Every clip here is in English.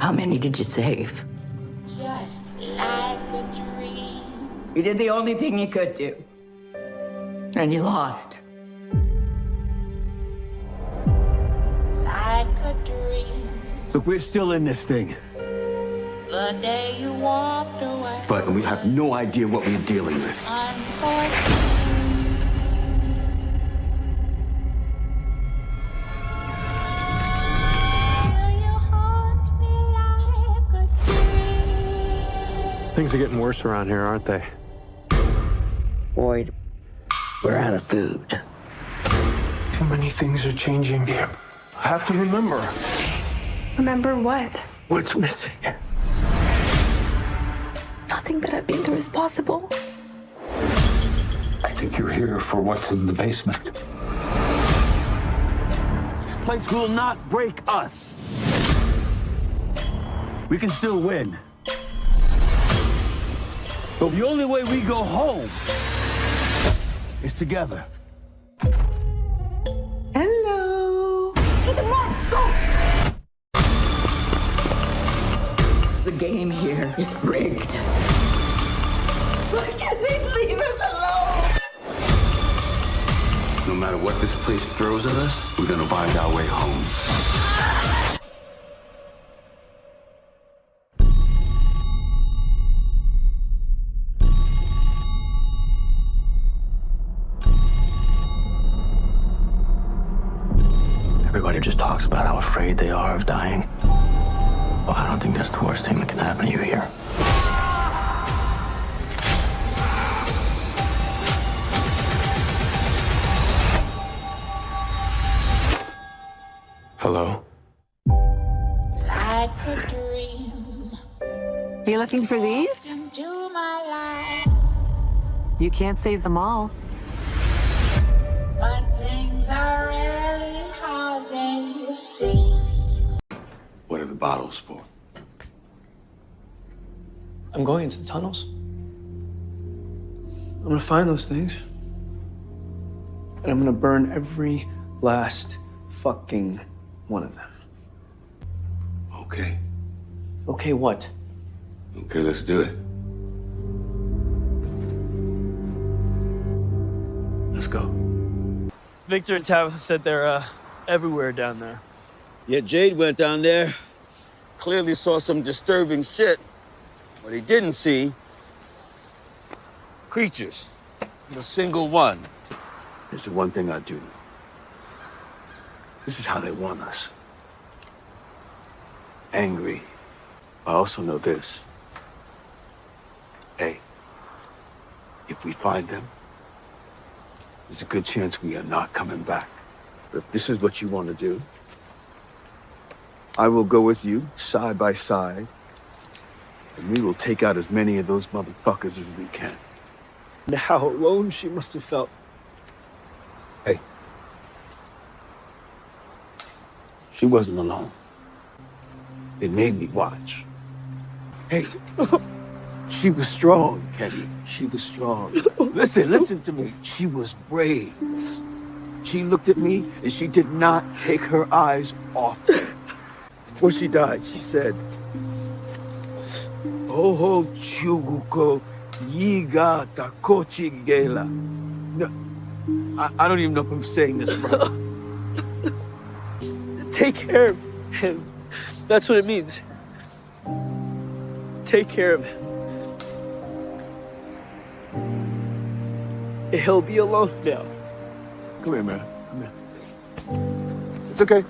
How many did you save? Just like a dream. You did the only thing you could do. And you lost. Like a dream. Look, we're still in this thing. The day you walked away. But we have no idea what we're dealing with. Unfortunate. Things are getting worse around here, aren't they? Boyd, we're out of food. Too many things are changing here. I have to remember. Remember what? What's missing? Nothing that I've been through is possible. I think you're here for what's in the basement. This place will not break us. We can still win. But the only way we go home is together. Hello. Hit them up. Go. The game here is rigged. Why can't they leave us alone? No matter what this place throws at us, we're gonna find our way home. Everybody just talks about how afraid they are of dying. Well, I don't think that's the worst thing that can happen to you here. Hello? Like a dream. Are you looking for these? Into my life. You can't save them all. But things are really how they seem. What are the bottles for? I'm going into the tunnels. I'm gonna find those things. And I'm gonna burn every last fucking one of them. Okay. Okay, what? Okay, let's do it. Let's go. Victor and Tabitha said they're everywhere down there. Yeah, Jade went down there. Clearly saw some disturbing shit. What he didn't see, creatures. A single one. There's the one thing I do know. This is how they want us. Angry. I also know this. Hey, if we find them, there's a good chance we are not coming back. But if this is what you want to do, I will go with you, side by side, and we will take out as many of those motherfuckers as we can. And how alone she must have felt. Hey. She wasn't alone. It made me watch. Hey. She was strong, Kenny. She was strong. Listen to me. She was brave. She looked at me and she did not take her eyes off me. Before she died, she said, Oho chuguko yiga takochi gela. No, I don't even know if I'm saying this right. Take care of him. That's what it means. Take care of him. He'll be alone now. Come here, man. Come here. It's okay.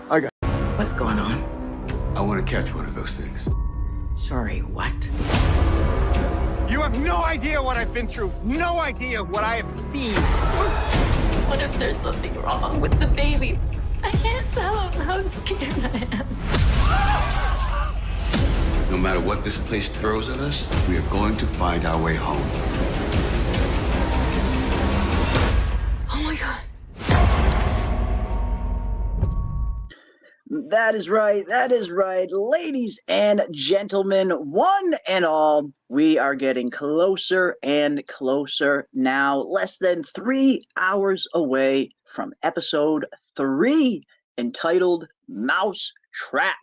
I got it. What's going on? I want to catch one of those things. Sorry, what? You have no idea what I've been through. No idea what I have seen. What if there's something wrong with the baby? I can't tell him how scared I am. No matter what this place throws at us, we are going to find our way home. Oh my God. That is right. That is right. Ladies and gentlemen, one and all, we are getting closer and closer now. Less than 3 hours away from episode 3, entitled Mouse trap.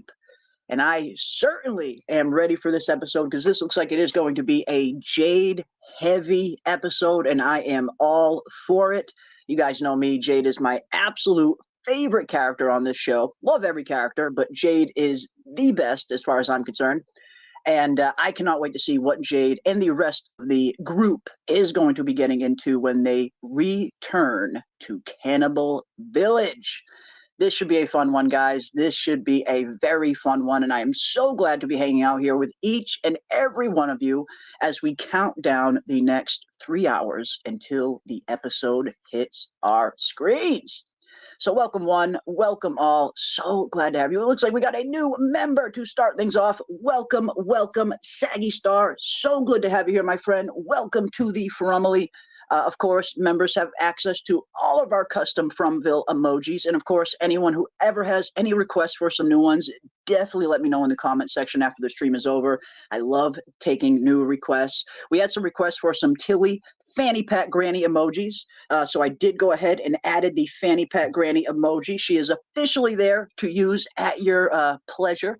And I certainly am ready for this episode because this looks like it is going to be a Jade heavy episode, and I am all for it. You guys know me. Jade is my absolute favorite character on this show. Love every character, but Jade is the best as far as I'm concerned. And I cannot wait to see what Jade and the rest of the group is going to be getting into when they return to Cannibal Village. This should be a fun one, guys. This should be a very fun one, and I am so glad to be hanging out here with each and every one of you as we count down the next 3 hours until the episode hits our screens. So welcome one, welcome all. So glad to have you. It looks like we got a new member to start things off. Welcome, welcome, Saggy Star. So good to have you here, my friend. Welcome to the Fromily. Of course, members have access to all of our custom Fromville emojis. And of course, anyone who ever has any requests for some new ones, definitely let me know in the comment section after the stream is over. I love taking new requests. We had some requests for some Tilly fanny pack granny emojis. So I did go ahead and added the fanny pack granny emoji. She is officially there to use at your pleasure.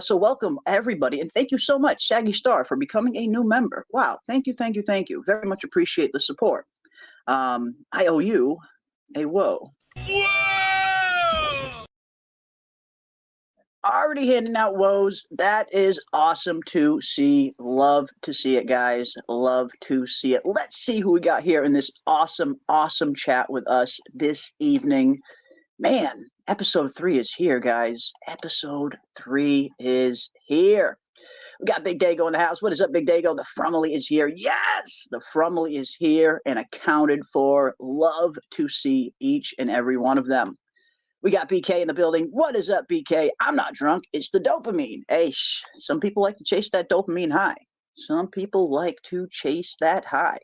So welcome, everybody, and thank you so much, Saggy Star, for becoming a new member. Wow, thank you, thank you, thank you. Very much appreciate the support. I owe you a whoa. Whoa! Already handing out woes. That is awesome to see. Love to see it, guys. Love to see it. Let's see who we got here in this awesome, awesome chat with us this evening. Man, episode 3 is here, guys. Episode 3 is here. We got Big Dago in the house. What is up, Big Dago? The Fromily is here. Yes, the Fromily is here and accounted for. Love to see each and every one of them. We got BK in the building. What is up, BK? I'm not drunk. It's the dopamine. Hey, some people like to chase that dopamine high. Some people like to chase that high.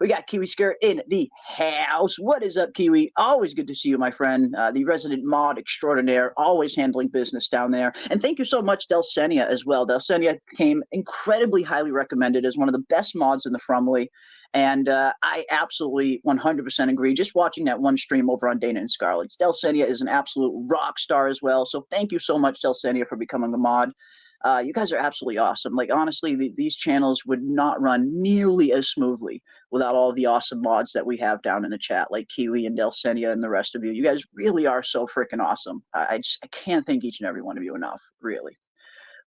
We got Kiwi Skirt in the house. What is up, Kiwi? Always good to see you, my friend. The resident mod extraordinaire, always handling business down there. And thank you so much, Delsenia, as well. Delsenia came incredibly highly recommended as one of the best mods in the Fromily. And I absolutely 100% agree. Just watching that one stream over on Dana and Scarlett's. Delsenia is an absolute rock star as well. So thank you so much, Delsenia, for becoming a mod. You guys are absolutely awesome. Like, honestly, these channels would not run nearly as smoothly without all the awesome mods that we have down in the chat, like Kiwi and Delsenia and the rest of you. You guys really are so freaking awesome. I can't thank each and every one of you enough, really.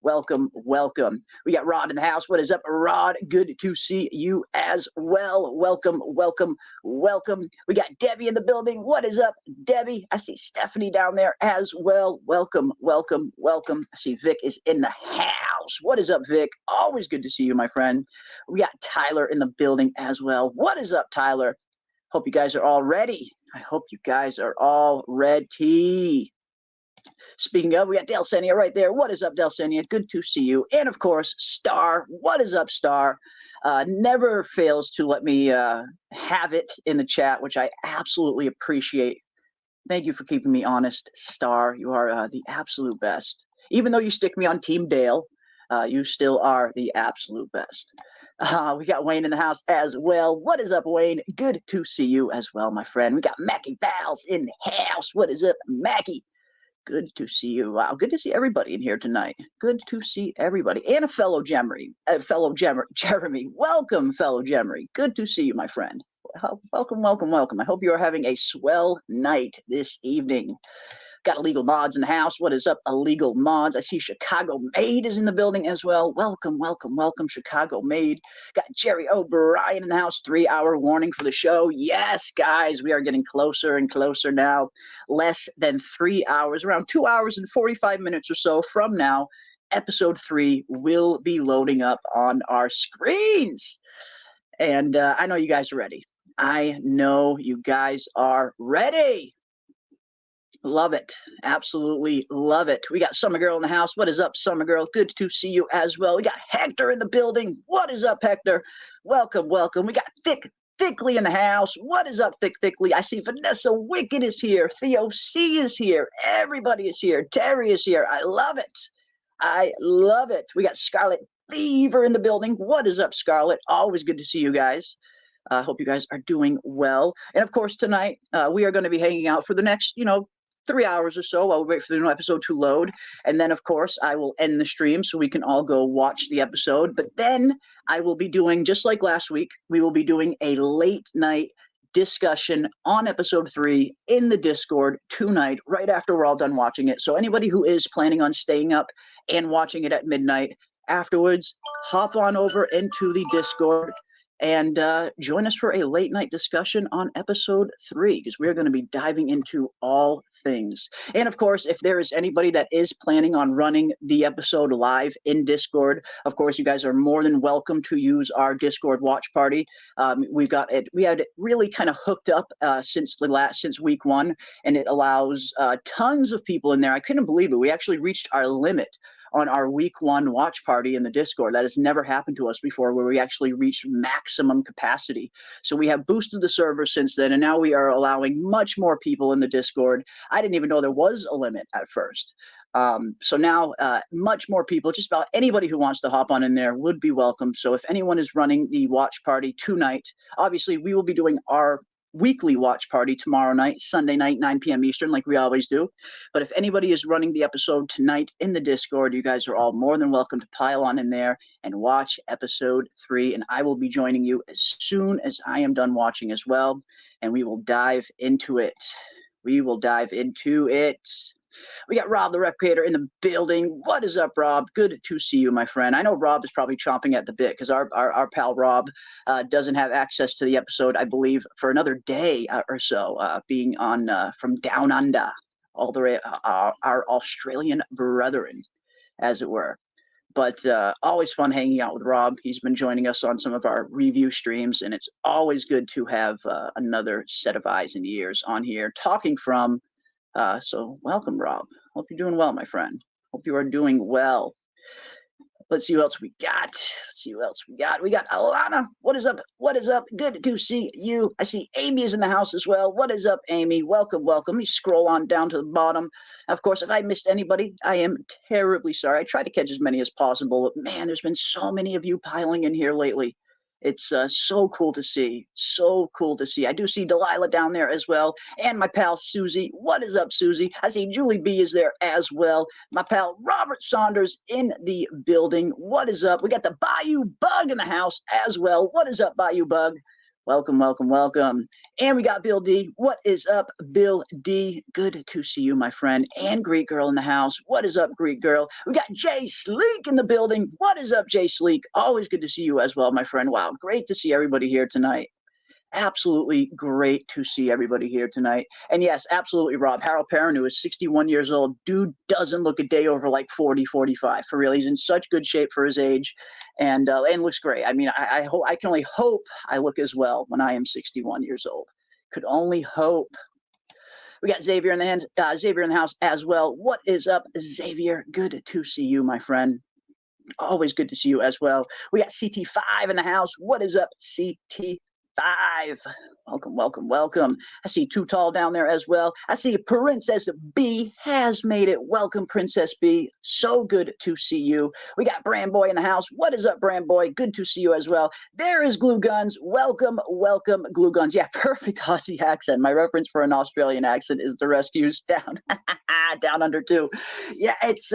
Welcome, welcome. We got Rod in the house. What is up, Rod? Good to see you as well. Welcome, welcome, welcome. We got Debbie in the building. What is up, Debbie? I see Stephanie down there as well. Welcome, welcome, welcome. I see Vic is in the house. What is up, Vic? Always good to see you, my friend. We got Tyler in the building as well. What is up, Tyler? Hope you guys are all ready. I hope you guys are all ready. Speaking of, we got Delsenia right there. What is up, Delsenia? Good to see you. And, of course, Star. What is up, Star? Never fails to let me have it in the chat, which I absolutely appreciate. Thank you for keeping me honest, Star. You are the absolute best. Even though you stick me on Team Dale, you still are the absolute best. We got Wayne in the house as well. What is up, Wayne? Good to see you as well, my friend. We got Mackie Val's in the house. What is up, Mackie? Good to see you. Wow, good to see everybody in here tonight. Good to see everybody. And a fellow Jeremy. Jeremy. Welcome, fellow Jeremy. Good to see you, my friend. Welcome, welcome, welcome. I hope you are having a swell night this evening. Got Illegal Mods in the house. What is up, Illegal Mods? I see Chicago Maid is in the building as well. Welcome, welcome, welcome, Chicago Maid. Got Jerry O'Brien in the house. 3-hour warning for the show. Yes, guys, we are getting closer and closer now. Less than 3 hours, around 2 hours and 45 minutes or so from now, episode 3 will be loading up on our screens. And I know you guys are ready. I know you guys are ready. Love it. Absolutely love it. We got Summer Girl in the house. What is up, Summer Girl? Good to see you as well. We got Hector in the building. What is up, Hector? Welcome, welcome. We got Thickly in the house. What is up, Thickly? I see Vanessa Wicked is here. Theo C is here. Everybody is here. Terry is here. I love it. I love it. We got Scarlet Fever in the building. What is up, Scarlet? Always good to see you guys. I hope you guys are doing well. And of course, tonight we are going to be hanging out for the next, 3 hours or so while we wait for the new episode to load. And then, of course, I will end the stream so we can all go watch the episode. But then I will be doing, just like last week, we will be doing a late night discussion on episode 3 in the Discord tonight, right after we're all done watching it. So anybody who is planning on staying up and watching it at midnight afterwards, hop on over into the Discord and join us for a late night discussion on episode 3, because we're going to be diving into all things. And of course, if there is anybody that is planning on running the episode live in Discord, of course, you guys are more than welcome to use our Discord watch party. We had it really kind of hooked up since week 1, and it allows tons of people in there. I couldn't believe it. We actually reached our limit on our week 1 watch party in the Discord. That has never happened to us before, where we actually reached maximum capacity. So we have boosted the server since then, and now we are allowing much more people in the Discord. I didn't even know there was a limit at first. So now much more people, just about anybody who wants to hop on in there would be welcome. So if anyone is running the watch party tonight, obviously we will be doing our weekly watch party tomorrow night, Sunday night, 9 p.m. Eastern, like we always do. But if anybody is running the episode tonight in the Discord, you guys are all more than welcome to pile on in there and watch episode 3. And I will be joining you as soon as I am done watching as well. And we will dive into it. We will dive into it. We got Rob the Recreator in the building. What is up, Rob? Good to see you, my friend. I know Rob is probably chomping at the bit because our pal Rob doesn't have access to the episode, I believe, for another day or so, being on from down under, all the way, our Australian brethren, as it were. But always fun hanging out with Rob. He's been joining us on some of our review streams, and it's always good to have another set of eyes and ears on here talking from. So welcome, Rob. Hope you're doing well, my friend. Hope you are doing well. Let's see who else we got. We got Alana. What is up? What is up? Good to see you. I see Amy is in the house as well. What is up, Amy? Welcome, welcome. Let me scroll on down to the bottom. Of course, if I missed anybody, I am terribly sorry. I try to catch as many as possible, but man, there's been so many of you piling in here lately. It's so cool to see. So cool to see. I do see Delilah down there as well. And my pal Susie. What is up, Susie? I see Julie B is there as well. My pal Robert Saunders in the building. What is up? We got the Bayou Bug in the house as well. What is up, Bayou Bug? Welcome, welcome, welcome. And we got Bill D. What is up, Bill D? Good to see you, my friend. And Greek Girl in the house. What is up, Greek Girl? We got Jay Sleek in the building. What is up, Jay Sleek? Always good to see you as well, my friend. Wow, great to see everybody here tonight. Absolutely great to see everybody here tonight. And yes, absolutely, Rob. Harold Perrin, who is 61 years old, dude doesn't look a day over like 40, 45. For real, he's in such good shape for his age, and looks great. I mean, I can only hope I look as well when I am 61 years old. Could only hope. We got Xavier in the house as well. What is up, Xavier? Good to see you, my friend. Always good to see you as well. We got CT5 in the house. What is up, CT5? Welcome, welcome, welcome. I see Too Tall down there as well. I see Princess B has made it. Welcome, Princess B. So good to see you. We got Brand Boy in the house. What is up, Brand Boy? Good to see you as well. There is Glue Guns. Welcome, welcome, Glue Guns. Yeah, perfect Aussie accent. My reference for an Australian accent is the Rescues down, down under too. Yeah, it's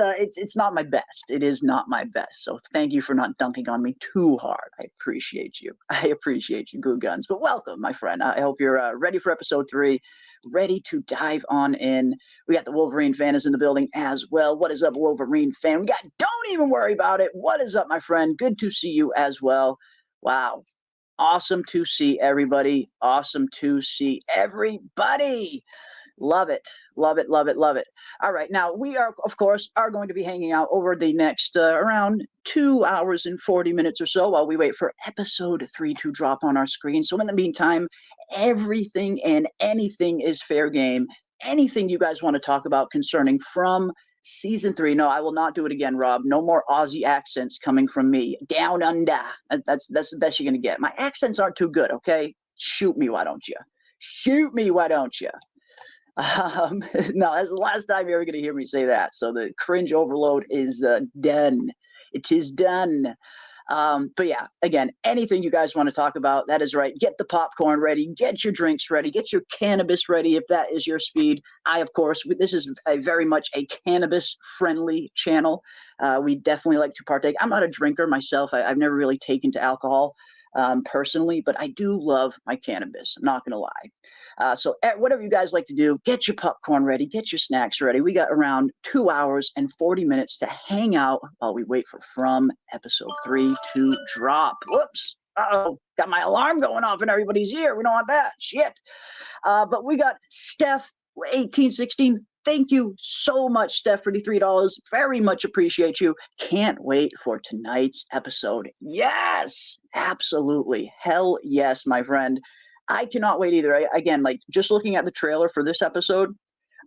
not my best. It is not my best. So thank you for not dunking on me too hard. I appreciate you. I appreciate you, Glue Guns. But welcome, my friend. I hope you're ready for episode 3, ready to dive on in. We got the Wolverine fan is in the building as well. What is up, Wolverine fan? We got Don't Even Worry About It. What is up, my friend? Good to see you as well. Wow. Awesome to see everybody. Awesome to see everybody. Love it. Love it. Love it. Love it. All right. Now, we are, of course, going to be hanging out over the next around 2 hours and 40 minutes or so while we wait for episode 3 to drop on our screen. So in the meantime, everything and anything is fair game. Anything you guys want to talk about concerning from season 3. No, I will not do it again, Rob. No more Aussie accents coming from me. Down under. That's the best you're going to get. My accents aren't too good, okay? Shoot me, why don't you? Shoot me, why don't you? No, that's the last time you're ever going to hear me say that. So the cringe overload is done. It is done. But yeah, again, anything you guys want to talk about, that is right. Get the popcorn ready, get your drinks ready, get your cannabis ready if that is your speed. Of course, this is a very much a cannabis-friendly channel. We definitely like to partake. I'm not a drinker myself. I've never really taken to alcohol personally, but I do love my cannabis. I'm not going to lie. So whatever you guys like to do, get your popcorn ready, get your snacks ready. We got around 2 hours and 40 minutes to hang out while we wait for From episode 3 to drop. Whoops. Uh-oh, got my alarm going off in everybody's ear. We don't want that. Shit. But we got Steph, 1816. Thank you so much, Steph, for the $3. Very much appreciate you. Can't wait for tonight's episode. Yes, absolutely. Hell yes, my friend. I cannot wait either. Again, like just looking at the trailer for this episode,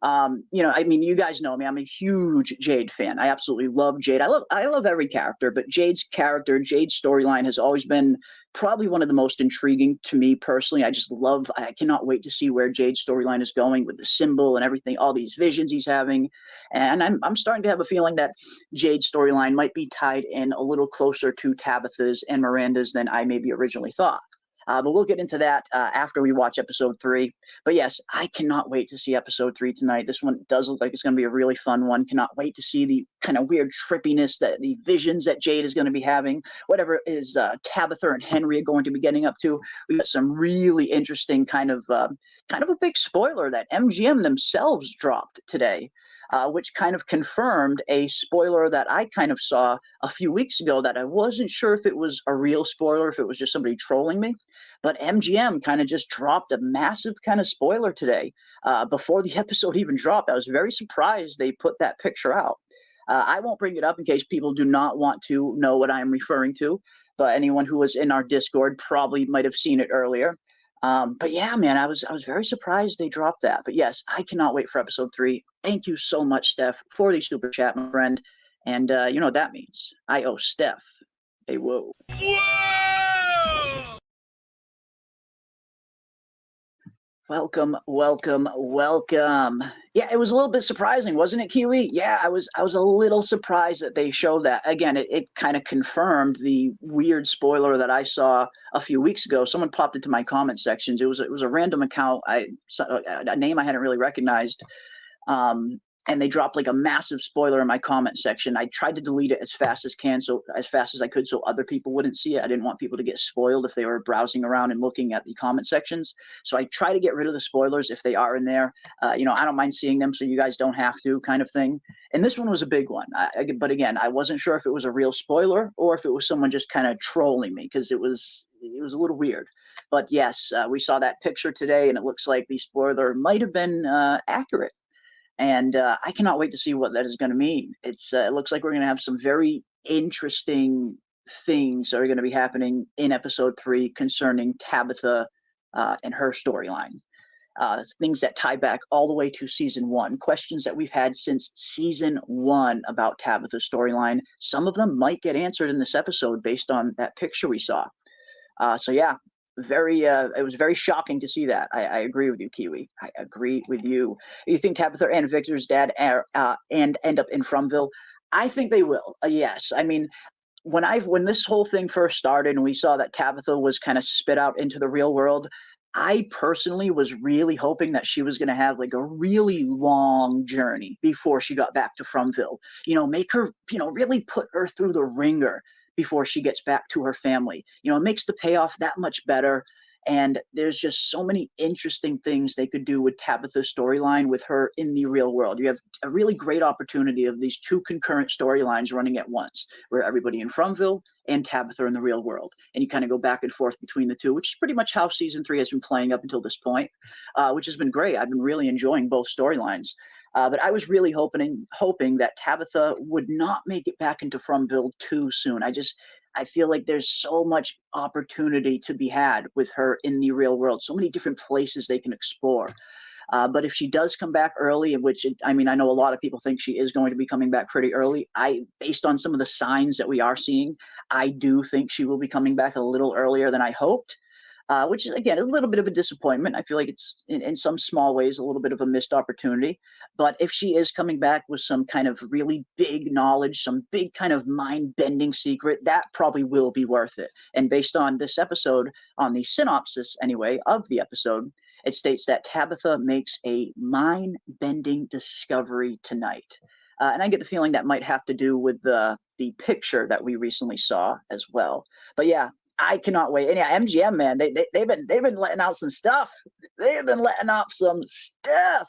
you know, I mean, you guys know me. I'm a huge Jade fan. I absolutely love Jade. I love every character, but Jade's character, Jade's storyline has always been probably one of the most intriguing to me personally. I cannot wait to see where Jade's storyline is going with the symbol and everything, all these visions he's having. And I'm starting to have a feeling that Jade's storyline might be tied in a little closer to Tabitha's and Miranda's than I maybe originally thought. But we'll get into that after we watch episode 3. But yes, I cannot wait to see episode 3 tonight. This one does look like it's going to be a really fun one. Cannot wait to see the kind of weird trippiness, that the visions that Jade is going to be having, whatever is Tabitha and Henry are going to be getting up to. We got some really interesting kind of a big spoiler that MGM themselves dropped today. Which kind of confirmed a spoiler that I kind of saw a few weeks ago that I wasn't sure if it was a real spoiler, if it was just somebody trolling me. But MGM kind of just dropped a massive kind of spoiler today before the episode even dropped. I was very surprised they put that picture out. I won't bring it up in case people do not want to know what I'm referring to, but anyone who was in our Discord probably might have seen it earlier. But yeah, man, I was very surprised they dropped that. But yes, I cannot wait for episode 3. Thank you so much, Steph, for the super chat, my friend. And you know what that means. I owe Steph a whoa. Whoa! Welcome, welcome, welcome. Yeah, it was a little bit surprising, wasn't it, Kiwi? Yeah, I was a little surprised that they showed that. Again, it kind of confirmed the weird spoiler that I saw a few weeks ago. Someone popped into my comment sections. It was a random account, a name I hadn't really recognized. And they dropped like a massive spoiler in my comment section. I tried to delete it as fast as I could, so other people wouldn't see it. I didn't want people to get spoiled if they were browsing around and looking at the comment sections. So I try to get rid of the spoilers if they are in there. You know, I don't mind seeing them, so you guys don't have to, kind of thing. And this one was a big one. But again, I wasn't sure if it was a real spoiler or if it was someone just kind of trolling me, because it was a little weird. But yes, we saw that picture today, and it looks like the spoiler might have been accurate. And I cannot wait to see what that is going to mean. It looks like we're going to have some very interesting things that are going to be happening in episode 3 concerning Tabitha and her storyline. Things that tie back all the way to season 1. Questions that we've had since season 1 about Tabitha's storyline. Some of them might get answered in this episode based on that picture we saw. So yeah. It was very shocking to see that. I agree with you, Kiwi. I agree with you. You think Tabitha and Victor's dad and end up in Fromville? I think they will. Yes. I mean, when this whole thing first started and we saw that Tabitha was kind of spit out into the real world, I personally was really hoping that she was going to have like a really long journey before she got back to Fromville. You know, make her, really put her through the ringer before she gets back to her family. You know, it makes the payoff that much better. And there's just so many interesting things they could do with Tabitha's storyline with her in the real world. You have a really great opportunity of these 2 concurrent storylines running at once, where everybody in Fromville and Tabitha in the real world. And you kind of go back and forth between the 2, which is pretty much how season 3 has been playing up until this point, which has been great. I've been really enjoying both storylines. But I was really hoping that Tabitha would not make it back into Fromville too soon. I feel like there's so much opportunity to be had with her in the real world, so many different places they can explore. But if she does come back early, I know a lot of people think she is going to be coming back pretty early. Based on some of the signs that we are seeing, I do think she will be coming back a little earlier than I hoped. which is, again, a little bit of a disappointment. I feel like it's, in some small ways, a little bit of a missed opportunity. But if she is coming back with some kind of really big knowledge, some big kind of mind-bending secret, that probably will be worth it. And based on this episode, on the synopsis, anyway, of the episode, it states that Tabitha makes a mind-bending discovery tonight. And I get the feeling that might have to do with the picture that we recently saw as well. But yeah, I cannot wait. And yeah, MGM, man, they've been letting out some stuff. They've been letting out some stuff.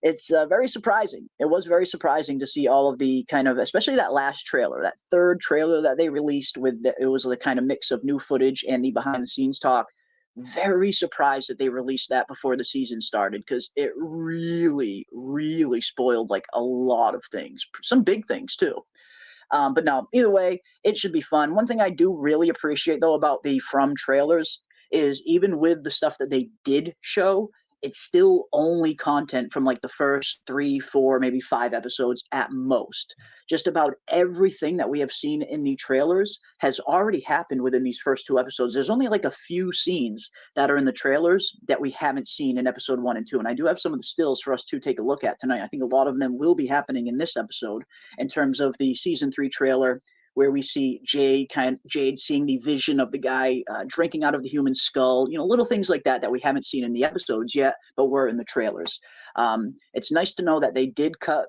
It's very surprising. It was very surprising to see all of the kind of, especially that last trailer, that third trailer that they released with, it was the kind of mix of new footage and the behind the scenes talk. Very surprised that they released that before the season started, because it really, really spoiled like a lot of things, some big things too. But no, either way, it should be fun. One thing I do really appreciate, though, about the From trailers is even with the stuff that they did show, it's still only content from like the first 3, 4, maybe 5 episodes at most. Just about everything that we have seen in the trailers has already happened within these first 2 episodes. There's only like a few scenes that are in the trailers that we haven't seen in episode 1 and 2. And I do have some of the stills for us to take a look at tonight. I think a lot of them will be happening in this episode in terms of the season 3 trailer, where we see Jade seeing the vision of the guy drinking out of the human skull, little things like that we haven't seen in the episodes yet, but were in the trailers. It's nice to know that they did cut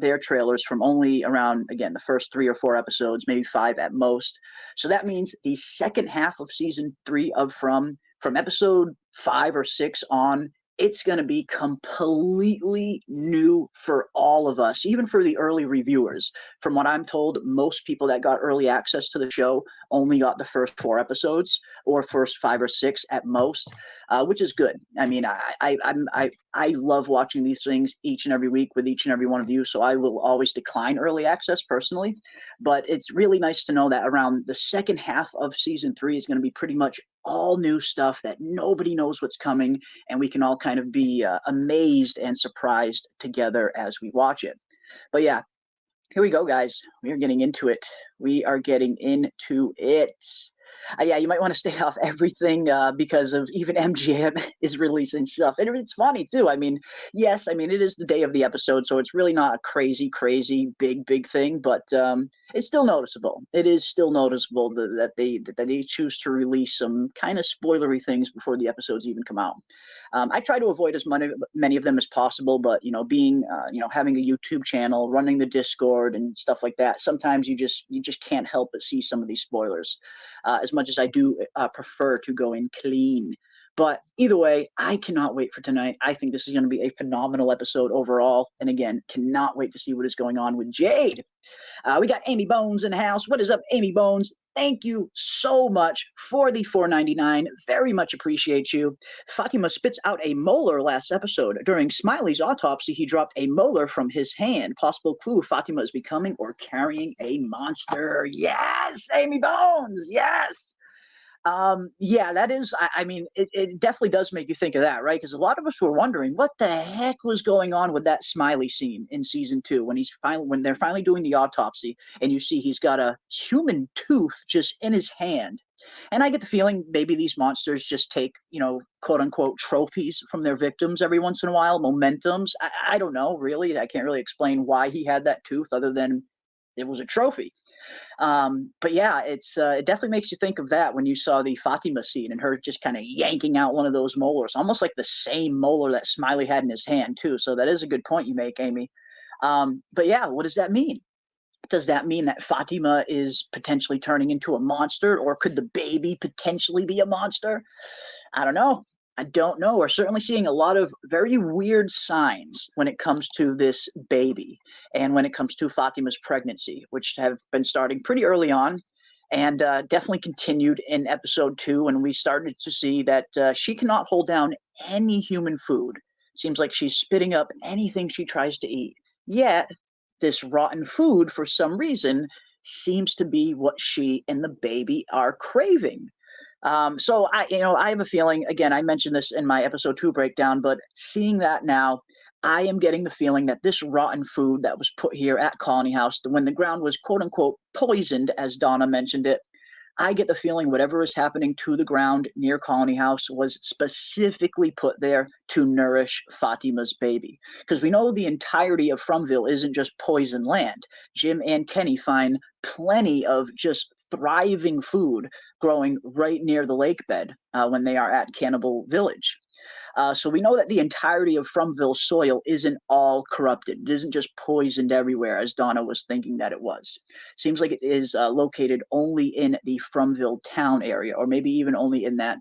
their trailers from only around, again, the first 3 or 4 episodes, maybe 5 at most. So that means the second half of season 3 of from episode 5 or 6 on, it's going to be completely new for all of us, even for the early reviewers. From what I'm told, most people that got early access to the show only got the first 4 episodes, or first 5 or 6 at most, which is good. I mean, I love watching these things each and every week with each and every one of you, so I will always decline early access personally. But it's really nice to know that around the second half of season 3 is going to be pretty much all new stuff that nobody knows what's coming, and we can all kind of be amazed and surprised together as we watch it. But yeah, here we go, guys. We are getting into it. Yeah, you might want to stay off everything because of even MGM is releasing stuff. And it's funny, too. I mean, yes, it is the day of the episode, so it's really not a crazy, big thing, but it's still noticeable. It is still noticeable that they choose to release some kind of spoilery things before the episodes even come out. I try to avoid as many of them as possible, but being having a YouTube channel, running the Discord and stuff like that, sometimes you just can't help but see some of these spoilers. As much as I do prefer to go in clean. But either way, I cannot wait for tonight. I think this is going to be a phenomenal episode overall. And again, cannot wait to see what is going on with Jade. We got Amy Bones in the house. What is up, Amy Bones? Thank you so much for the $4.99. Very much appreciate you. Fatima spits out a molar last episode. During Smiley's autopsy, he dropped a molar from his hand. Possible clue, Fatima is becoming or carrying a monster. Yes, Amy Bones, yes. Yeah, that is, it definitely does make you think of that, right? Because a lot of us were wondering what the heck was going on with that Smiley scene in season 2 when they're finally doing the autopsy, and you see he's got a human tooth just in his hand. And I get the feeling maybe these monsters just take, quote unquote, trophies from their victims every once in a while, momentums. I don't know, really. I can't really explain why he had that tooth other than it was a trophy. But yeah, it definitely makes you think of that when you saw the Fatima scene and her just kind of yanking out one of those molars, almost like the same molar that Smiley had in his hand too. So that is a good point you make, Amy. But yeah, what does that mean? Does that mean that Fatima is potentially turning into a monster, or could the baby potentially be a monster? I don't know. We're certainly seeing a lot of very weird signs when it comes to this baby and when it comes to Fatima's pregnancy, which have been starting pretty early on and definitely continued in episode 2 when we started to see that she cannot hold down any human food. Seems like she's spitting up anything she tries to eat. Yet, this rotten food, for some reason, seems to be what she and the baby are craving. So I have a feeling, again, I mentioned this in my episode 2 breakdown, but seeing that now, I am getting the feeling that this rotten food that was put here at Colony House, when the ground was quote unquote poisoned, as Donna mentioned it, I get the feeling whatever is happening to the ground near Colony House was specifically put there to nourish Fatima's baby. Because we know the entirety of Fromville isn't just poison land. Jim and Kenny find plenty of just thriving food growing right near the lake bed when they are at Cannibal Village. So we know that the entirety of Fromville soil isn't all corrupted. It isn't just poisoned everywhere, as Donna was thinking that it was. Seems like it is located only in the Fromville town area, or maybe even only in that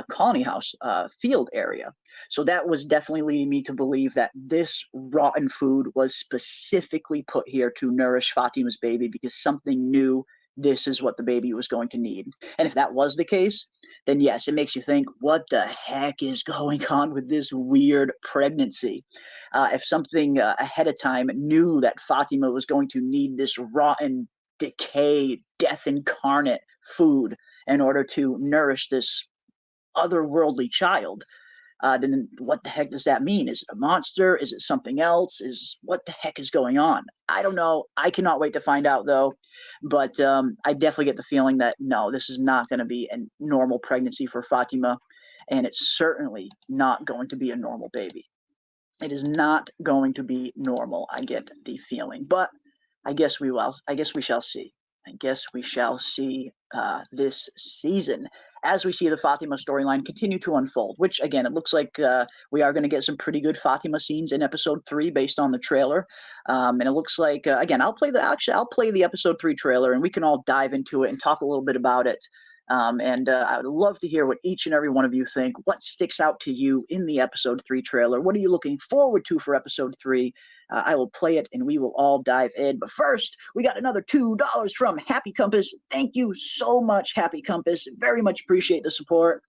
Colony House field area. So that was definitely leading me to believe that this rotten food was specifically put here to nourish Fatima's baby because something knew this is what the baby was going to need. And if that was the case, then yes, it makes you think, what the heck is going on with this weird pregnancy? If something ahead of time knew that Fatima was going to need this rotten, decay, death incarnate food in order to nourish this otherworldly child, then what the heck does that mean? Is it a monster? Is it something else? What the heck is going on? I don't know. I cannot wait to find out though. But I definitely get the feeling that no, this is not going to be a normal pregnancy for Fatima, and it's certainly not going to be a normal baby. It is not going to be normal. I get the feeling, but I guess we will. I guess we shall see. I guess we shall see this season as we see the Fatima storyline continue to unfold, which again, it looks like we are going to get some pretty good Fatima scenes in episode 3 based on the trailer. And it looks like, again, I'll play the episode 3 trailer and we can all dive into it and talk a little bit about it. And I would love to hear what each and every one of you think. What sticks out to you in the episode 3 trailer? What are you looking forward to for episode 3? I will play it and we will all dive in. But first, we got another $2 from Happy Compass. Thank you so much, Happy Compass. Very much appreciate the support.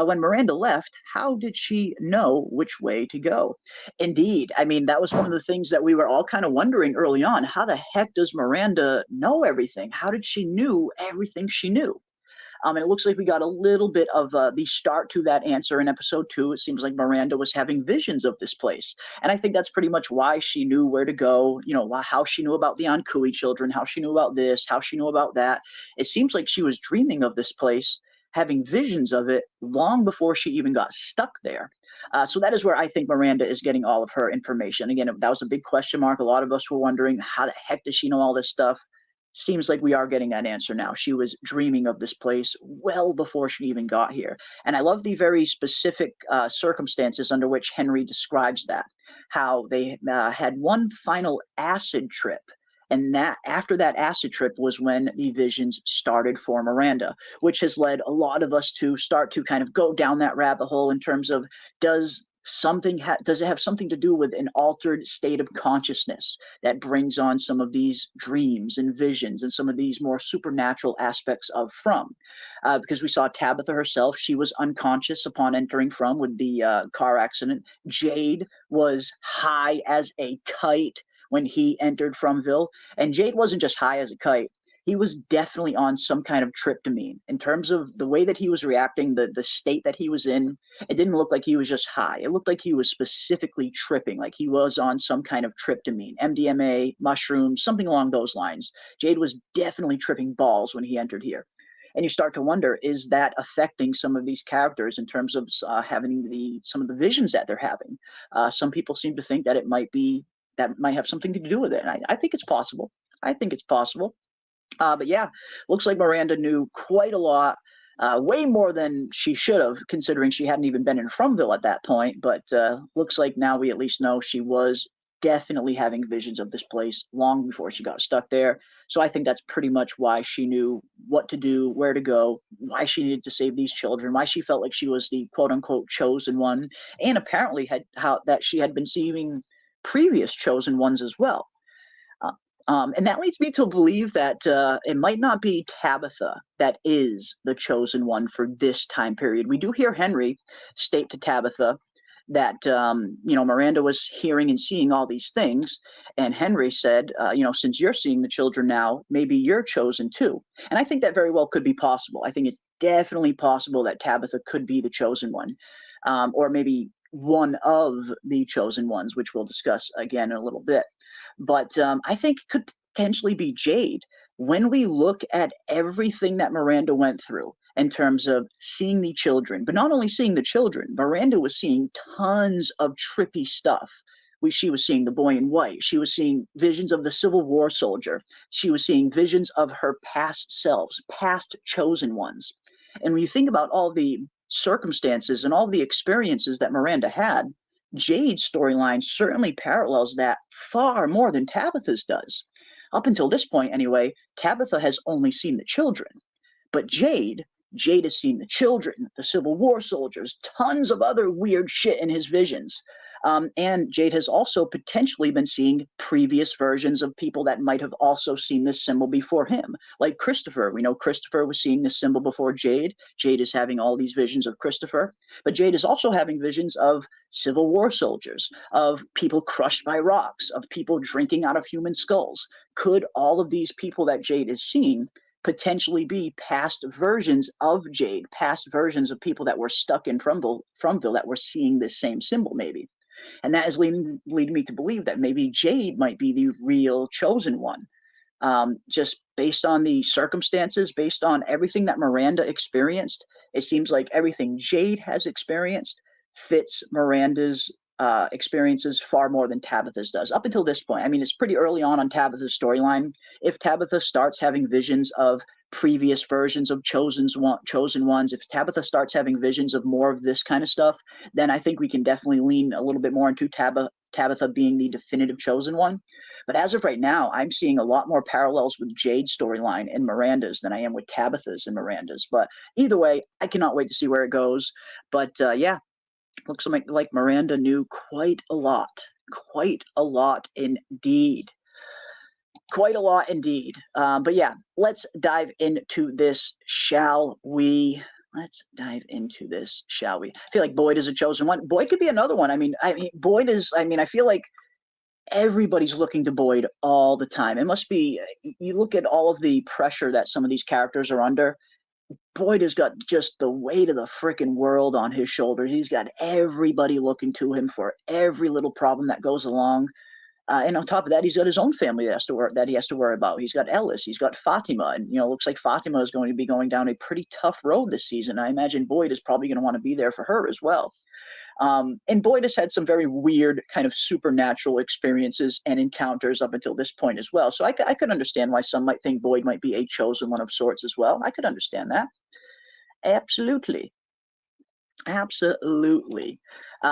When Miranda left, how did she know which way to go? Indeed. I mean, that was one of the things that we were all kind of wondering early on. How the heck does Miranda know everything? How did she know everything she knew? And it looks like we got a little bit of the start to that answer in episode 2. It seems like Miranda was having visions of this place. And I think that's pretty much why she knew where to go, you know, how she knew about the Ankui children, how she knew about this, how she knew about that. It seems like she was dreaming of this place, having visions of it long before she even got stuck there. So that is where I think Miranda is getting all of her information. Again, that was a big question mark. A lot of us were wondering, how the heck does she know all this stuff? Seems like we are getting that answer now. She was dreaming of this place well before she even got here. And I love the very specific circumstances under which Henry describes that. How they had one final acid trip. And that after that acid trip was when the visions started for Miranda, which has led a lot of us to start to kind of go down that rabbit hole in terms of does it have something to do with an altered state of consciousness that brings on some of these dreams and visions and some of these more supernatural aspects of From? Because we saw Tabitha herself, she was unconscious upon entering From with the car accident. Jade was high as a kite when he entered Fromville, and Jade wasn't just high as a kite. He was definitely on some kind of tryptamine. In terms of the way that he was reacting, the state that he was in, it didn't look like he was just high. It looked like he was specifically tripping, like he was on some kind of tryptamine, MDMA, mushrooms, something along those lines. Jade was definitely tripping balls when he entered here. And you start to wonder, is that affecting some of these characters in terms of having some of the visions that they're having? Some people seem to think that that might have something to do with it. And I think it's possible. I think it's possible. But yeah, looks like Miranda knew quite a lot, way more than she should have, considering she hadn't even been in Fromville at that point. But looks like now we at least know she was definitely having visions of this place long before she got stuck there. So I think that's pretty much why she knew what to do, where to go, why she needed to save these children, why she felt like she was the quote-unquote chosen one, and apparently that she had been seeing previous chosen ones as well. And that leads me to believe that it might not be Tabitha that is the chosen one for this time period. We do hear Henry state to Tabitha that, Miranda was hearing and seeing all these things. And Henry said, since you're seeing the children now, maybe you're chosen too. And I think that very well could be possible. I think it's definitely possible that Tabitha could be the chosen one, or maybe one of the chosen ones, which we'll discuss again in a little bit. But I think it could potentially be Jade. when we look at everything that Miranda went through in terms of seeing the children, but not only seeing the children, Miranda was seeing tons of trippy stuff. She was seeing the boy in white. She was seeing visions of the Civil War soldier. She was seeing visions of her past selves, past chosen ones. And when you think about all the circumstances and all the experiences that Miranda had, Jade's storyline certainly parallels that far more than Tabitha's does. Up until this point, anyway, Tabitha has only seen the children. But Jade has seen the children, the Civil War soldiers, tons of other weird shit in his visions. And Jade has also potentially been seeing previous versions of people that might have also seen this symbol before him. Like Christopher. We know Christopher was seeing this symbol before Jade. Jade is having all these visions of Christopher. But Jade is also having visions of Civil War soldiers, of people crushed by rocks, of people drinking out of human skulls. Could all of these people that Jade is seeing potentially be past versions of Jade, past versions of people that were stuck in Fromville that were seeing this same symbol maybe? And that is leading me to believe that maybe Jade might be the real chosen one. Just based on the circumstances, based on everything that Miranda experienced, it seems like everything Jade has experienced fits Miranda's experiences far more than Tabitha's does. Up until this point, I mean, it's pretty early on Tabitha's storyline. If Tabitha starts having visions of previous versions of chosen ones, if Tabitha starts having visions of more of this kind of stuff, then I think we can definitely lean a little bit more into Tabitha being the definitive chosen one. But as of right now, I'm seeing a lot more parallels with Jade's storyline in Miranda's than I am with Tabitha's and Miranda's. But either way, I cannot wait to see where it goes. But yeah, looks like Miranda knew quite a lot indeed. Quite a lot indeed. But yeah, let's dive into this, shall we? Let's dive into this, shall we? I feel like Boyd is a chosen one. Boyd could be another one. I mean, Boyd is, I feel like everybody's looking to Boyd all the time. It must be, you look at all of the pressure that some of these characters are under. Boyd has got just the weight of the freaking world on his shoulders. He's got everybody looking to him for every little problem that goes along. And on top of that, he's got his own family that he has to worry about. He's got Ellis, he's got Fatima, and looks like Fatima is going to be going down a pretty tough road this season. I imagine Boyd is probably going to want to be there for her as well. And Boyd has had some very weird kind of supernatural experiences and encounters up until this point as well. So I could understand why some might think Boyd might be a chosen one of sorts as well. I could understand that. Absolutely. Absolutely.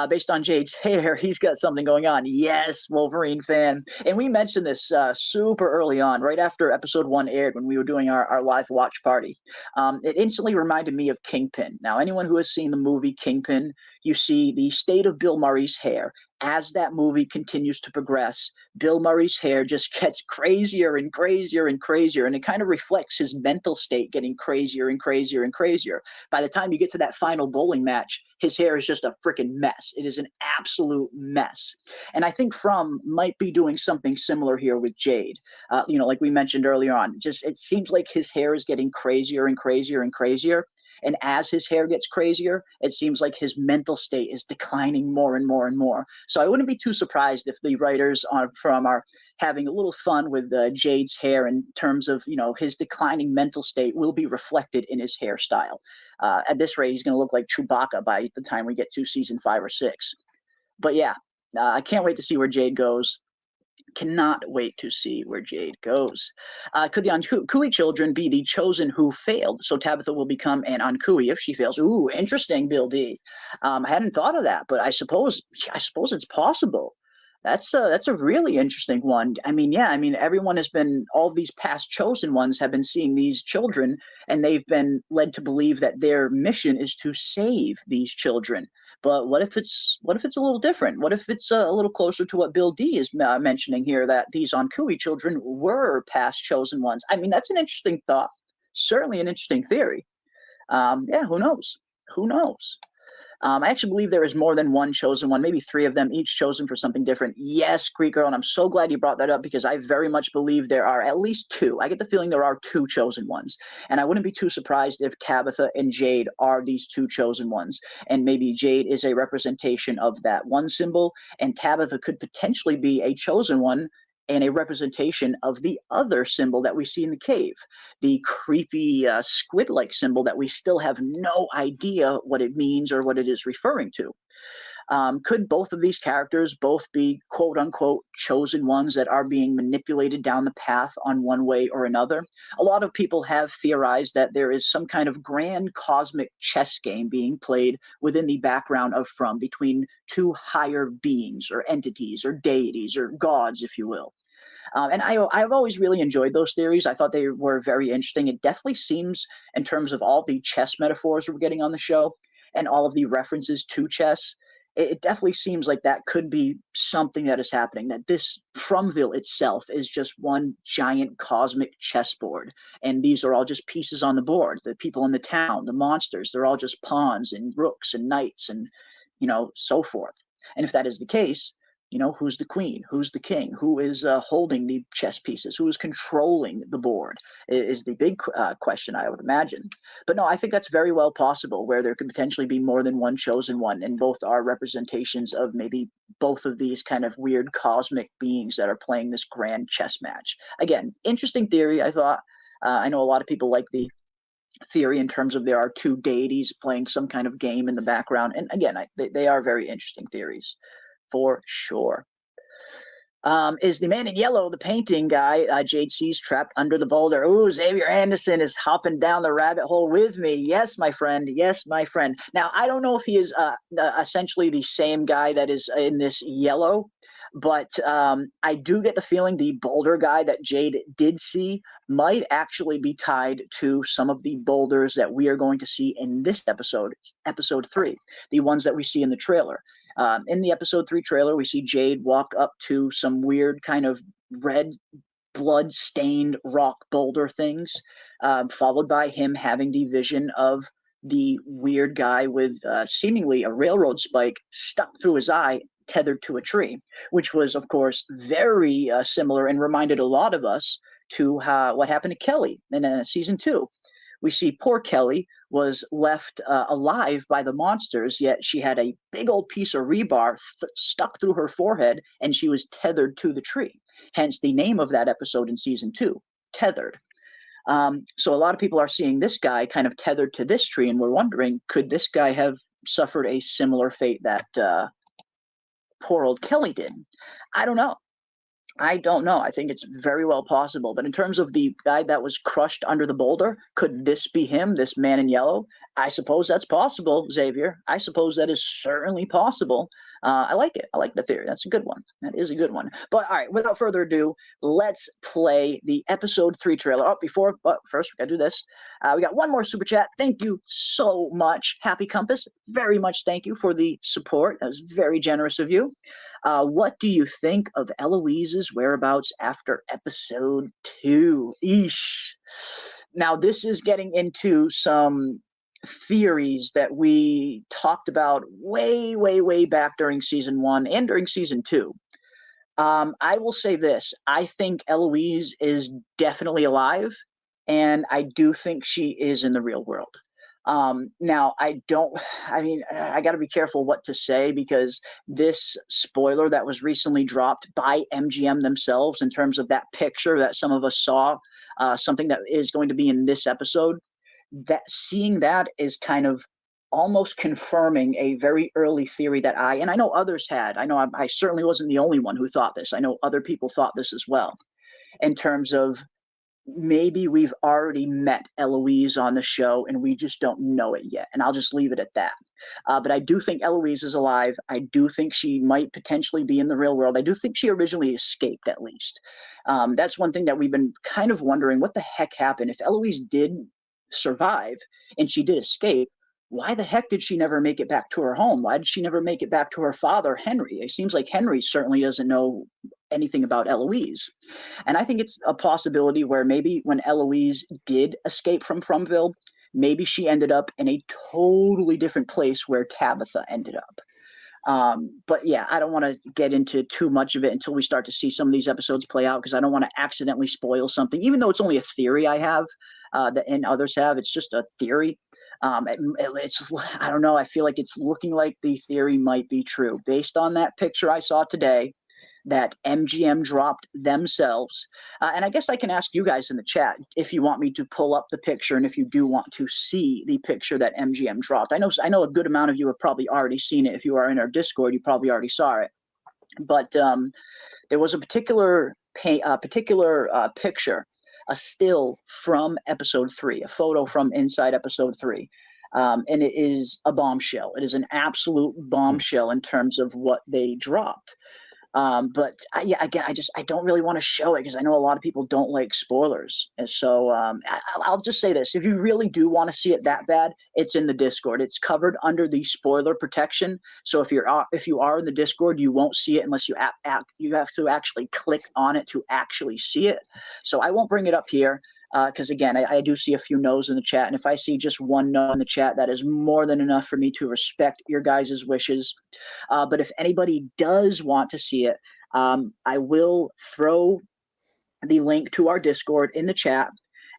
Based on Jade's hair, he's got something going on. Yes, Wolverine fan. And we mentioned this super early on, right after episode 1 aired when we were doing our live watch party. It instantly reminded me of Kingpin. Now, anyone who has seen the movie Kingpin, you see the state of Bill Murray's hair. As that movie continues to progress, Bill Murray's hair just gets crazier and crazier and crazier, and it kind of reflects his mental state getting crazier and crazier and crazier. By the time you get to that final bowling match, his hair is just a freaking mess. It is an absolute mess. And I think From might be doing something similar here with Jade. Like we mentioned earlier on, just it seems like his hair is getting crazier and crazier and crazier. And as his hair gets crazier, it seems like his mental state is declining more and more and more. So I wouldn't be too surprised if the writers are having a little fun with Jade's hair in terms of, his declining mental state will be reflected in his hairstyle. At this rate, he's going to look like Chewbacca by the time we get to season 5 or 6. But yeah, I can't wait to see where Jade goes. Cannot wait to see where Jade goes. Could the Ankui children be the chosen who failed? So Tabitha will become an Ankui if she fails. Ooh, interesting, Bill D. I hadn't thought of that, but I suppose it's possible. That's a really interesting one. Everyone has been, all these past chosen ones have been seeing these children, and they've been led to believe that their mission is to save these children. But what if it's a little different? What if it's a little closer to what Bill D is mentioning here, that these Ankui children were past chosen ones? That's an interesting thought. Certainly an interesting theory. Yeah, who knows? Who knows? I actually believe there is more than one chosen one, maybe 3 of them, each chosen for something different. Yes, Greek Girl, and I'm so glad you brought that up because I very much believe there are at least 2. I get the feeling there are 2 chosen ones. And I wouldn't be too surprised if Tabitha and Jade are these 2 chosen ones. And maybe Jade is a representation of that one symbol, and Tabitha could potentially be a chosen one and a representation of the other symbol that we see in the cave, the creepy squid-like symbol that we still have no idea what it means or what it is referring to. Could both of these characters both be quote unquote chosen ones that are being manipulated down the path on one way or another? A lot of people have theorized that there is some kind of grand cosmic chess game being played within the background of From between two higher beings or entities or deities or gods, if you will. And I've always really enjoyed those theories. I thought they were very interesting. It definitely seems, in terms of all the chess metaphors we're getting on the show and all of the references to chess, it definitely seems like that could be something that is happening, that this Fromville itself is just one giant cosmic chessboard. And these are all just pieces on the board. The people in the town, the monsters, they're all just pawns and rooks and knights and, so forth. And if that is the case, who's the queen? Who's the king? Who is holding the chess pieces? Who is controlling the board is the big question, I would imagine. But no, I think that's very well possible, where there could potentially be more than one chosen one, and both are representations of maybe both of these kind of weird cosmic beings that are playing this grand chess match. Again, interesting theory, I thought. I know a lot of people like the theory in terms of there are two deities playing some kind of game in the background. And again, they are very interesting theories, for sure. Is the man in yellow the painting guy Jade sees trapped under the boulder? Ooh, Xavier Anderson is hopping down the rabbit hole with me. Yes, my friend. Yes, my friend. Now, I don't know if he is essentially the same guy that is in this yellow, but I do get the feeling the boulder guy that Jade did see might actually be tied to some of the boulders that we are going to see in this episode, episode 3, the ones that we see in the trailer. In the episode 3 trailer, we see Jade walk up to some weird kind of red blood-stained rock boulder things, followed by him having the vision of the weird guy with seemingly a railroad spike stuck through his eye, tethered to a tree, which was, of course, very similar and reminded a lot of us to what happened to Kelly in season 2. We see poor Kelly was left alive by the monsters, yet she had a big old piece of rebar stuck through her forehead, and she was tethered to the tree. Hence the name of that episode in season 2, Tethered. So a lot of people are seeing this guy kind of tethered to this tree, and we're wondering, could this guy have suffered a similar fate that poor old Kelly did? I don't know. I don't know. I think it's very well possible. But in terms of the guy that was crushed under the boulder, could this be him, this man in yellow? I suppose that's possible, Xavier. I suppose that is certainly possible. I like it. I like the theory. That's a good one. That is a good one. But all right, without further ado, let's play the episode 3 trailer. But first, we got to do this. We got one more super chat. Thank you so much, Happy Compass. Very much thank you for the support. That was very generous of you. What do you think of Eloise's whereabouts after episode 2? Eesh. Now, this is getting into some theories that we talked about way back during season 1 and during season 2. I will say this. I think Eloise is definitely alive, and I do think she is in the real world. Now, I got to be careful what to say, because this spoiler that was recently dropped by MGM themselves in terms of that picture that some of us saw, something that is going to be in this episode, that seeing that is kind of almost confirming a very early theory that I know others had. I know I certainly wasn't the only one who thought this. I know other people thought this as well, in terms of maybe we've already met Eloise on the show and we just don't know it yet. And I'll just leave it at that. But I do think Eloise is alive. I do think she might potentially be in the real world. I do think she originally escaped, at least. That's one thing that we've been kind of wondering, what the heck happened? If Eloise did survive and she did escape, why the heck did she never make it back to her home? Why did she never make it back to her father, Henry? It seems like Henry certainly doesn't know anything about Eloise. And I think it's a possibility where maybe when Eloise did escape from Fromville, maybe she ended up in a totally different place where Tabitha ended up. But yeah, I don't want to get into too much of it until we start to see some of these episodes play out, because I don't want to accidentally spoil something, even though it's only a theory I have and others have. It's just a theory. It's, I don't know, I feel like it's looking like the theory might be true based on that picture I saw today. that MGM dropped themselves. And I guess I can ask you guys in the chat if you want me to pull up the picture and if you do want to see the picture that MGM dropped. I know a good amount of you have probably already seen it. If you are in our Discord, you probably already saw it. But there was a particular picture, a still from episode 3, a photo from inside episode 3. And it is a bombshell. It is an absolute bombshell in terms of what they dropped. But again, I don't really want to show it because I know a lot of people don't like spoilers. And so I'll just say this: if you really do want to see it that bad, it's in the Discord. It's covered under the spoiler protection. So if you are in the Discord, you won't see it unless you have to actually click on it to actually see it. So I won't bring it up here. Because again, I do see a few no's in the chat, and if I see just one no in the chat, that is more than enough for me to respect your guys' wishes. But if anybody does want to see it, I will throw the link to our Discord in the chat.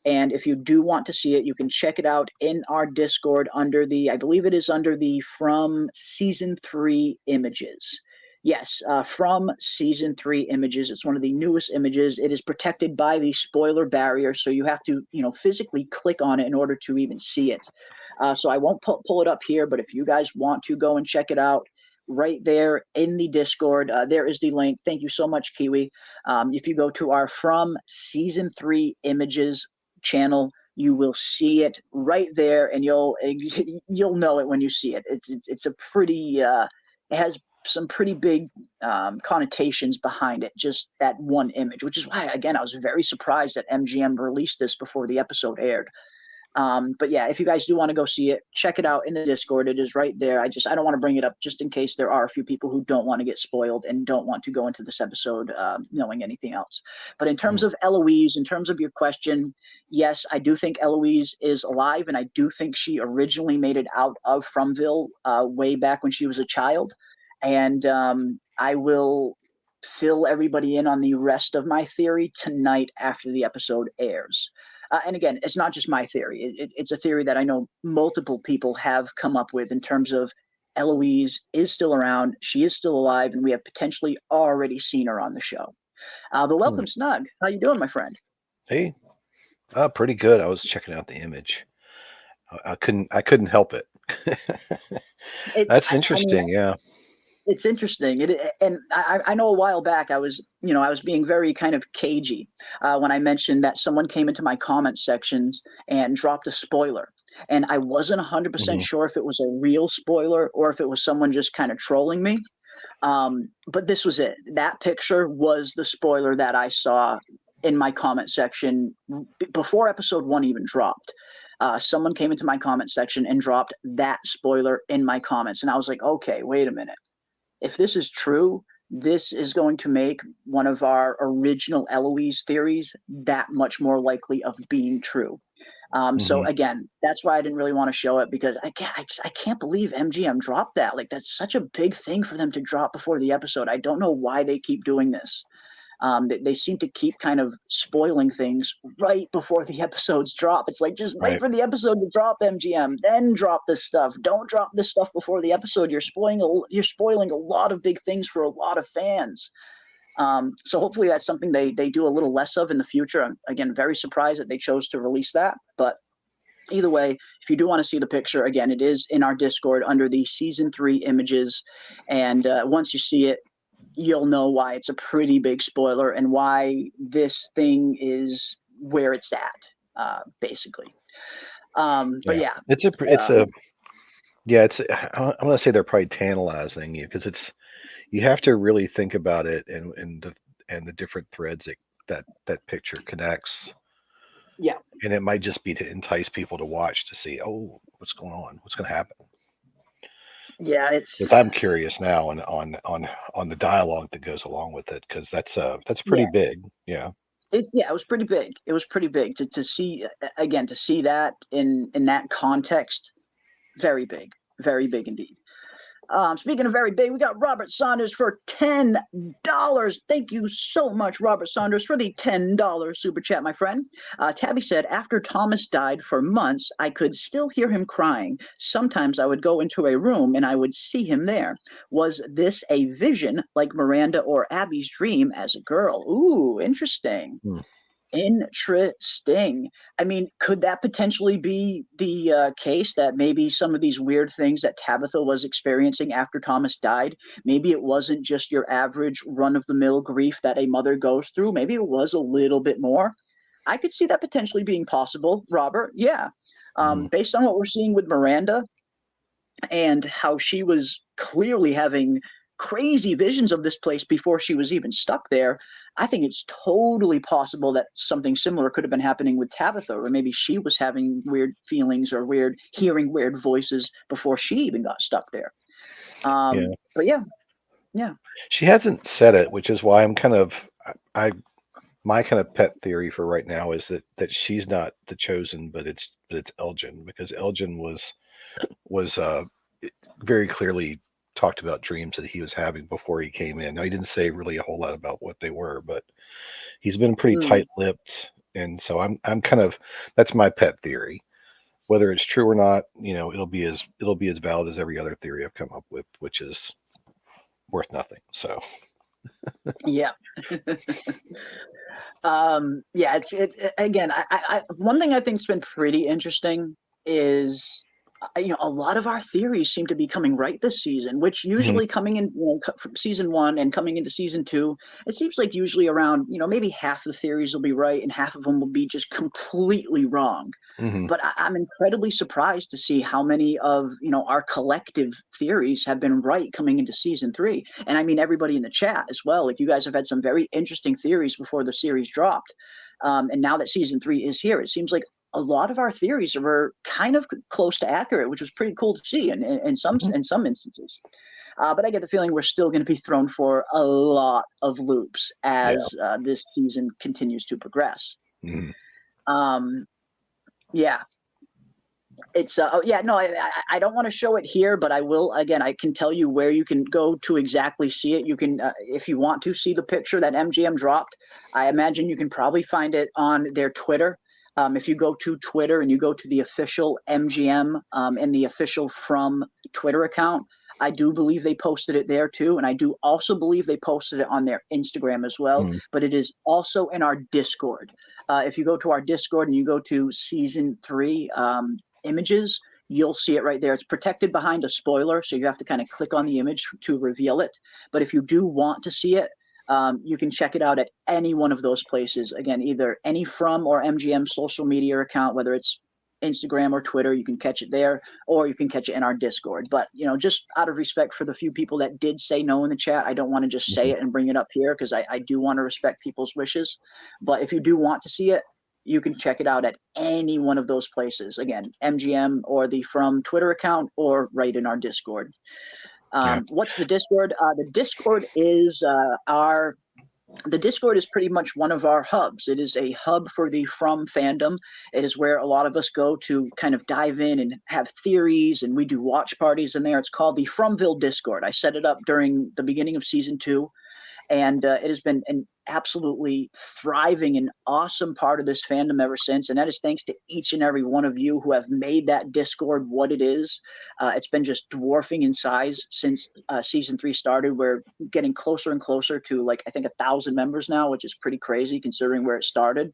And if you do want to see it, you can check it out in our Discord under the, I believe it is under the From Season 3 images. Yes, From Season 3 images. It's one of the newest images. It is protected by the spoiler barrier, so you have to, physically click on it in order to even see it. So I won't pull it up here, but if you guys want to go and check it out, right there in the Discord, there is the link. Thank you so much, Kiwi. If you go to our From Season 3 images channel, you will see it right there, and you'll know it when you see it. It's a pretty it has some pretty big connotations behind it, just that one image, which is why, again, I was very surprised that MGM released this before the episode aired. But yeah, if you guys do want to go see it, check it out in the Discord. It is right there. I don't want to bring it up just in case there are a few people who don't want to get spoiled and don't want to go into this episode knowing anything else. But in terms of Eloise, in terms of your question, yes, I do think Eloise is alive, and I do think she originally made it out of Fromville way back when she was a child. And I will fill everybody in on the rest of my theory tonight after the episode airs. And again, it's not just my theory. It's a theory that I know multiple people have come up with in terms of Eloise is still around, she is still alive, and we have potentially already seen her on the show. But welcome, Snug. How you doing, my friend? Hey, pretty good. I was checking out the image. I couldn't help it. That's interesting. Yeah. It's interesting. And I know a while back I was being very kind of cagey when I mentioned that someone came into my comment sections and dropped a spoiler. And I wasn't 100% sure if it was a real spoiler or if it was someone just kind of trolling me. But this was it. That picture was the spoiler that I saw in my comment section before episode 1 even dropped. Someone came into my comment section and dropped that spoiler in my comments. And I was like, okay, wait a minute. If this is true, this is going to make one of our original Eloise theories that much more likely of being true. So again, that's why I didn't really want to show it, because I can't believe MGM dropped that. Like, that's such a big thing for them to drop before the episode. I don't know why they keep doing this. They seem to keep kind of spoiling things right before the episodes drop. It's like, just wait for the episode to drop, MGM, then drop this stuff. Don't drop this stuff before the episode. You're spoiling a lot of big things for a lot of fans. So hopefully that's something they do a little less of in the future. I'm, again, very surprised that they chose to release that. But either way, if you do want to see the picture, again, it is in our Discord under the Season 3 images. And once you see it, you'll know why it's a pretty big spoiler and why this thing is where it's at, basically. But yeah, I want to say they're probably tantalizing you, because you have to really think about it and the different threads that picture connects. Yeah, and it might just be to entice people to watch, to see, oh, what's going on, what's going to happen. Yeah, because I'm curious now on the dialogue that goes along with it, because that's pretty big. Yeah. It was pretty big. It was pretty big to see that in that context. Very big indeed. Speaking of very big, we got Robert Saunders for $10. Thank you so much, Robert Saunders, for the $10 super chat, my friend. Tabby said, after Thomas died for months, I could still hear him crying. Sometimes I would go into a room and I would see him there. Was this a vision like Miranda or Abby's dream as a girl? Ooh, interesting. Interesting. I mean, could that potentially be the case that maybe some of these weird things that Tabitha was experiencing after Thomas died, maybe it wasn't just your average run-of-the-mill grief that a mother goes through. Maybe it was a little bit more. I could see that potentially being possible, Robert. Yeah. Based on what we're seeing with Miranda and how she was clearly having crazy visions of this place before she was even stuck there, I think it's totally possible that something similar could have been happening with Tabitha, or maybe she was having weird feelings or hearing weird voices before she even got stuck there. But yeah. She hasn't said it, which is why I'm my kind of pet theory for right now is that she's not the chosen, but it's Elgin, because Elgin was very clearly talked about dreams that he was having before he came in. Now, he didn't say really a whole lot about what they were, but he's been pretty tight-lipped, and so I'm kind of, that's my pet theory. Whether it's true or not, it'll be as valid as every other theory I've come up with, which is worth nothing. So yeah. Yeah, it's again, I one thing I think's been pretty interesting is a lot of our theories seem to be coming right this season, which usually coming in from season 1 and coming into season 2, it seems like usually around maybe half the theories will be right and half of them will be just completely wrong. But I'm incredibly surprised to see how many of our collective theories have been right coming into season 3. And I mean everybody in the chat as well. Like, you guys have had some very interesting theories before the series dropped, and now that season 3 is here, it seems like a lot of our theories were kind of close to accurate, which was pretty cool to see in some instances. But I get the feeling we're still going to be thrown for a lot of loops as this season continues to progress. Yeah. It's I don't want to show it here, but I will. Again, I can tell you where you can go to exactly see it. You can, if you want to see the picture that MGM dropped, I imagine you can probably find it on their Twitter. If you go to Twitter and you go to the official MGM and the official From Twitter account, I do believe they posted it there too. And I do also believe they posted it on their Instagram as well. But it is also in our Discord. If you go to our Discord and you go to season 3 images, you'll see it right there. It's protected behind a spoiler, so you have to kind of click on the image to reveal it. But if you do want to see it, you can check it out at any one of those places. Again, either any From or MGM social media account, whether it's Instagram or Twitter, you can catch it there, or you can catch it in our Discord. But just out of respect for the few people that did say no in the chat, I don't want to just say it and bring it up here, because I do want to respect people's wishes. But if you do want to see it, you can check it out at any one of those places. Again, MGM or the From Twitter account, or right in our Discord. What's the Discord? The Discord is the Discord is pretty much one of our hubs. It is a hub for the From fandom. It is where a lot of us go to kind of dive in and have theories, and we do watch parties in there. It's called the Fromville Discord. I set it up during the beginning of season 2, and it has been an absolutely thriving and awesome part of this fandom ever since. And that is thanks to each and every one of you who have made that Discord what it is. It's been just dwarfing in size since season 3 started. We're getting closer and closer to, I think 1,000 members now, which is pretty crazy considering where it started.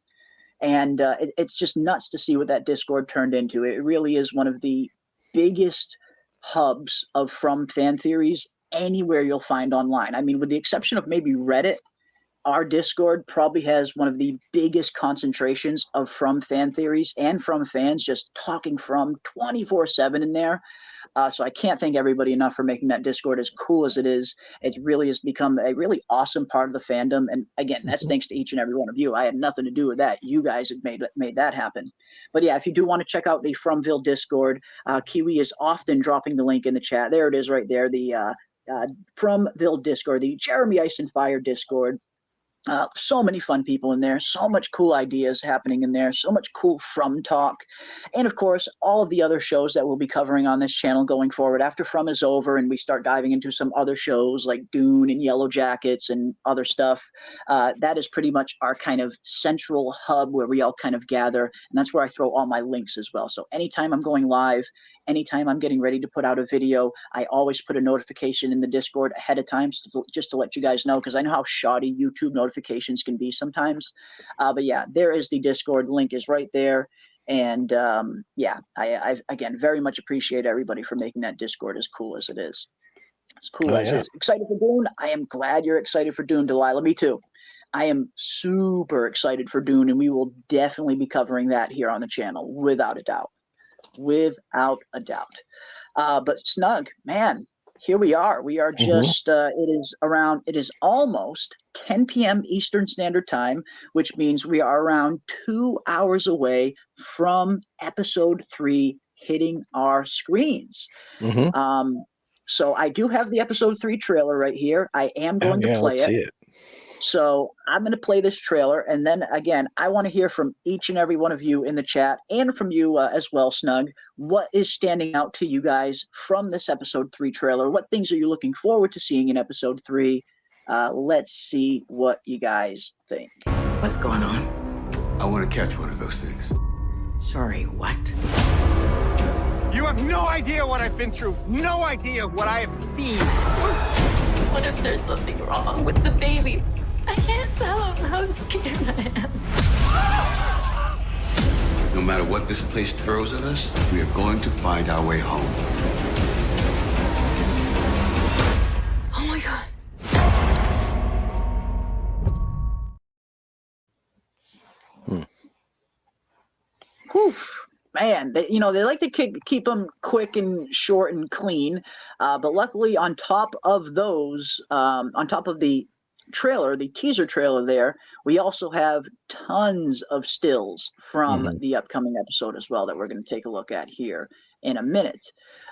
And it's just nuts to see what that Discord turned into. It really is one of the biggest hubs of From fan theories anywhere you'll find online. I mean, with the exception of maybe Reddit, our Discord probably has one of the biggest concentrations of From fan theories and From fans just talking From 24/7 in there. So I can't thank everybody enough for making that Discord as cool as it is. It really has become a really awesome part of the fandom. And again, that's thanks to each and every one of you. I had nothing to do with that. You guys have made that happen. But yeah, if you do want to check out the Fromville Discord, Kiwi is often dropping the link in the chat. There it is right there. The Fromville Discord, the Jeremy Ice and Fire Discord. So many fun people in there, so much cool ideas happening in there, so much cool From talk. And of course, all of the other shows that we'll be covering on this channel going forward after From is over and we start diving into some other shows like Dune and Yellow Jackets and other stuff. That is pretty much our kind of central hub where we all kind of gather. And that's where I throw all my links as well. So anytime I'm going live, anytime I'm getting ready to put out a video, I always put a notification in the Discord ahead of time just to let you guys know, because I know how shoddy YouTube notifications can be sometimes. But yeah, there is the Discord link is right there. And yeah, I again very much appreciate everybody for making that Discord as cool as it is. As cool as it is. Excited for Dune? I am glad you're excited for Dune, Delilah. Me too. I am super excited for Dune, and we will definitely be covering that here on the channel, without a doubt. Without a doubt. But Snug, man, here we are. We are just, it is almost 10 p.m. Eastern Standard Time, which means we are around 2 hours away from episode 3 hitting our screens. So I do have the episode 3 trailer right here. I am going to play it. So I'm going to play this trailer, and then again, I want to hear from each and every one of you in the chat, and from you as well, Snug. What is standing out to you guys from this episode 3 trailer? What things are you looking forward to seeing in episode 3? Let's see what you guys think. What's going on? I want to catch one of those things. Sorry, what? You have no idea what I've been through. No idea what I have seen. What if there's something wrong with the baby? I can't tell him how scared I am. No matter what this place throws at us, we are going to find our way home. Oh my God. Whew. Man, they like to keep them quick and short and clean. But luckily, on top of those, on top of the trailer, the teaser trailer there, we also have tons of stills from the upcoming episode as well that we're going to take a look at here in a minute.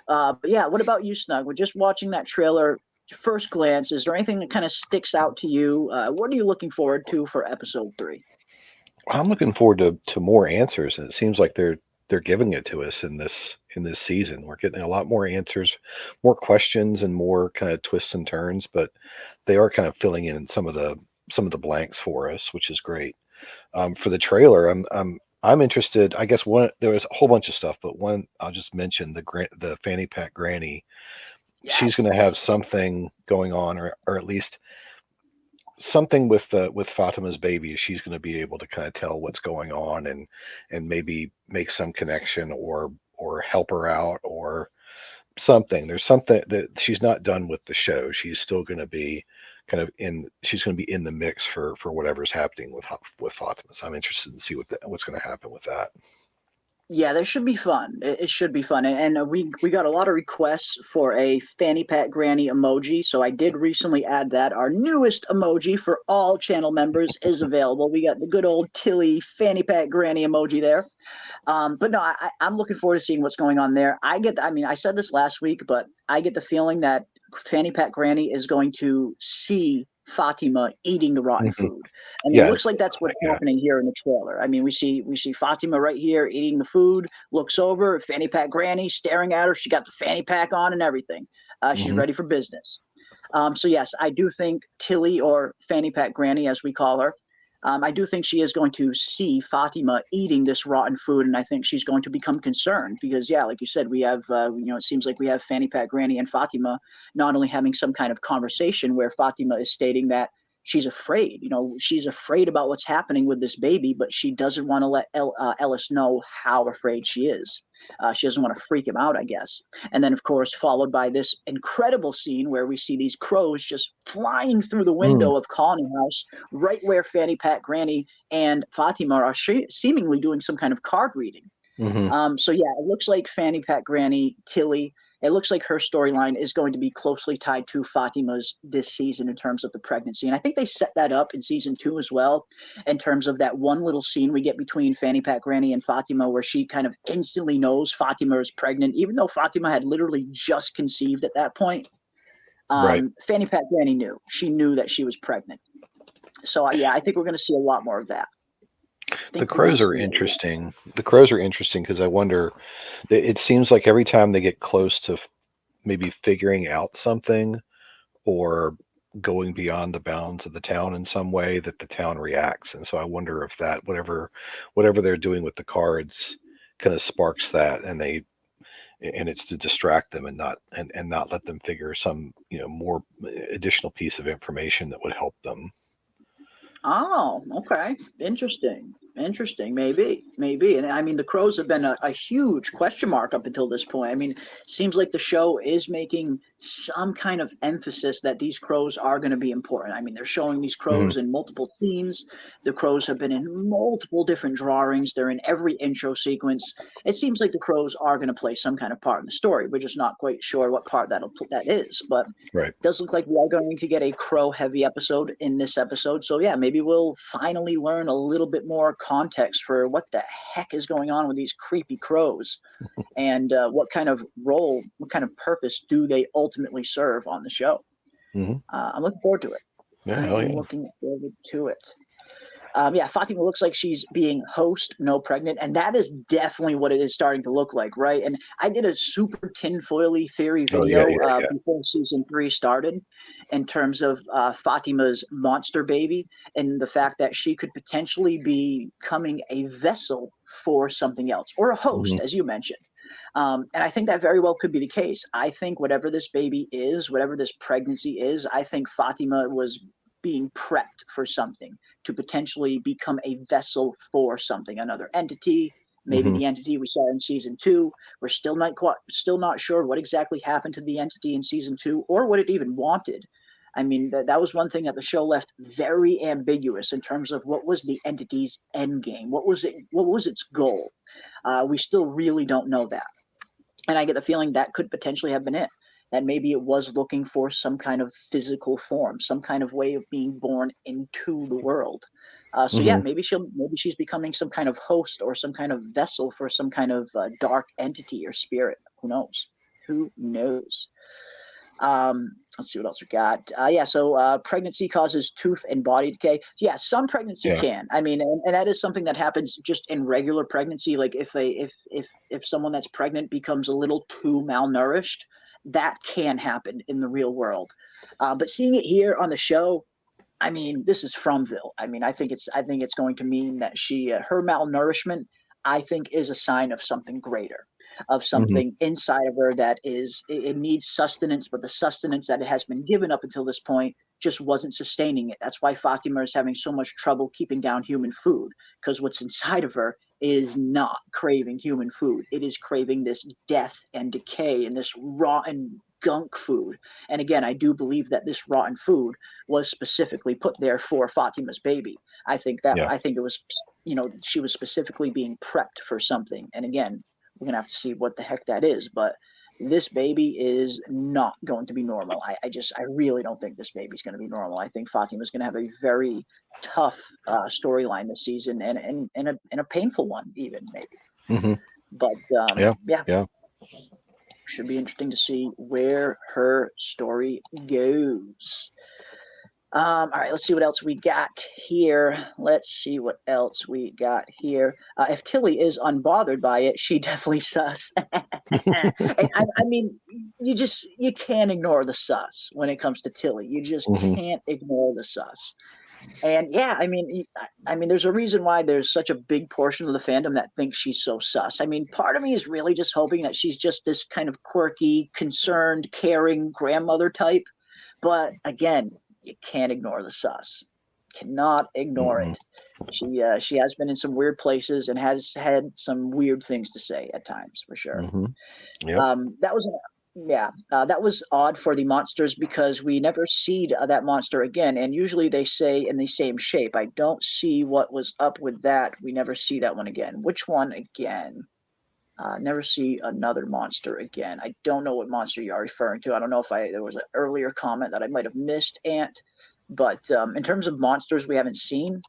But yeah, what about you, Snug? We're just watching that trailer. First glance, is there anything that kind of sticks out to you? What are you looking forward to for episode 3? I'm looking forward to more answers, and it seems like they're giving it to us in this season. We're getting a lot more answers, more questions, and more kind of twists and turns, but they are kind of filling in some of the blanks for us, which is great. For the trailer, I'm interested. I guess there was a whole bunch of stuff, but one I'll just mention, the fanny pack granny. Yes. She's going to have something going on, or at least something with Fatima's baby. She's going to be able to kind of tell what's going on and maybe make some connection or help her out or something. There's something that she's not done with the show. She's still going to be she's going to be in the mix for whatever's happening with Fatima. So I'm interested to see what's going to happen with that. Yeah, that should be fun. It should be fun. And we got a lot of requests for a fanny pack granny emoji. So I did recently add that. Our newest emoji for all channel members is available. We got the good old Tilly fanny pack granny emoji there. But no, I'm looking forward to seeing what's going on there. I said this last week, but I get the feeling that fanny pack granny is going to see Fatima eating the rotten food, and it looks like that's what's happening here in the trailer. I mean, we see Fatima right here eating the food, looks over, fanny pack granny staring at her. She got the fanny pack on and everything. She's ready for business. So yes, I do think Tilly, or fanny pack granny as we call her, I do think she is going to see Fatima eating this rotten food, and I think she's going to become concerned because, yeah, like you said, we have, it seems like we have Fanny Pack Granny and Fatima not only having some kind of conversation where Fatima is stating that she's afraid, she's afraid about what's happening with this baby, but she doesn't want to let Ellis know how afraid she is. She doesn't want to freak him out, I guess. And then, of course, followed by this incredible scene where we see these crows just flying through the window of Colony House, right where Fanny Pack Granny and Fatima are seemingly doing some kind of card reading. So, yeah, it looks like Fanny Pack Granny, Tilly, it looks like her storyline is going to be closely tied to Fatima's this season in terms of the pregnancy. And I think they set that up in season 2 as well, in terms of that one little scene we get between Fanny Pack Granny and Fatima where she kind of instantly knows Fatima is pregnant, even though Fatima had literally just conceived at that point. Fanny Pack Granny knew. She knew that she was pregnant. So yeah, I think we're going to see a lot more of that. The crows are interesting. The crows are interesting because I wonder. It seems like every time they get close to maybe figuring out something or going beyond the bounds of the town in some way, that the town reacts. And so I wonder if that whatever they're doing with the cards kind of sparks that, and it's to distract them and not let them figure some more additional piece of information that would help them. Oh, okay. Interesting. Maybe. And I mean, the crows have been a huge question mark up until this point. I mean, seems like the show is making some kind of emphasis that these crows are going to be important. I mean, they're showing these crows in multiple scenes. The crows have been in multiple different drawings. They're in every intro sequence. It seems like the crows are going to play some kind of part in the story. We're just not quite sure what part that is. But Right. does look like we are going to get a crow-heavy episode in this episode. So yeah, maybe we'll finally learn a little bit more context for what the heck is going on with these creepy crows, and what kind of role, what kind of purpose do they ultimately serve on the show. I'm looking forward to it. I'm looking forward to it. Yeah, Fatima looks like she's being host, no pregnant, and that is definitely what it is starting to look like, right? And I did a super tinfoily theory video before season 3 started, in terms of Fatima's monster baby and the fact that she could potentially be becoming a vessel for something else, or a host, as you mentioned. And I think that very well could be the case. I think whatever this baby is, whatever this pregnancy is, I think Fatima was being prepped for something, to potentially become a vessel for something, another entity, maybe the entity we saw in season 2. We're still not sure what exactly happened to the entity in season 2, or what it even wanted. I mean, that was one thing that the show left very ambiguous in terms of what was the entity's end game. What was its goal? We still really don't know that. And I get the feeling that could potentially have been it. That maybe it was looking for some kind of physical form, some kind of way of being born into the world. So yeah, maybe she's becoming some kind of host, or some kind of vessel for some kind of dark entity or spirit. Who knows? Let's see what else we got. So pregnancy causes tooth and body decay. Yeah, some pregnancy can. I mean, and that is something that happens just in regular pregnancy. Like if someone that's pregnant becomes a little too malnourished, that can happen in the real world. But seeing it here on the show, I mean, this is Fromville. I mean, I think it's going to mean that her malnourishment, I think, is a sign of something greater, of something inside of her that it needs sustenance, but the sustenance that it has been given up until this point just wasn't sustaining it. That's why Fatima is having so much trouble keeping down human food, because what's inside of her is not craving human food. It is craving this death and decay and this rotten gunk food. And again, I do believe that this rotten food was specifically put there for Fatima's baby. I think it was, she was specifically being prepped for something. And again, we're gonna have to see what the heck that is. But this baby is not going to be normal. I really don't think this baby's going to be normal. I think Fatima's going to have a very tough storyline this season, and a painful one even, maybe. But yeah, should be interesting to see where her story goes. All right, let's see what else we got here. If Tilly is unbothered by it, she definitely sus. And I mean, you can't ignore the sus when it comes to Tilly. You just can't ignore the sus. And yeah, I mean, there's a reason why there's such a big portion of the fandom that thinks she's so sus. I mean, part of me is really just hoping that she's just this kind of quirky, concerned, caring grandmother type. But again, you can't ignore the sus. Cannot ignore it. She has been in some weird places and has had some weird things to say at times, for sure. That was odd for the monsters, because we never see that monster again, and usually they say in the same shape. I don't see what was up with that. We never see that one again. Which one again? Never see another monster again. I don't know what monster you are referring to. I don't know if there was an earlier comment that I might have missed, Ant. But in terms of monsters we haven't seen,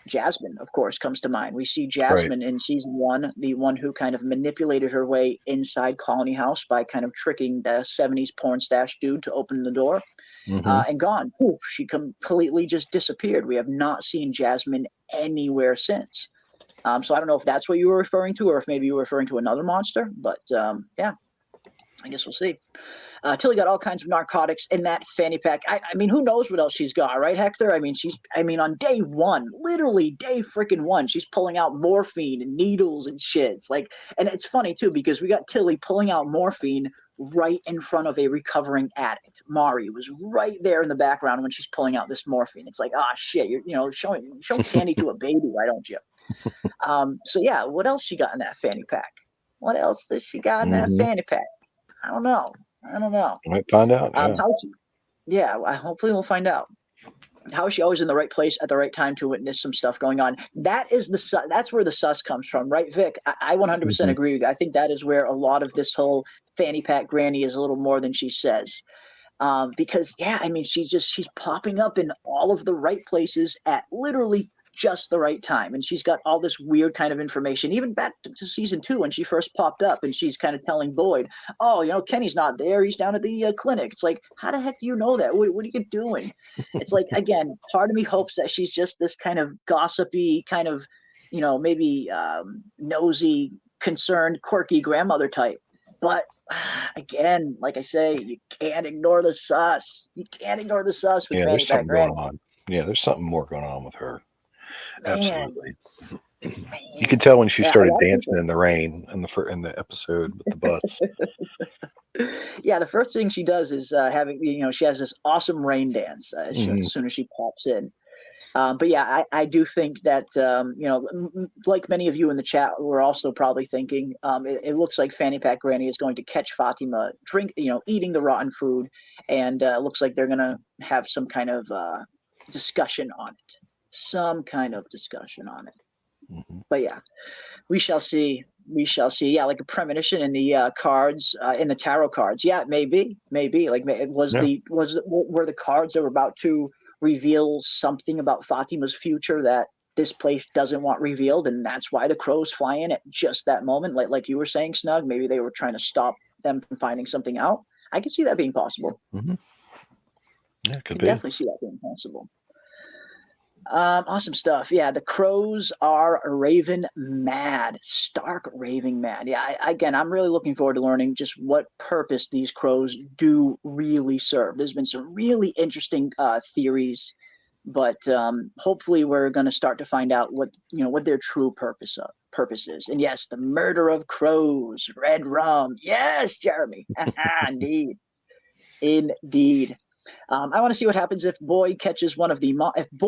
Jasmine, of course, comes to mind. We see Jasmine in season 1, the one who kind of manipulated her way inside Colony House by kind of tricking the 70s porn stash dude to open the door. and gone. Poof, she completely just disappeared. We have not seen Jasmine anywhere since. So I don't know if that's what you were referring to, or if maybe you were referring to another monster. But yeah, I guess we'll see. Tilly got all kinds of narcotics in that fanny pack. I mean, who knows what else she's got, right, Hector? I mean, on day one, literally day freaking one, she's pulling out morphine and needles and shit. It's like, and it's funny too, because we got Tilly pulling out morphine right in front of a recovering addict. Mari was right there in the background when she's pulling out this morphine. It's like, shit, you're showing candy to a baby, why don't you? So yeah, what else she got in that fanny pack? What else does she got in that fanny pack? I don't know. We might find out. Hopefully we'll find out. How is she always in the right place at the right time to witness some stuff going on? That's where the sus comes from, right, Vic? I 100% agree with you. I think that is where a lot of this whole fanny pack granny is a little more than she says. Because I mean, she's popping up in all of the right places at literally just the right time, and she's got all this weird kind of information, even back to season 2 when she first popped up, and she's kind of telling Boyd, Kenny's not there, he's down at the clinic. It's like, how the heck do you know that? What are you doing? It's like, again, part of me hopes that she's just this kind of gossipy kind of, maybe nosy, concerned, quirky grandmother type. But again, like I say, you can't ignore the sus. With Fanny Pack Granny. Yeah, there's something more going on with her. Man. Absolutely. You can tell when she started dancing in the rain in the episode with the bus. Yeah, the first thing she does is she has this awesome rain dance as soon as she pops in. But yeah, I do think that like many of you in the chat, we're also probably thinking it looks like Fanny Pack Granny is going to catch Fatima eating the rotten food, and it looks like they're going to have some kind of discussion on it. But yeah, we shall see. Yeah, like a premonition in the cards, in the tarot cards. Yeah, maybe. Like, were the cards that were about to reveal something about Fatima's future that this place doesn't want revealed, and that's why the crows fly in at just that moment, like you were saying, Snug. Maybe they were trying to stop them from finding something out. I can see that being possible. Yeah, it could be. Definitely see that being possible. Awesome stuff. Yeah, the crows are raving mad, stark raving mad. Yeah, I'm really looking forward to learning just what purpose these crows do really serve. There's been some really interesting theories, but hopefully we're going to start to find out what their true purpose is. And yes, the murder of crows, red rum. Yes, Jeremy. Indeed. I want to see what happens if Boyd catches one of the monsters.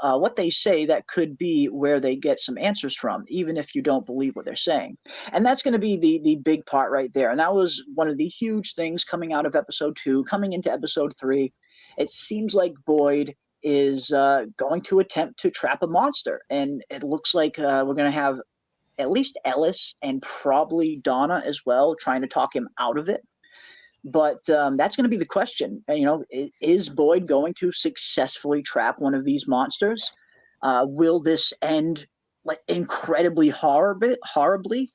What they say that could be where they get some answers from, even if you don't believe what they're saying. And that's going to be the big part right there. And that was one of the huge things coming out of episode 2, coming into episode 3. It seems like Boyd is going to attempt to trap a monster, and it looks like we're going to have at least Ellis and probably Donna as well trying to talk him out of it. But that's going to be the question. Is Boyd going to successfully trap one of these monsters? Will this end incredibly horribly?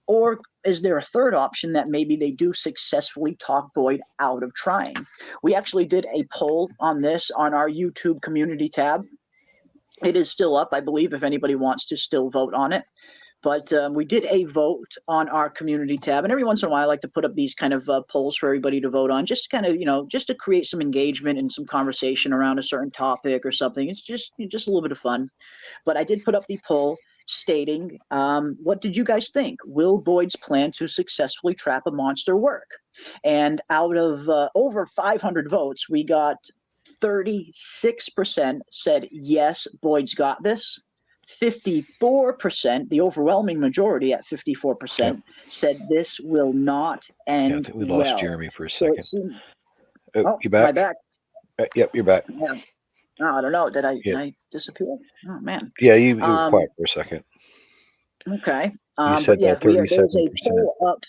Or is there a third option that maybe they do successfully talk Boyd out of trying? We actually did a poll on this on our YouTube community tab. It is still up, I believe, if anybody wants to still vote on it. But we did a vote on our community tab, and every once in a while I like to put up these kind of polls for everybody to vote on, just kind of, just to create some engagement and some conversation around a certain topic or something. It's just a little bit of fun. But I did put up the poll stating, what did you guys think? Will Boyd's plan to successfully trap a monster work? And out of over 500 votes, we got 36% said, yes, Boyd's got this. 54%, the overwhelming majority at 54%, said this will not end well. I think we lost Jeremy for a second. You back? Am I back? Yep, you're back. Yeah. I don't know. Did I disappear? Oh, man. Yeah, you were quiet for a second. Okay. You said that 37%.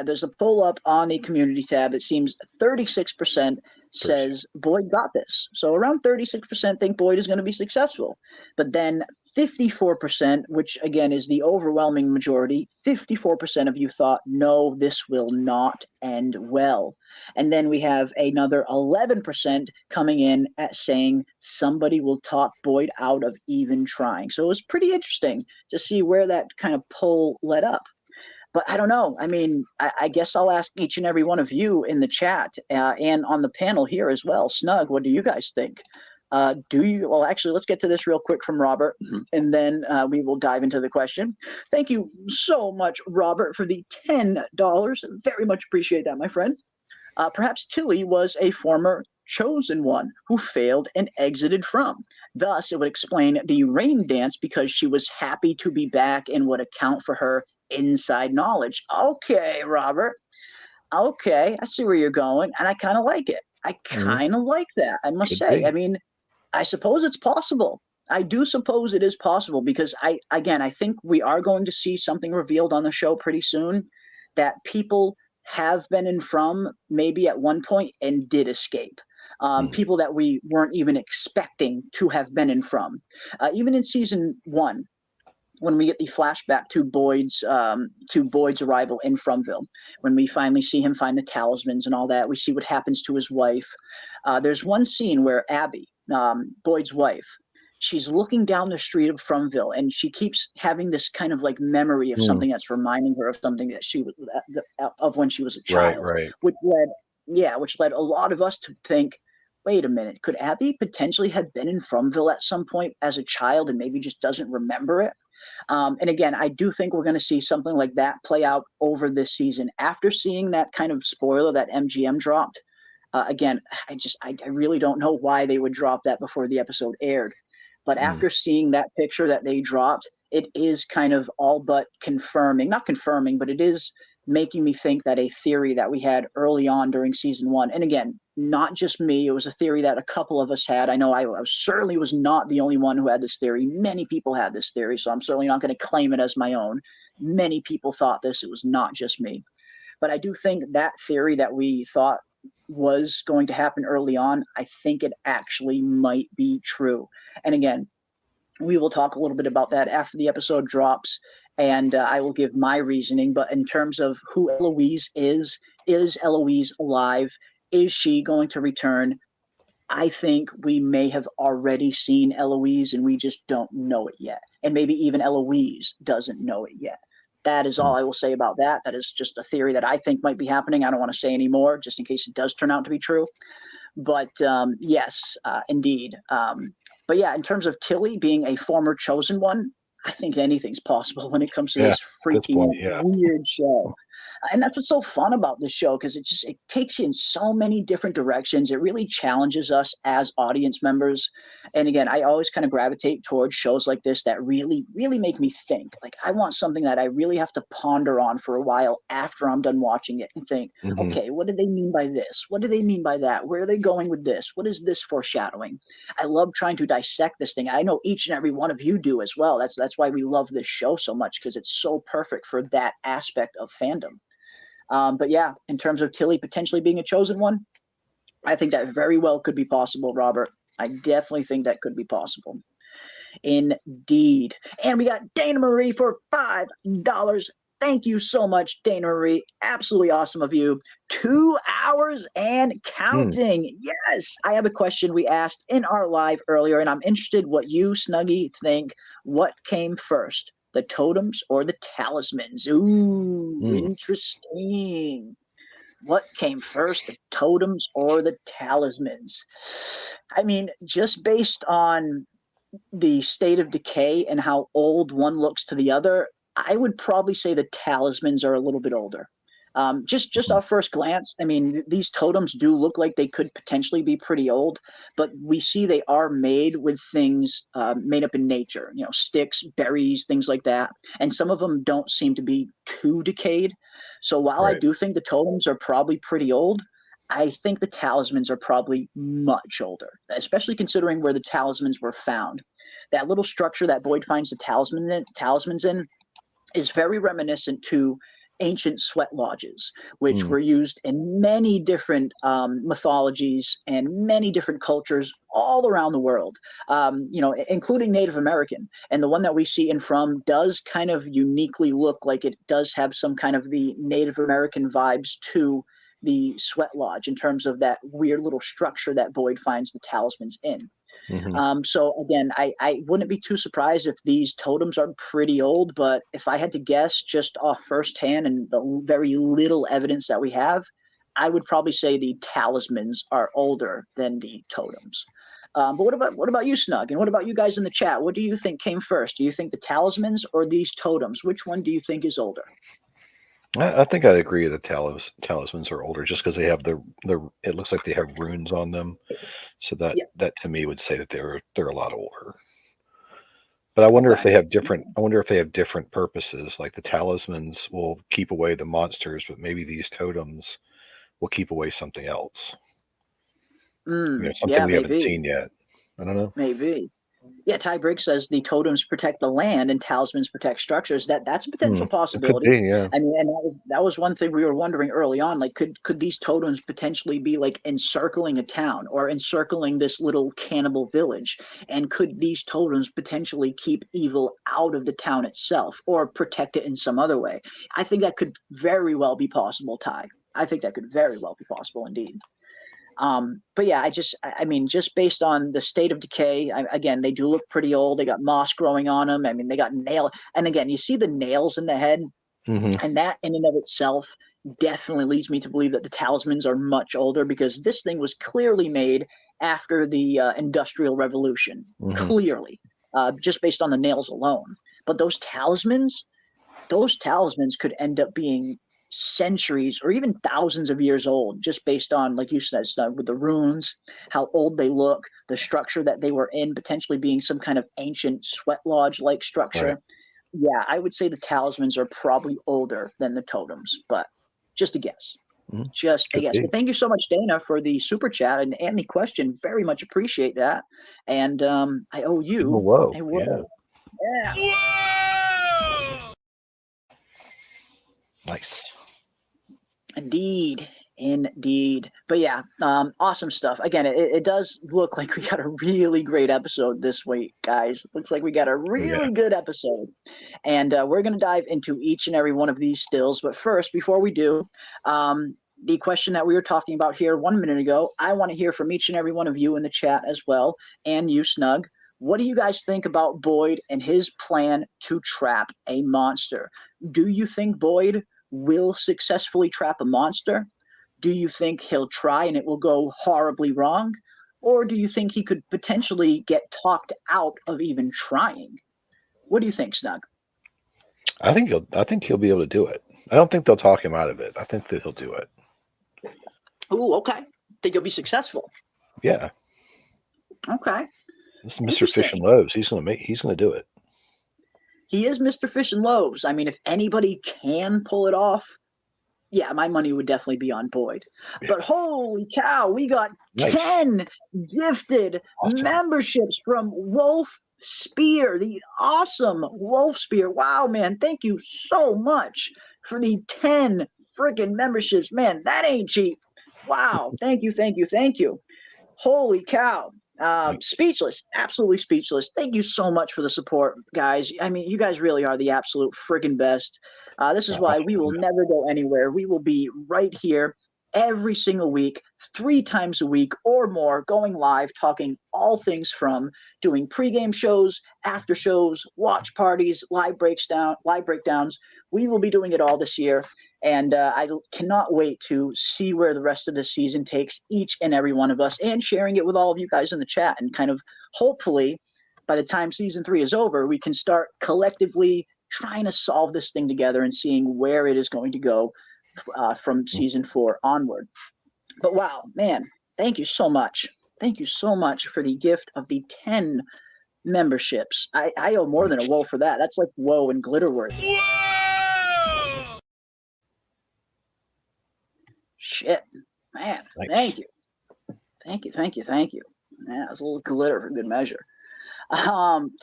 There's a poll up on the community tab. It seems 36% says Boyd got this. So around 36% think Boyd is going to be successful. But then 54%, which again is the overwhelming majority, 54% of you thought, no, this will not end well. And then we have another 11% coming in at saying somebody will talk Boyd out of even trying. So it was pretty interesting to see where that kind of poll led up. But I don't know. I mean, I guess I'll ask each and every one of you in the chat and on the panel here as well. Snug, what do you guys think? Well, actually, let's get to this real quick from Robert, and then we will dive into the question. Thank you so much, Robert, for the $10. Very much appreciate that, my friend. Perhaps Tilly was a former chosen one who failed and exited from. Thus, it would explain the rain dance because she was happy to be back and would account for her inside knowledge. Okay, Robert. Okay, I see where you're going, and I kind of like it. I kind of like that, I must say. I mean, I suppose it's possible. I do suppose it is possible because I think we are going to see something revealed on the show pretty soon that people have been in from maybe at one point and did escape. People that we weren't even expecting to have been in from. Even in season 1, when we get the flashback to Boyd's arrival in Fromville, when we finally see him find the talismans and all that, we see what happens to his wife. There's one scene where Abby, Boyd's wife, she's looking down the street of Fromville, and she keeps having this kind of like memory of something that's reminding her of something that she was of when she was a child, which led a lot of us to think, wait a minute, could Abby potentially have been in Fromville at some point as a child and maybe just doesn't remember it? And again, I do think we're going to see something like that play out over this season. After seeing that kind of spoiler that MGM dropped, again, I really don't know why they would drop that before the episode aired. But after seeing that picture that they dropped, it is kind of all but confirming, not confirming, but it is making me think that a theory that we had early on during season 1, and again, not just me, it was a theory that a couple of us had. I know I certainly was not the only one who had this theory. Many people had this theory, so I'm certainly not going to claim it as my own. Many people thought this. It was not just me. But I do think that theory that we thought was going to happen early on, I think it actually might be true. And again, we will talk a little bit about that after the episode drops, and I will give my reasoning. But in terms of who Eloise is Eloise alive? Is she going to return? I think we may have already seen Eloise and we just don't know it yet. And maybe even Eloise doesn't know it yet. That is all I will say about that. That is just a theory that I think might be happening. I don't want to say any more just in case it does turn out to be true. But yes, indeed. But yeah, in terms of Tilly being a former chosen one, I think anything's possible when it comes to this freaking weird show. And that's what's so fun about this show, because it takes you in so many different directions. It really challenges us as audience members. And again, I always kind of gravitate towards shows like this that really, really make me think. Like, I want something that I really have to ponder on for a while after I'm done watching it and think, okay, what do they mean by this? What do they mean by that? Where are they going with this? What is this foreshadowing? I love trying to dissect this thing. I know each and every one of you do as well. That's why we love this show so much, because it's so perfect for that aspect of fandom. But yeah, in terms of Tilly potentially being a chosen one, I think that very well could be possible, Robert. I definitely think that could be possible. Indeed. And we got Dana Marie for $5. Thank you so much, Dana Marie. Absolutely awesome of you. 2 hours and counting. Yes. I have a question we asked in our live earlier, and I'm interested what you, Snuggie, think. What came first? The totems or the talismans? Ooh, interesting. What came first, the totems or the talismans? I mean, just based on the state of decay and how old one looks to the other, I would probably say the talismans are a little bit older. Just our first glance, I mean, these totems do look like they could potentially be pretty old, but we see they are made with things made up in nature, you know, sticks, berries, things like that. And some of them don't seem to be too decayed. So while I do think the totems are probably pretty old, I think the talismans are probably much older, especially considering where the talismans were found. That little structure that Boyd finds the talismans in is very reminiscent to ancient sweat lodges, which were used in many different mythologies and many different cultures all around the world, including Native American. And the one that we see in From does kind of uniquely look like it does have some kind of the Native American vibes to the sweat lodge in terms of that weird little structure that Boyd finds the talismans in. So again, I wouldn't be too surprised if these totems are pretty old, but if I had to guess just off firsthand and the very little evidence that we have, I would probably say the talismans are older than the totems. But what about you, Snug? And what about you guys in the chat? What do you think came first? Do you think the talismans or these totems? Which one do you think is older? I think I'd agree that talismans are older just because they have the it looks like they have runes on them. So that to me would say that they're a lot older. But I wonder if they have different purposes. Like the talismans will keep away the monsters, but maybe these totems will keep away something else. Something we haven't seen yet. I don't know. Maybe. Yeah, Ty Briggs says the totems protect the land and talismans protect structures. That's a potential possibility. It could be, yeah. I mean, and that was one thing we were wondering early on. Like, could these totems potentially be like encircling a town or encircling this little cannibal village? And could these totems potentially keep evil out of the town itself or protect it in some other way? I think that could very well be possible, Ty. I think that could very well be possible indeed. But yeah, I mean, just based on the state of decay, again, they do look pretty old. They got moss growing on them. I mean, they got and again, you see the nails in the head, and that in and of itself definitely leads me to believe that the talismans are much older because this thing was clearly made after the Industrial Revolution, clearly, just based on the nails alone. But those talismans could end up being centuries or even thousands of years old, just based on, like you said, with the runes, how old they look, the structure that they were in, potentially being some kind of ancient sweat lodge like structure. Right. Yeah, I would say the talismans are probably older than the totems, but just a guess. Just a guess. But thank you so much, Dana, for the super chat and the question. Very much appreciate that. And I owe you a whoa. Yeah. Whoa! Nice. Indeed. But yeah, awesome stuff. Again, it does look like we got a really great episode this week, guys. Looks like we got a really good episode. And we're going to dive into each and every one of these stills. But first, before we do, the question that we were talking about here 1 minute ago, I want to hear from each and every one of you in the chat as well, and you, Snug. What do you guys think about Boyd and his plan to trap a monster? Do you think Boyd will successfully trap a monster? Do you think he'll try and it will go horribly wrong? Or do you think he could potentially get talked out of even trying? What do you think, Snug? I think he'll be able to do it. I don't think they'll talk him out of it. I think that he'll do it. Ooh, okay. Think he'll be successful. Yeah. Okay. This is Mr. Fish and Loaves. He's gonna do it. He is Mr. Fish and Loaves. I mean, if anybody can pull it off, yeah, my money would definitely be on Boyd. Yeah. But holy cow, we got 10 gifted memberships from Wolf Spear, the awesome Wolf Spear. Wow, man, thank you so much for the 10 freaking memberships. Man, that ain't cheap. Wow, thank you. Holy cow. Speechless, absolutely speechless. Thank you so much for the support, guys. I mean, you guys really are the absolute friggin' best. This is why we will never go anywhere. We will be right here every single week, 3 times a week or more, going live, talking all things From, doing pregame shows, after shows, watch parties, live breakdowns. We will be doing it all this year. And I cannot wait to see where the rest of the season takes each and every one of us, and sharing it with all of you guys in the chat. And kind of hopefully by the time season 3 is over, we can start collectively trying to solve this thing together and seeing where it is going to go from season 4 onward. But wow, man, thank you so much. Thank you so much for the gift of the 10 memberships. I owe more than a whoa for that. That's like whoa and Glitterworthy. Shit, man, thank you. Yeah, it's a little glitter for good measure.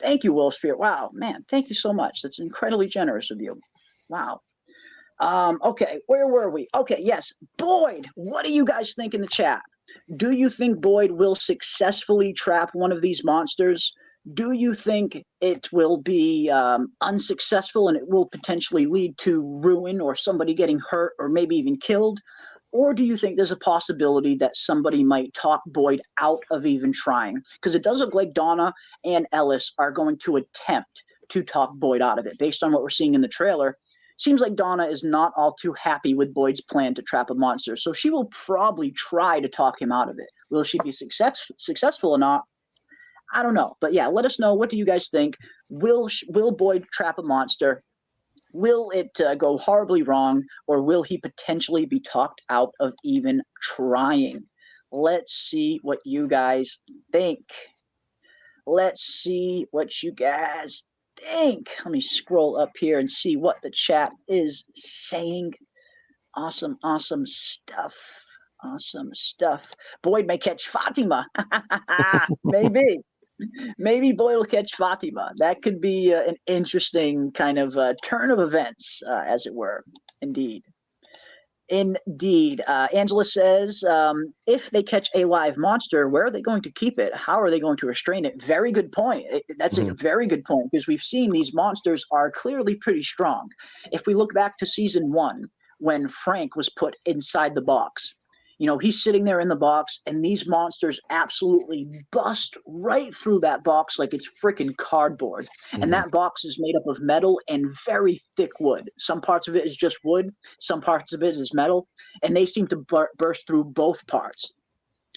Thank you, Wolf Spirit. Wow, man, thank you so much. That's incredibly generous of you. Wow. Okay, where were we? Okay, yes. Boyd, what do you guys think in the chat? Do you think Boyd will successfully trap one of these monsters? Do you think it will be unsuccessful and it will potentially lead to ruin or somebody getting hurt or maybe even killed? Or do you think there's a possibility that somebody might talk Boyd out of even trying? Because it does look like Donna and Ellis are going to attempt to talk Boyd out of it. Based on what we're seeing in the trailer, seems like Donna is not all too happy with Boyd's plan to trap a monster, so she will probably try to talk him out of it. Will she be successful or not? I don't know. But yeah, let us know. What do you guys think? Will Boyd trap a monster? Will it go horribly wrong, or will he potentially be talked out of even trying? Let's see what you guys think. Let's see what you guys think. Let me scroll up here and see what the chat is saying. Awesome, awesome stuff. Awesome stuff. Boyd may catch Fatima. Maybe. Maybe Boyd will catch Fatima. That could be an interesting kind of turn of events, as it were. Indeed. Indeed. Angela says, if they catch a live monster, where are they going to keep it? How are they going to restrain it? Very good point. That's a very good point, because we've seen these monsters are clearly pretty strong. If we look back to season 1, when Frank was put inside the box, you know, he's sitting there in the box, and these monsters absolutely bust right through that box like it's freaking cardboard. And that box is made up of metal and very thick wood. Some parts of it is just wood, some parts of it is metal, and they seem to burst through both parts.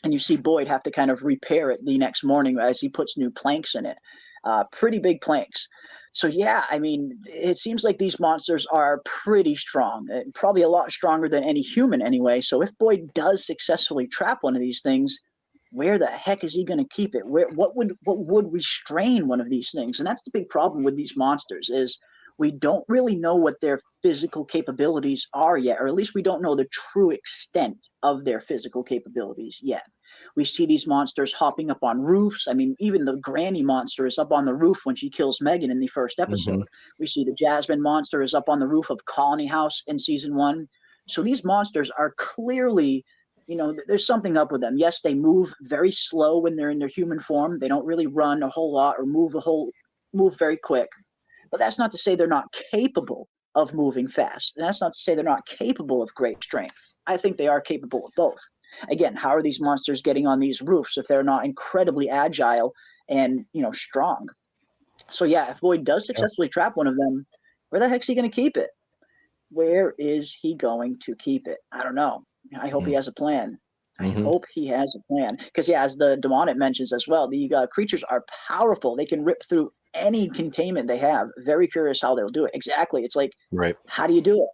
And you see Boyd have to kind of repair it the next morning as he puts new planks in it. Pretty big planks. So yeah, I mean, it seems like these monsters are pretty strong, probably a lot stronger than any human anyway. So if Boyd does successfully trap one of these things, where the heck is he going to keep it? What would restrain one of these things? And that's the big problem with these monsters, is we don't really know what their physical capabilities are yet, or at least we don't know the true extent of their physical capabilities yet. We see these monsters hopping up on roofs. I mean, even the granny monster is up on the roof when she kills Megan in the first episode. We see the Jasmine monster is up on the roof of Colony House in season 1. So these monsters are clearly, you know, there's something up with them. Yes, they move very slow when they're in their human form. They don't really run a whole lot or move very quick. But that's not to say they're not capable of moving fast. And that's not to say they're not capable of great strength. I think they are capable of both. Again, how are these monsters getting on these roofs if they're not incredibly agile and, you know, strong? So yeah, if Boyd does successfully trap one of them, where the heck's he going to keep it? Where is he going to keep it? I don't know. I hope he has a plan. I hope he has a plan. Because yeah, as the demonic mentions as well, the creatures are powerful. They can rip through any containment they have. Very curious how they'll do it. Exactly. It's like, how do you do it?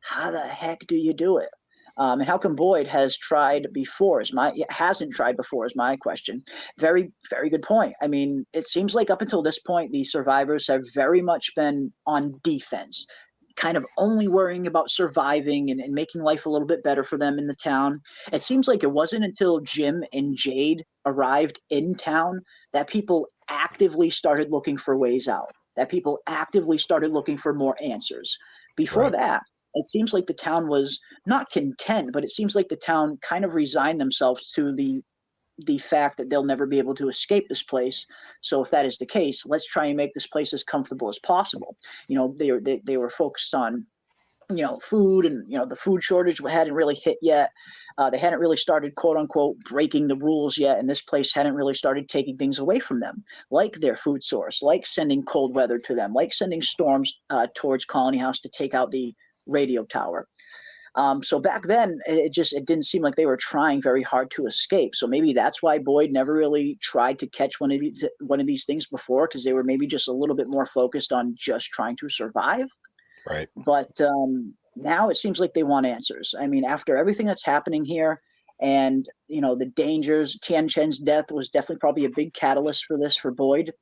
How the heck do you do it? And how come Boyd hasn't tried before is my question. Very, very good point. I mean, it seems like up until this point, the survivors have very much been on defense, kind of only worrying about surviving and making life a little bit better for them in the town. It seems like it wasn't until Jim and Jade arrived in town that people actively started looking for ways out, that people actively started looking for more answers. Before that, it seems like the town was not content, but it seems like the town kind of resigned themselves to the fact that they'll never be able to escape this place. So if that is the case, let's try and make this place as comfortable as possible. You know, they were focused on, you know, food, and, you know, the food shortage hadn't really hit yet. They hadn't really started, quote unquote, breaking the rules yet, and this place hadn't really started taking things away from them, like their food source, like sending cold weather to them, like sending storms towards Colony House to take out the radio tower. So back then, it didn't seem like they were trying very hard to escape. So maybe that's why Boyd never really tried to catch one of these things before, because they were maybe just a little bit more focused on just trying to survive. Right. But now it seems like they want answers. I mean, after everything that's happening here, and, you know, the dangers, Tian Chen's death was definitely probably a big catalyst for this for Boyd.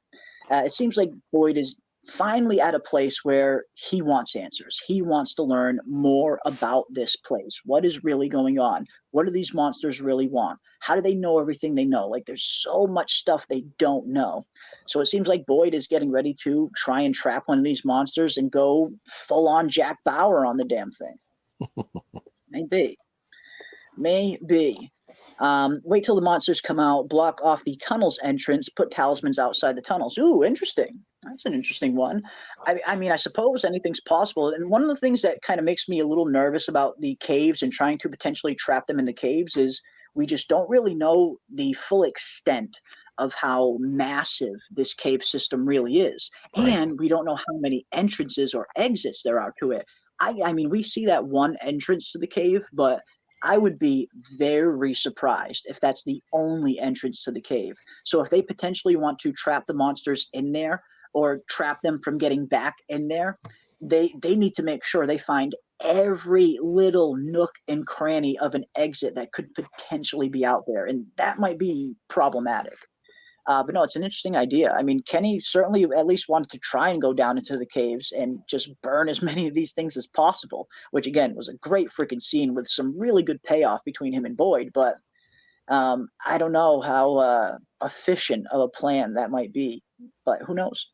It seems like Boyd is finally at a place where he wants answers. He wants to learn more about this place. What is really going on? What do these monsters really want? How do they know everything they know? Like, there's so much stuff they don't know. So it seems like Boyd is getting ready to try and trap one of these monsters and go full on Jack Bauer on the damn thing. Maybe. Wait till the monsters come out, block off the tunnel's entrance, put talismans outside the tunnels. Ooh, interesting. That's an interesting one. I mean, I suppose anything's possible. And one of the things that kind of makes me a little nervous about the caves and trying to potentially trap them in the caves is we just don't really know the full extent of how massive this cave system really is. Right. And we don't know how many entrances or exits there are to it. I mean, we see that one entrance to the cave, but I would be very surprised if that's the only entrance to the cave. So if they potentially want to trap the monsters in there or trap them from getting back in there, they need to make sure they find every little nook and cranny of an exit that could potentially be out there. And that might be problematic. But no, it's an interesting idea. I mean, Kenny certainly at least wanted to try and go down into the caves and just burn as many of these things as possible, which again was a great freaking scene with some really good payoff between him and Boyd. But I don't know how efficient of a plan that might be, but who knows?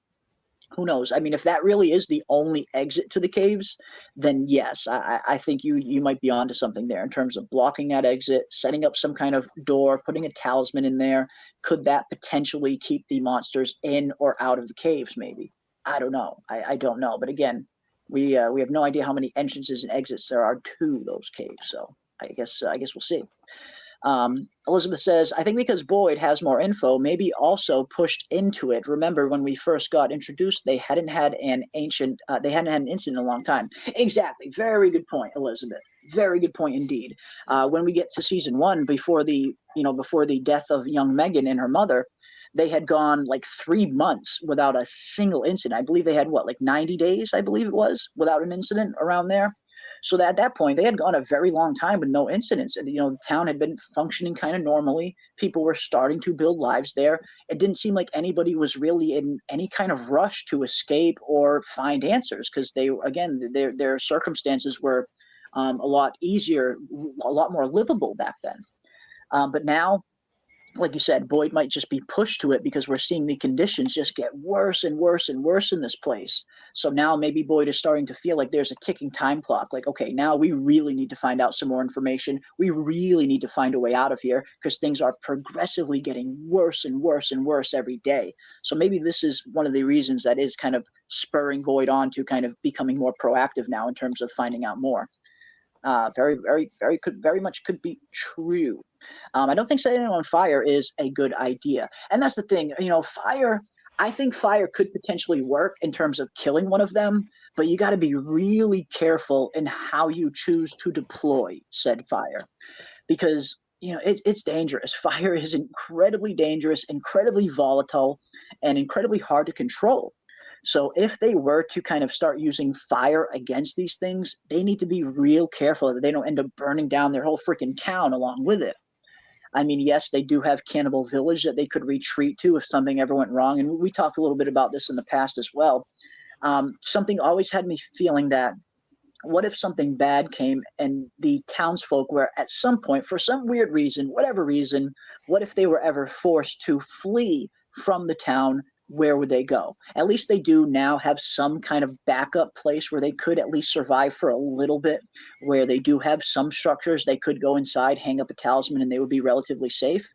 Who knows? I mean, if that really is the only exit to the caves, then yes, I think you might be onto something there in terms of blocking that exit, setting up some kind of door, putting a talisman in there. Could that potentially keep the monsters in or out of the caves? Maybe. I don't know. I don't know. But again, we have no idea how many entrances and exits there are to those caves. So I guess we'll see. Elizabeth says, I think because Boyd has more info, maybe also pushed into it. Remember when we first got introduced, they hadn't had an incident in a long time. Exactly. Very good point, Elizabeth. Very good point indeed. When we get to season 1, before the death of young Megan and her mother, they had gone like 3 months without a single incident. I believe they had 90 days, I believe it was, without an incident around there. So that at that point, they had gone a very long time with no incidents. And, the town had been functioning kind of normally. People were starting to build lives there. It didn't seem like anybody was really in any kind of rush to escape or find answers because their circumstances were a lot easier, a lot more livable back then. But now, like you said, Boyd might just be pushed to it because we're seeing the conditions just get worse and worse and worse in this place. So now maybe Boyd is starting to feel like there's a ticking time clock. Like, okay, now we really need to find out some more information. We really need to find a way out of here because things are progressively getting worse and worse and worse every day. So maybe this is one of the reasons that is kind of spurring Boyd on to kind of becoming more proactive now in terms of finding out more. Very much could be true. I don't think setting it on fire is a good idea. And that's the thing, I think fire could potentially work in terms of killing one of them, but you got to be really careful in how you choose to deploy said fire because, it's dangerous. Fire is incredibly dangerous, incredibly volatile, and incredibly hard to control. So if they were to kind of start using fire against these things, they need to be real careful that they don't end up burning down their whole freaking town along with it. I mean, yes, they do have Cannibal Village that they could retreat to if something ever went wrong. And we talked a little bit about this in the past as well. Something always had me feeling that what if something bad came and the townsfolk were at some point, for some weird reason, whatever reason, what if they were ever forced to flee from the town? Where would they go? At least they do now have some kind of backup place where they could at least survive for a little bit, where they do have some structures. They could go inside, hang up a talisman, and they would be relatively safe.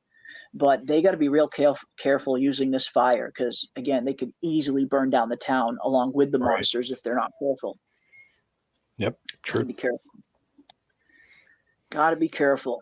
But they got to be real careful using this fire because, again, they could easily burn down the town along with the monsters if they're not careful. Yep, true. Gotta be careful. Gotta be careful.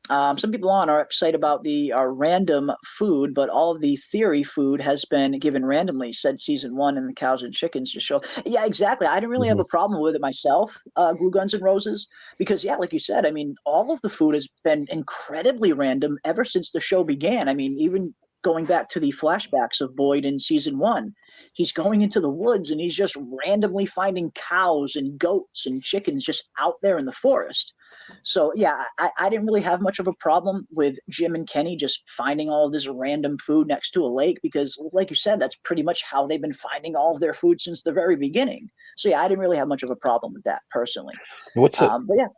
Some people are excited about the random food, but all of the theory food has been given randomly, said season 1, and the cows and chickens just show. Yeah, exactly. I didn't really have a problem with it myself, Glue Guns and Roses, because, yeah, like you said, I mean, all of the food has been incredibly random ever since the show began. I mean, even going back to the flashbacks of Boyd in season 1, he's going into the woods and he's just randomly finding cows and goats and chickens just out there in the forest. So, yeah, I didn't really have much of a problem with Jim and Kenny just finding all of this random food next to a lake because, like you said, that's pretty much how they've been finding all of their food since the very beginning. So, yeah, I didn't really have much of a problem with that personally. But, yeah.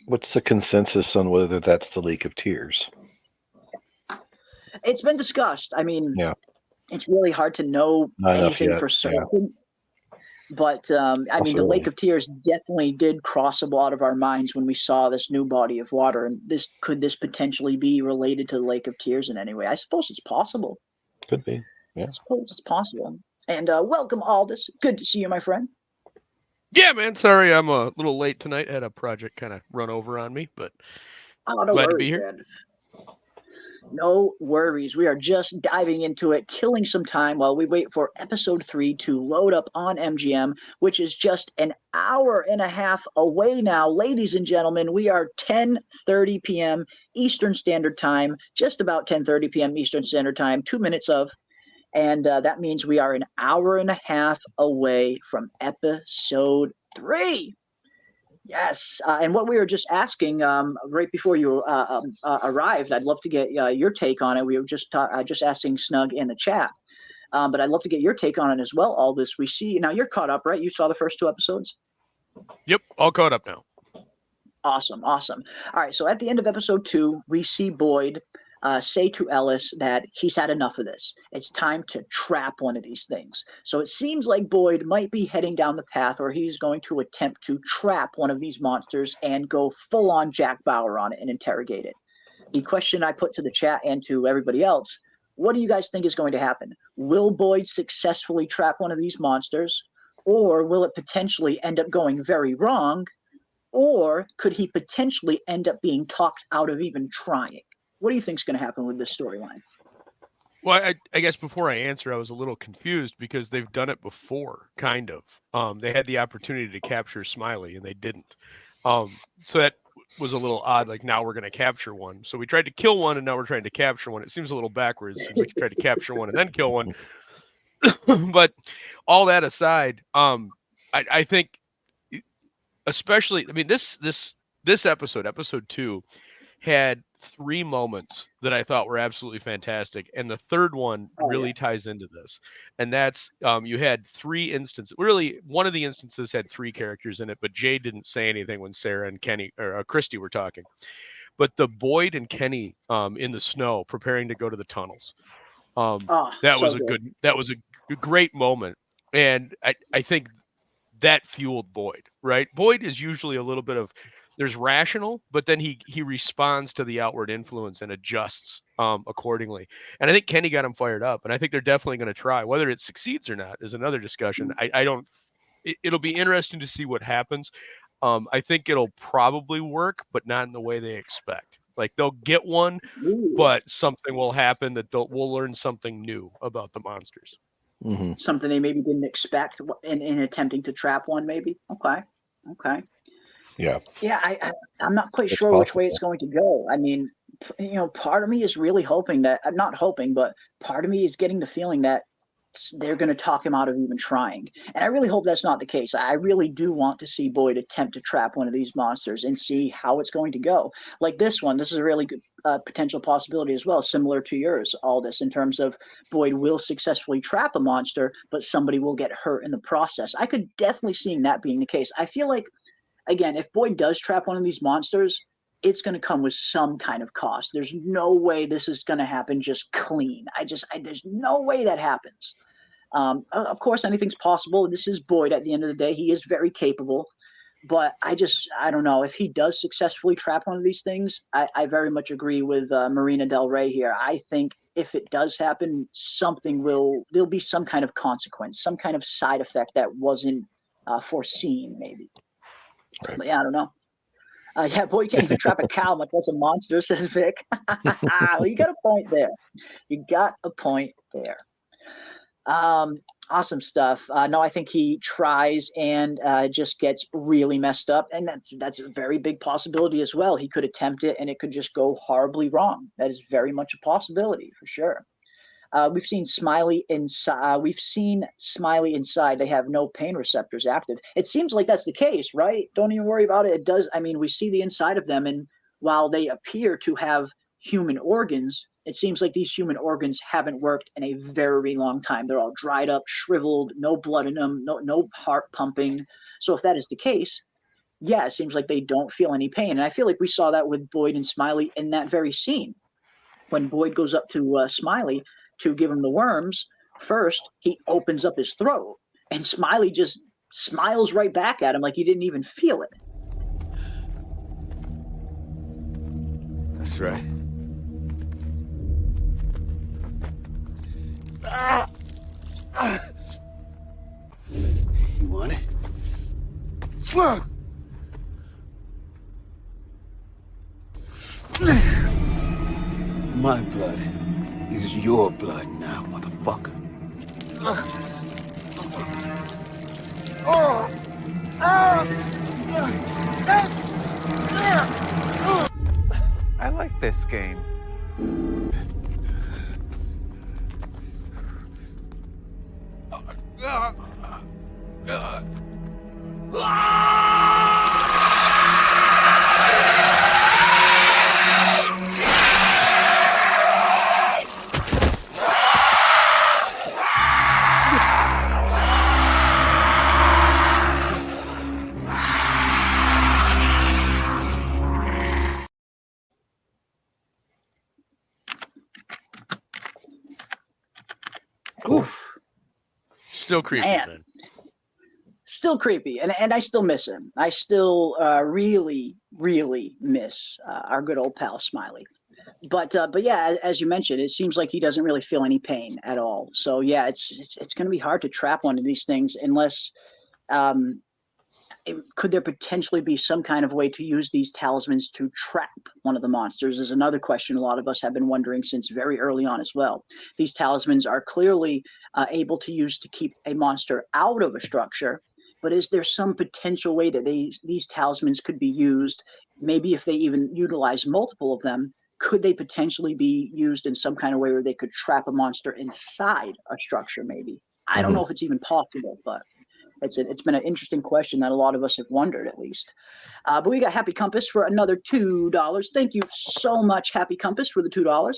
What's the consensus on whether that's the Lake of Tears? It's been discussed. I mean, it's really hard to know Not enough anything yet. for Yeah. certain. But I mean, the Also Lake early. of Tears definitely did cross a lot of our minds when we saw this new body of water. And could this potentially be related to the Lake of Tears in any way? I suppose it's possible. Could be. I Yeah. suppose it's possible. And welcome, Aldous. Good to see you, my friend. Yeah, man. Sorry, I'm a little late tonight. Had a project kind of run over on me, but Oh, no glad to be worries, here. man. No worries. We are just diving into it, killing some time while we wait for episode 3 to load up on MGM, which is just an hour and a half away now. Ladies and gentlemen, we are 10:30 p.m. Eastern Standard Time, just about 10:30 p.m. Eastern Standard Time, 2 minutes of, and that means we are an hour and a half away from episode 3. Yes, and what we were just asking right before you arrived, I'd love to get your take on it. We were just asking Snug in the chat, but I'd love to get your take on it as well. All this we see now, you're caught up, right? You saw the first 2 episodes. Yep, all caught up now. Awesome. All right, so at the end of episode 2, we see Boyd say to Ellis that he's had enough of this. It's time to trap one of these things. So it seems like Boyd might be heading down the path where he's going to attempt to trap one of these monsters and go full on Jack Bauer on it and interrogate it. The question I put to the chat and to everybody else, what do you guys think is going to happen? Will Boyd successfully trap one of these monsters, or will it potentially end up going very wrong, or could he potentially end up being talked out of even trying? What do you think is going to happen with this storyline? Well, I guess before I answer, I was a little confused because they've done it before, kind of. They had the opportunity to capture Smiley, and they didn't. So that was a little odd. Like, now we're going to capture one. So we tried to kill one, and now we're trying to capture one. It seems a little backwards. It seems like you tried to capture one and then kill one. But all that aside, I think, especially, I mean, this episode 2, had 3 moments that I thought were absolutely fantastic, and the third one really ties into this. And that's you had 3 instances. Really, one of the instances had 3 characters in it, but Jade didn't say anything when Sarah and Kenny or Christy were talking. But the Boyd and Kenny in the snow preparing to go to the tunnels. That was a great moment, and I think that fueled Boyd. Right, Boyd is usually a little bit of, there's rational, but then he responds to the outward influence and adjusts accordingly. And I think Kenny got him fired up, and I think they're definitely going to try. Whether it succeeds or not is another discussion. It'll be interesting to see what happens. I think it'll probably work, but not in the way they expect. Like, they'll get one, but something will happen that we'll learn something new about the monsters. Mm-hmm. Something they maybe didn't expect in attempting to trap one, maybe. Okay. Yeah. Yeah, I'm not quite sure which way it's going to go. I mean, part of me is really hoping that, not hoping, but part of me is getting the feeling that they're going to talk him out of even trying. And I really hope that's not the case. I really do want to see Boyd attempt to trap one of these monsters and see how it's going to go. Like this one, this is a really good potential possibility as well, similar to yours, Aldous, in terms of Boyd will successfully trap a monster, but somebody will get hurt in the process. I could definitely see that being the case. I feel like, again, if Boyd does trap one of these monsters, it's going to come with some kind of cost. There's no way this is going to happen just clean. There's no way that happens. Of course, anything's possible. This is Boyd at the end of the day. He is very capable. But I don't know. If he does successfully trap one of these things, I very much agree with Marina Del Rey here. I think if it does happen, there'll be some kind of consequence, some kind of side effect that wasn't foreseen, maybe. Right. But yeah, I don't know. Yeah, Boyd can't even trap a cow, much less a monster, says Vic. Well, you got a point there. Awesome stuff. No, I think he tries and just gets really messed up, and that's a very big possibility as well. He could attempt it, and it could just go horribly wrong. That is very much a possibility for sure. We've seen Smiley inside. They have no pain receptors active. It seems like that's the case, right? Don't even worry about it. It does. I mean, we see the inside of them, and while they appear to have human organs, it seems like these human organs haven't worked in a very long time. They're all dried up, shriveled, no blood in them, no heart pumping. So if that is the case, yeah, it seems like they don't feel any pain. And I feel like we saw that with Boyd and Smiley in that very scene. When Boyd goes up to Smiley to give him the worms, first he opens up his throat, and Smiley just smiles right back at him like he didn't even feel it. That's right. You want it? My blood is your blood now, motherfucker. I like this game. Oof. Still creepy, man. Still creepy, and I still miss him. I still really miss our good old pal Smiley. But yeah, as you mentioned, it seems like he doesn't really feel any pain at all. So yeah, it's going to be hard to trap one of these things unless could there potentially be some kind of way to use these talismans to trap one of the monsters is another question a lot of us have been wondering since very early on as well. These talismans are clearly able to use to keep a monster out of a structure, but is there some potential way that these talismans could be used, maybe if they even utilize multiple of them, could they potentially be used in some kind of way where they could trap a monster inside a structure maybe? I don't know if it's even possible, but it's been an interesting question that a lot of us have wondered, at least. But we got Happy Compass for another $2. Thank you so much, Happy Compass, for the $2.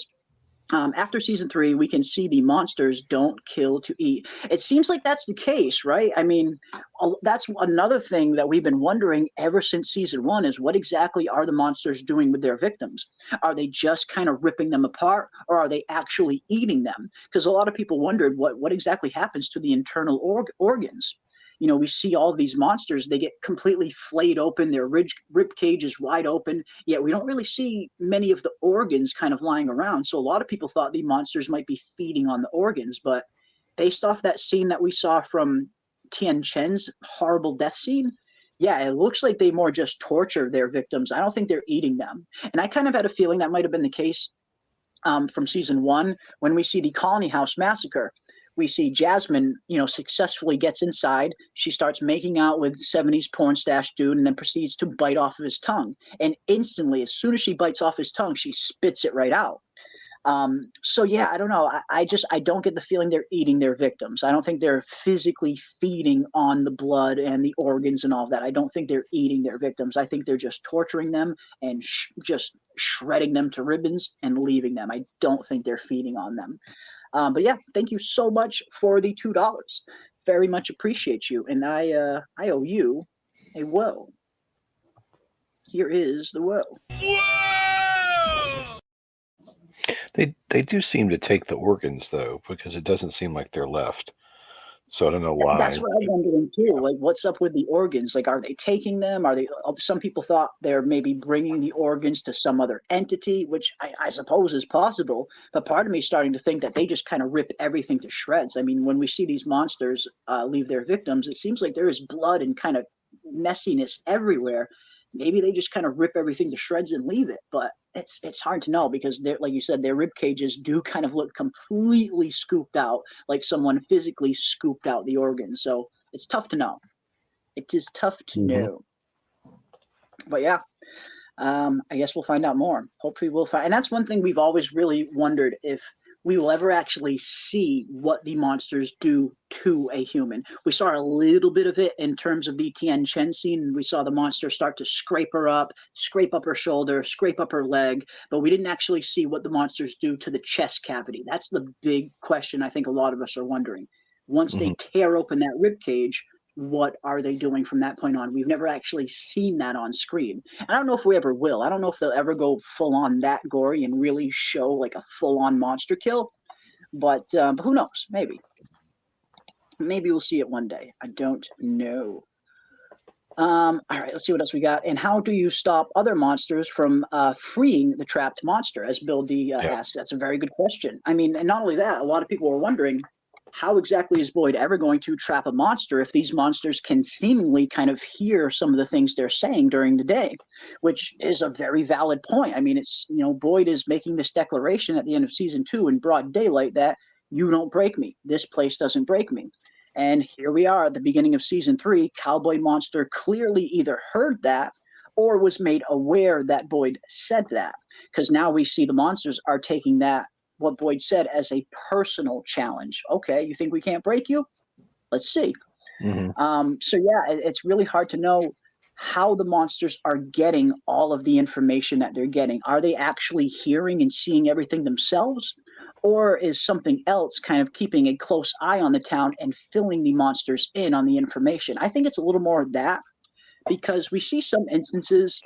After season 3, we can see the monsters don't kill to eat. It seems like that's the case, right? I mean, that's another thing that we've been wondering ever since season 1 is what exactly are the monsters doing with their victims? Are they just kind of ripping them apart, or are they actually eating them? Because a lot of people wondered what exactly happens to the internal organs. You know, we see all of these monsters, they get completely flayed open, their rib cage is wide open, yet we don't really see many of the organs kind of lying around. So a lot of people thought the monsters might be feeding on the organs, but based off that scene that we saw from Tien Chen's horrible death scene, yeah, it looks like they more just torture their victims. I don't think they're eating them. And I kind of had a feeling that might have been the case from season 1 when we see the Colony House massacre. We see Jasmine, you know, successfully gets inside. She starts making out with 70s porn stash dude and then proceeds to bite off of his tongue. And instantly, as soon as she bites off his tongue, she spits it right out. So yeah, I don't know. I don't get the feeling they're eating their victims. I don't think they're physically feeding on the blood and the organs and all that. I don't think they're eating their victims. I think they're just torturing them and just shredding them to ribbons and leaving them. I don't think they're feeding on them. But yeah, thank you so much for the $2. Very much appreciate you. And I owe you a woe. Here is the woe. They do seem to take the organs though, because it doesn't seem like they're left. So I don't know why. That's what I'm wondering too. Like, what's up with the organs? Like, are they taking them? Are they? Some people thought they're maybe bringing the organs to some other entity, which I suppose is possible. But part of me is starting to think that they just kind of rip everything to shreds. I mean, when we see these monsters leave their victims, it seems like there is blood and kind of messiness everywhere. Maybe they just kind of rip everything to shreds and leave it, but it's hard to know because they're, like you said, their rib cages do kind of look completely scooped out, like someone physically scooped out the organ. So it's tough to know. It is tough to know. But yeah, I guess we'll find out more. Hopefully we'll find, and that's one thing we've always really wondered if we will ever actually see what the monsters do to a human. We saw a little bit of it in terms of the Tien Chen scene. We saw the monster start to scrape up her shoulder, scrape up her leg, but we didn't actually see what the monsters do to the chest cavity. That's the big question I think a lot of us are wondering. Once they tear open that rib cage, what are they doing from that point on? We've never actually seen that on screen. And I don't know if we ever will. I don't know if they'll ever go full on that gory and really show like a full on monster kill. But who knows? Maybe. Maybe we'll see it one day. I don't know. All right, let's see what else we got. And how do you stop other monsters from freeing the trapped monster, as Bill D asked? That's a very good question. I mean, and not only that, a lot of people were wondering, how exactly is Boyd ever going to trap a monster if these monsters can seemingly kind of hear some of the things they're saying during the day, which is a very valid point. I mean, it's, Boyd is making this declaration at the end of season 2 in broad daylight that you don't break me. This place doesn't break me. And here we are at the beginning of season 3. Cowboy Monster clearly either heard that or was made aware that Boyd said that, because now we see the monsters are taking that, what Boyd said, as a personal challenge. Okay, you think we can't break you? Let's see. So yeah, it's really hard to know how the monsters are getting all of the information that they're getting. Are they actually hearing and seeing everything themselves? Or is something else kind of keeping a close eye on the town and filling the monsters in on the information? I think it's a little more of that, because we see some instances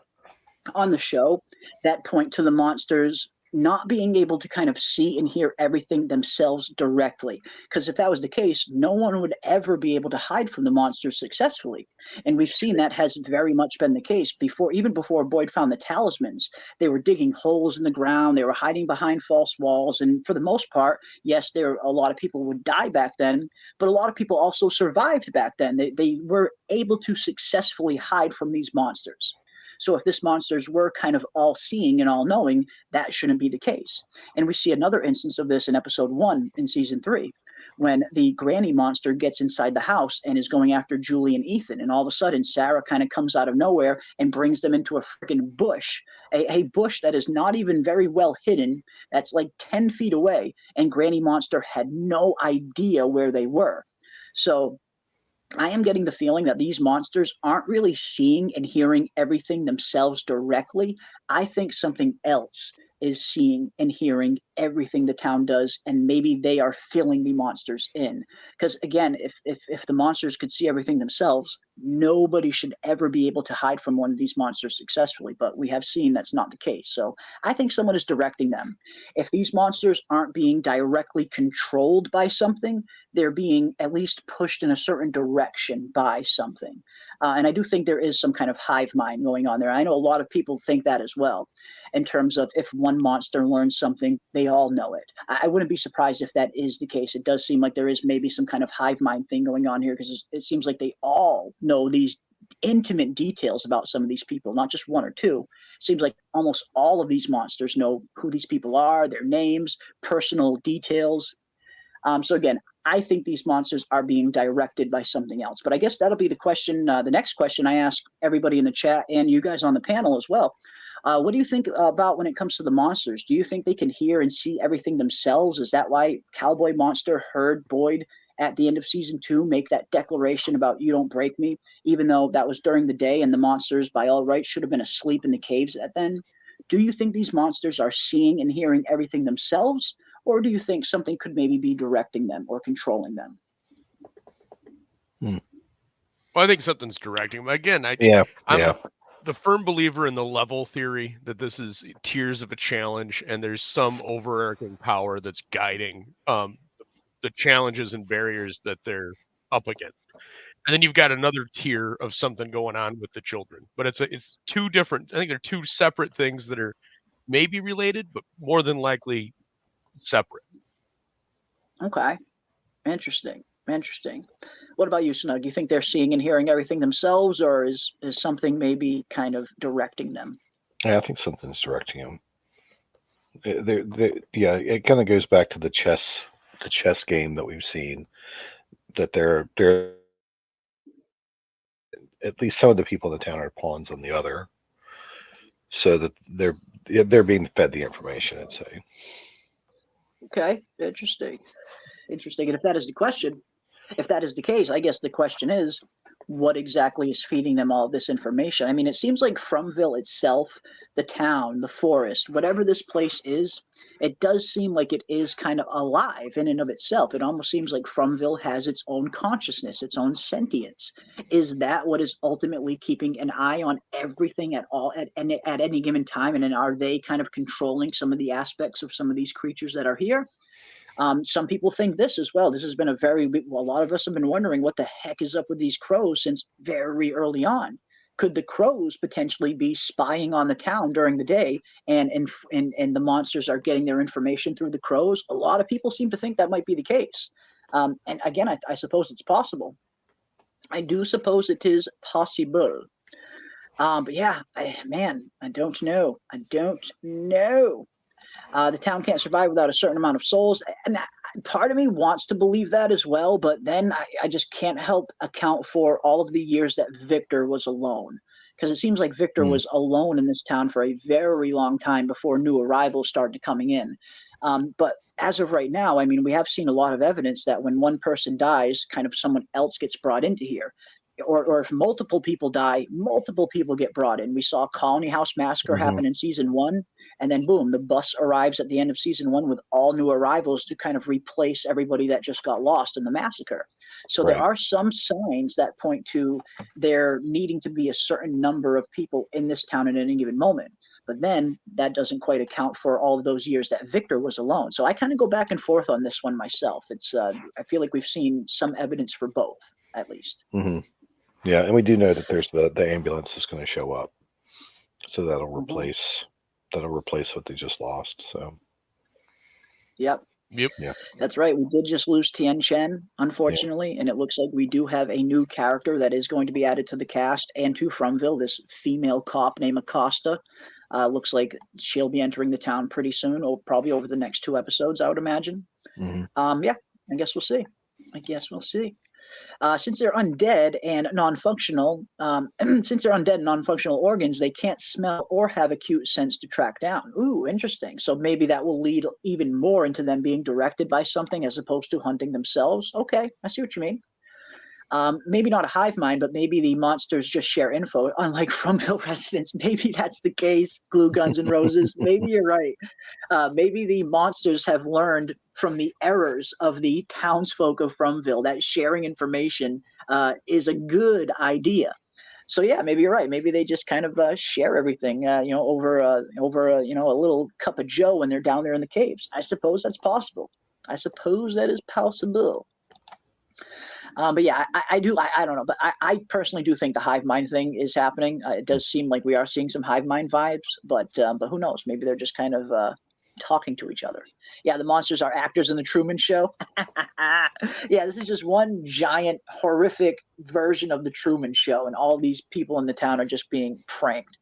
on the show that point to the monsters not being able to kind of see and hear everything themselves directly. Because if that was the case, no one would ever be able to hide from the monsters successfully. And we've seen that has very much been the case before, even before Boyd found the talismans. They were digging holes in the ground, they were hiding behind false walls, and for the most part, yes, a lot of people would die back then, but a lot of people also survived back then. They were able to successfully hide from these monsters. So if this monsters were kind of all seeing and all knowing, that shouldn't be the case. And we see another instance of this in episode 1 in season 3, when the granny monster gets inside the house and is going after Julie and Ethan. And all of a sudden, Sarah kind of comes out of nowhere and brings them into a freaking bush, a bush that is not even very well hidden. That's like 10 feet away. And Granny Monster had no idea where they were. So I am getting the feeling that these monsters aren't really seeing and hearing everything themselves directly. I think something else is seeing and hearing everything the town does, and maybe they are filling the monsters in. Because again, if the monsters could see everything themselves, nobody should ever be able to hide from one of these monsters successfully. But we have seen that's not the case. So I think someone is directing them. If these monsters aren't being directly controlled by something, they're being at least pushed in a certain direction by something. And I do think there is some kind of hive mind going on there. I know a lot of people think that as well, in terms of if one monster learns something, they all know it. I wouldn't be surprised if that is the case. It does seem like there is maybe some kind of hive mind thing going on here, because it seems like they all know these intimate details about some of these people, not just one or two. It seems like almost all of these monsters know who these people are, their names, personal details. So again, I think these monsters are being directed by something else. But I guess that'll be the question, the next question I ask everybody in the chat and you guys on the panel as well. What do you think about when it comes to the monsters? Do you think they can hear and see everything themselves? Is that why Cowboy Monster heard Boyd at the end of season 2 make that declaration about "you don't break me," even though that was during the day and the monsters by all rights should have been asleep in the caves at then? Do you think these monsters are seeing and hearing everything themselves? Or do you think something could maybe be directing them or controlling them? Well, I think something's directing them. Again, I'm the firm believer in the level theory, that this is tiers of a challenge and there's some overarching power that's guiding the challenges and barriers that they're up against. And then you've got another tier of something going on with the children. But it's two different, I think they're two separate things that are maybe related, but more than likely separate. Okay. Interesting. What about you, Snug? You think they're seeing and hearing everything themselves, or is something maybe kind of directing them? Yeah, I think something's directing them. It kind of goes back to the chess game that we've seen, that they're at least some of the people in the town are pawns on the other, so that they're being fed the information, I'd say. Okay, interesting. And if that is the question, if that is the case, I guess the question is, what exactly is feeding them all this information? I mean, it seems like Fromville itself, the town, the forest, whatever this place is, it does seem like it is kind of alive in and of itself. It almost seems like Fromville has its own consciousness, its own sentience. Is that what is ultimately keeping an eye on everything at any given time? And then are they kind of controlling some of the aspects of some of these creatures that are here? Some people think this as well. This has been a lot of us have been wondering what the heck is up with these crows since very early on. Could the crows potentially be spying on the town during the day, and the monsters are getting their information through the crows? A lot of people seem to think that might be the case. And again, I suppose it's possible. I do suppose it is possible. But yeah, I don't know. I don't know. The town can't survive without a certain amount of souls. And part of me wants to believe that as well, but then I just can't help account for all of the years that Victor was alone. Because it seems like Victor was alone in this town for a very long time before new arrivals started coming in. But as of right now, I mean, we have seen a lot of evidence that when one person dies, kind of someone else gets brought into here. Or if multiple people die, multiple people get brought in. We saw a Colony House massacre happen in season 1, and then boom, the bus arrives at the end of season 1 with all new arrivals to kind of replace everybody that just got lost in the massacre. So there are some signs that point to there needing to be a certain number of people in this town at any given moment. But then that doesn't quite account for all of those years that Victor was alone. So I kind of go back and forth on this one myself. It's I feel like we've seen some evidence for both, at least. Yeah, and we do know that there's the ambulance is going to show up, so that'll replace what they just lost. So, yep, yeah, that's right. We did just lose Tien Chen, unfortunately, and it looks like we do have a new character that is going to be added to the cast and to Fromville. This female cop named Acosta. Looks like she'll be entering the town pretty soon, or probably over the next 2 episodes, I would imagine. Yeah, I guess we'll see. Since they're undead and non-functional, organs, they can't smell or have acute sense to track down. Ooh, interesting. So maybe that will lead even more into them being directed by something as opposed to hunting themselves. Okay, I see what you mean. Maybe not a hive mind, but maybe the monsters just share info, unlike Fromville residents. Maybe that's the case. Glue guns and roses. Maybe you're right. Maybe the monsters have learned from the errors of the townsfolk of Fromville that sharing information is a good idea. So yeah, maybe you're right. Maybe they just kind of share everything, over a little cup of Joe when they're down there in the caves. I suppose that's possible. I suppose that is possible. But yeah, I don't know. But I personally do think the hive mind thing is happening. It does seem like we are seeing some hive mind vibes, but who knows? Maybe they're just kind of talking to each other. Yeah, the monsters are actors in the Truman Show. Yeah, this is just one giant horrific version of the Truman Show, and all these people in the town are just being pranked.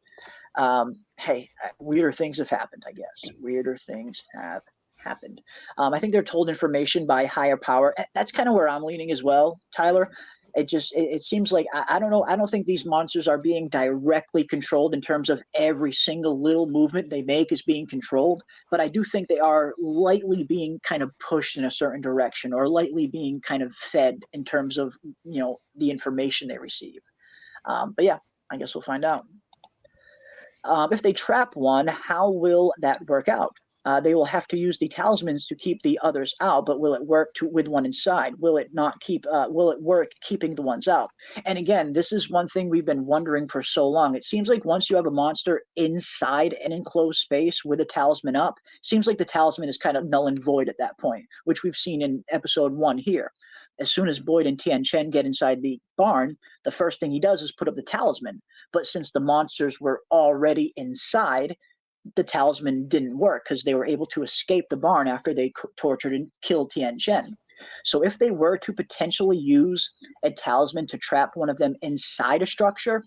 Hey, weirder things have happened, I guess. Weirder things have happened. I think they're told information by higher power. That's kind of where I'm leaning as well, Tyler. It seems like I don't know. I don't think these monsters are being directly controlled in terms of every single little movement they make is being controlled, but I do think they are lightly being kind of pushed in a certain direction, or lightly being kind of fed in terms of the information they receive. But yeah, I guess we'll find out. If they trap one, how will that work out? They will have to use the talismans to keep the others out, but will it work with one inside? Will it not keep? Will it work keeping the ones out? And again, this is one thing we've been wondering for so long. It seems like once you have a monster inside an enclosed space with a talisman up, it seems like the talisman is kind of null and void at that point, which we've seen in episode 1 here. As soon as Boyd and Tien Chen get inside the barn, the first thing he does is put up the talisman. But since the monsters were already inside, the talisman didn't work because they were able to escape the barn after they tortured and killed Tien Chen. So if they were to potentially use a talisman to trap one of them inside a structure,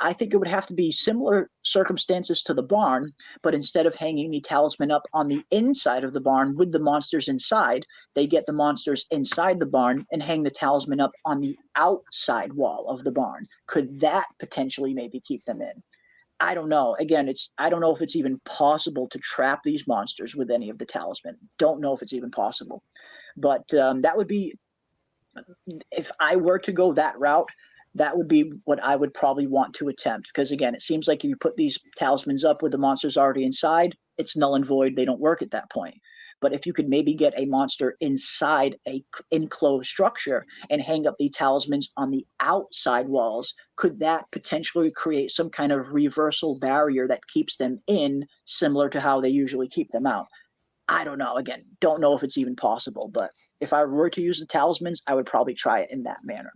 I think it would have to be similar circumstances to the barn, but instead of hanging the talisman up on the inside of the barn with the monsters inside, they get the monsters inside the barn and hang the talisman up on the outside wall of the barn. Could that potentially maybe keep them in? I don't know. Again, I don't know if it's even possible to trap these monsters with any of the talisman. Don't know if it's even possible. But that would be, if I were to go that route, that would be what I would probably want to attempt. Because again, it seems like if you put these talismans up with the monsters already inside, it's null and void. They don't work at that point. But if you could maybe get a monster inside a enclosed structure and hang up the talismans on the outside walls, could that potentially create some kind of reversal barrier that keeps them in, similar to how they usually keep them out? I don't know. Again, don't know if it's even possible, but if I were to use the talismans, I would probably try it in that manner.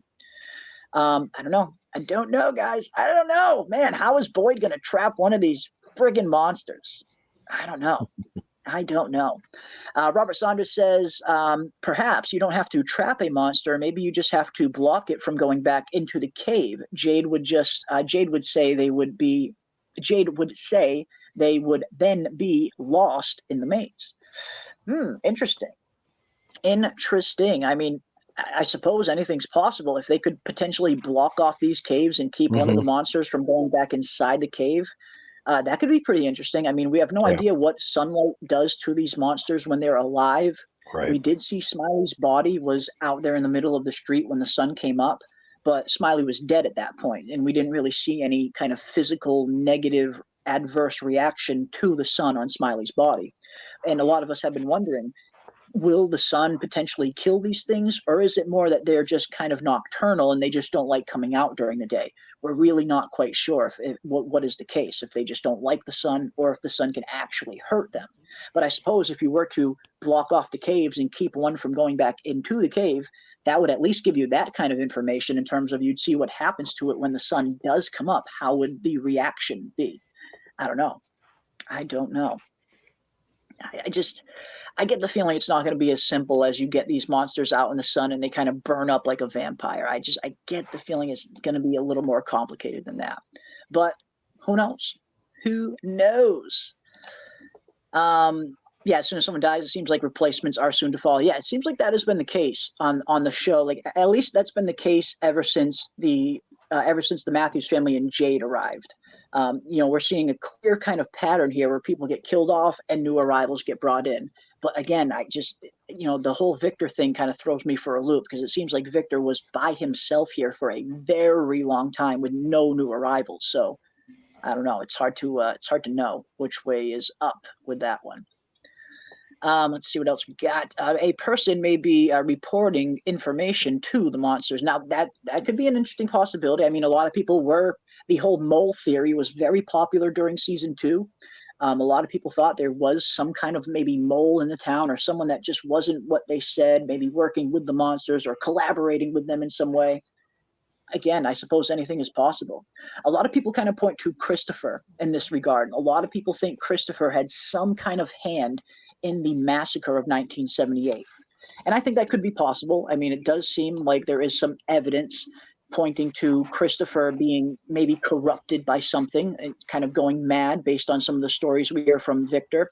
I don't know. I don't know, guys. I don't know. Man, how is Boyd going to trap one of these friggin' monsters? I don't know. I don't know. Robert Saunders says, perhaps you don't have to trap a monster. Maybe you just have to block it from going back into the cave. Jade would say they would then be lost in the maze. Interesting. I mean, I suppose anything's possible. If they could potentially block off these caves and keep one of the monsters from going back inside the cave, that could be pretty interesting. I mean, we have no idea what sunlight does to these monsters when they're alive. Right. We did see Smiley's body was out there in the middle of the street when the sun came up, but Smiley was dead at that point, and we didn't really see any kind of physical negative adverse reaction to the sun on Smiley's body. And a lot of us have been wondering, will the sun potentially kill these things, or is it more that they're just kind of nocturnal and they just don't like coming out during the day? We're really not quite sure what is the case, if they just don't like the sun or if the sun can actually hurt them. But I suppose if you were to block off the caves and keep one from going back into the cave, that would at least give you that kind of information in terms of you'd see what happens to it when the sun does come up. How would the reaction be? I don't know. I don't know. I get the feeling it's not going to be as simple as you get these monsters out in the sun and they kind of burn up like a vampire. I get the feeling it's going to be a little more complicated than that. But who knows? Who knows? Yeah, as soon as someone dies, it seems like replacements are soon to follow. Yeah, it seems like that has been the case on the show. Like, at least that's been the case ever since the Matthews family and Jade arrived. We're seeing a clear kind of pattern here where people get killed off and new arrivals get brought in. But again, the whole Victor thing kind of throws me for a loop, because it seems like Victor was by himself here for a very long time with no new arrivals. So I don't know. It's hard to know which way is up with that one. Let's see what else we got. A person may be reporting information to the monsters. Now, that could be an interesting possibility. I mean, a lot of people the whole mole theory was very popular during season 2. A lot of people thought there was some kind of maybe mole in the town, or someone that just wasn't what they said, maybe working with the monsters or collaborating with them in some way. Again, I suppose anything is possible. A lot of people kind of point to Christopher in this regard. A lot of people think Christopher had some kind of hand in the massacre of 1978. And I think that could be possible. I mean, it does seem like there is some evidence pointing to Christopher being maybe corrupted by something and kind of going mad based on some of the stories we hear from Victor,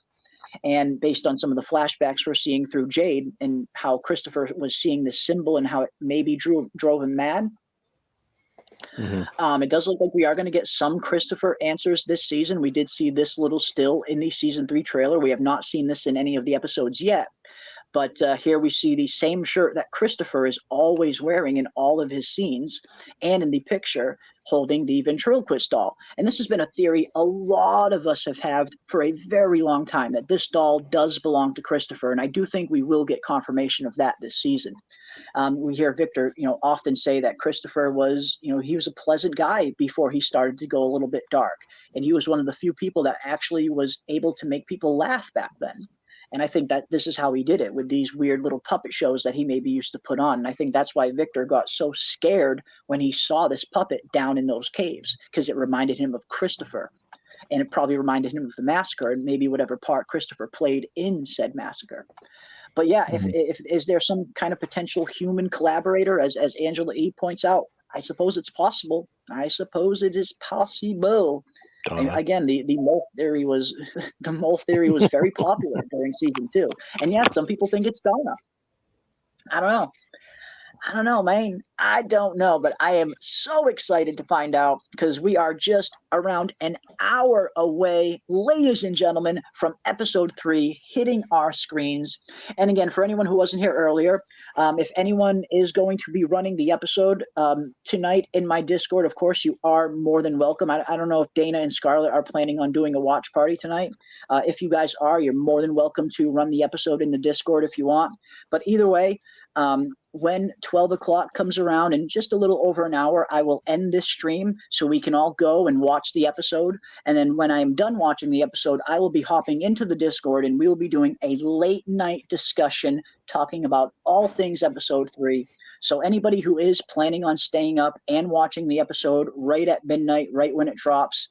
and based on some of the flashbacks we're seeing through Jade and how Christopher was seeing this symbol and how it maybe drove him mad. It does look like we are going to get some Christopher answers this season. We did see this little still in the season 3 trailer. We have not seen this in any of the episodes yet. But here we see the same shirt that Christopher is always wearing in all of his scenes, and in the picture holding the ventriloquist doll. And this has been a theory a lot of us have had for a very long time, that this doll does belong to Christopher. And I do think we will get confirmation of that this season. We hear Victor, often say that Christopher was, he was a pleasant guy before he started to go a little bit dark. And he was one of the few people that actually was able to make people laugh back then. And I think that this is how he did it, with these weird little puppet shows that he maybe used to put on. And I think that's why Victor got so scared when he saw this puppet down in those caves, because it reminded him of Christopher. And it probably reminded him of the massacre and maybe whatever part Christopher played in said massacre. But yeah, if is there some kind of potential human collaborator, as Angela E. points out? I suppose it's possible. I suppose it is possible. And again, the mole theory was very popular during season 2. And yeah, some people think it's Donna. I don't know, man. I don't know, but I am so excited to find out, because we are just around an hour away, ladies and gentlemen, from episode 3 hitting our screens. And again, for anyone who wasn't here earlier, if anyone is going to be running the episode tonight in my Discord, of course, you are more than welcome. I don't know if Dana and Scarlett are planning on doing a watch party tonight. If you guys are, you're more than welcome to run the episode in the Discord if you want. But either way, When 12 o'clock comes around, in just a little over an hour, I will end this stream so we can all go and watch the episode. And then when I'm done watching the episode, I will be hopping into the Discord and we will be doing a late night discussion talking about all things episode 3. So anybody who is planning on staying up and watching the episode right at midnight, right when it drops,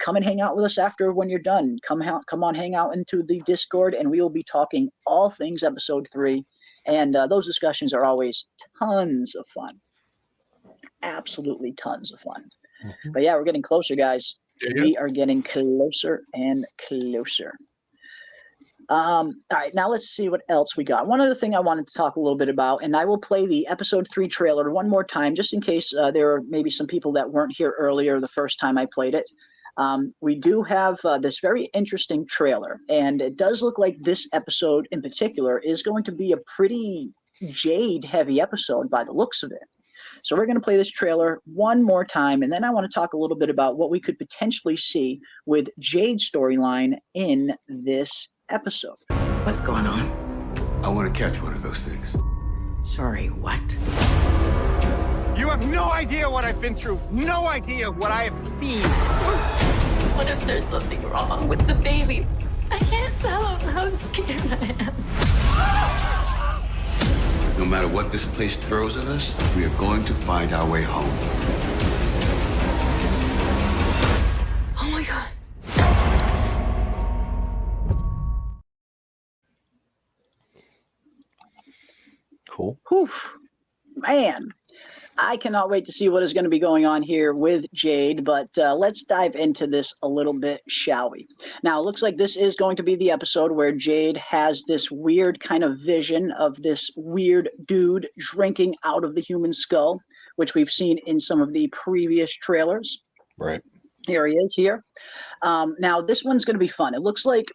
come and hang out with us after when you're done. Come on, hang out into the Discord, and we will be talking all things episode 3. And those discussions are always tons of fun. Absolutely tons of fun. Mm-hmm. But yeah, we're getting closer, guys. We are getting closer and closer. All right, now let's see what else we got. One other thing I wanted to talk a little bit about, and I will play the episode 3 trailer one more time, just in case there are maybe some people that weren't here earlier the first time I played it. We do have this very interesting trailer, and it does look like this episode in particular is going to be a pretty Jade-heavy episode by the looks of it. So we're going to play this trailer one more time, and then I want to talk a little bit about what we could potentially see with Jade's storyline in this episode. What's going on? I want to catch one of those things. Sorry, what? You have no idea what I've been through. No idea what I have seen. What if there's something wrong with the baby? I can't tell him how scared I am. No matter what this place throws at us, we are going to find our way home. Oh my God. Cool. Whew. Man, I cannot wait to see what is going to be going on here with Jade, but let's dive into this a little bit, shall we? Now, it looks like this is going to be the episode where Jade has this weird kind of vision of this weird dude drinking out of the human skull, which we've seen in some of the previous trailers. Right. Here he is here. Now, this one's going to be fun. It looks like,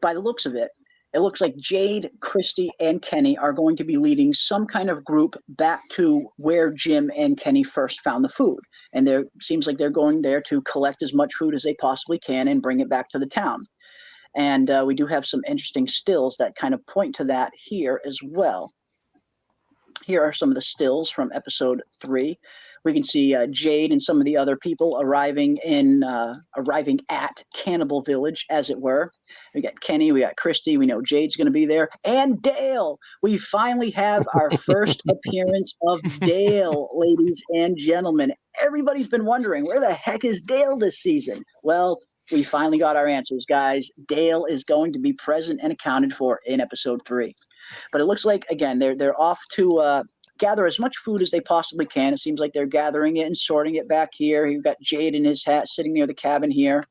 by the looks of it, it looks like Jade, Christy, and Kenny are going to be leading some kind of group back to where Jim and Kenny first found the food. And there seems like they're going there to collect as much food as they possibly can and bring it back to the town. And we do have some interesting stills that kind of point to that here as well. Here are some of the stills from episode 3. We can see Jade and some of the other people arriving at Cannibal Village, as it were. We got Kenny, we got Christy, we know Jade's going to be there, and Dale. We finally have our first appearance of Dale, ladies and gentlemen. Everybody's been wondering, where the heck is Dale this season? Well, we finally got our answers, guys. Dale is going to be present and accounted for in episode 3. But it looks like, again, they're off to gather as much food as they possibly can. It seems like they're gathering it and sorting it back here. You've got Jade in his hat sitting near the cabin here.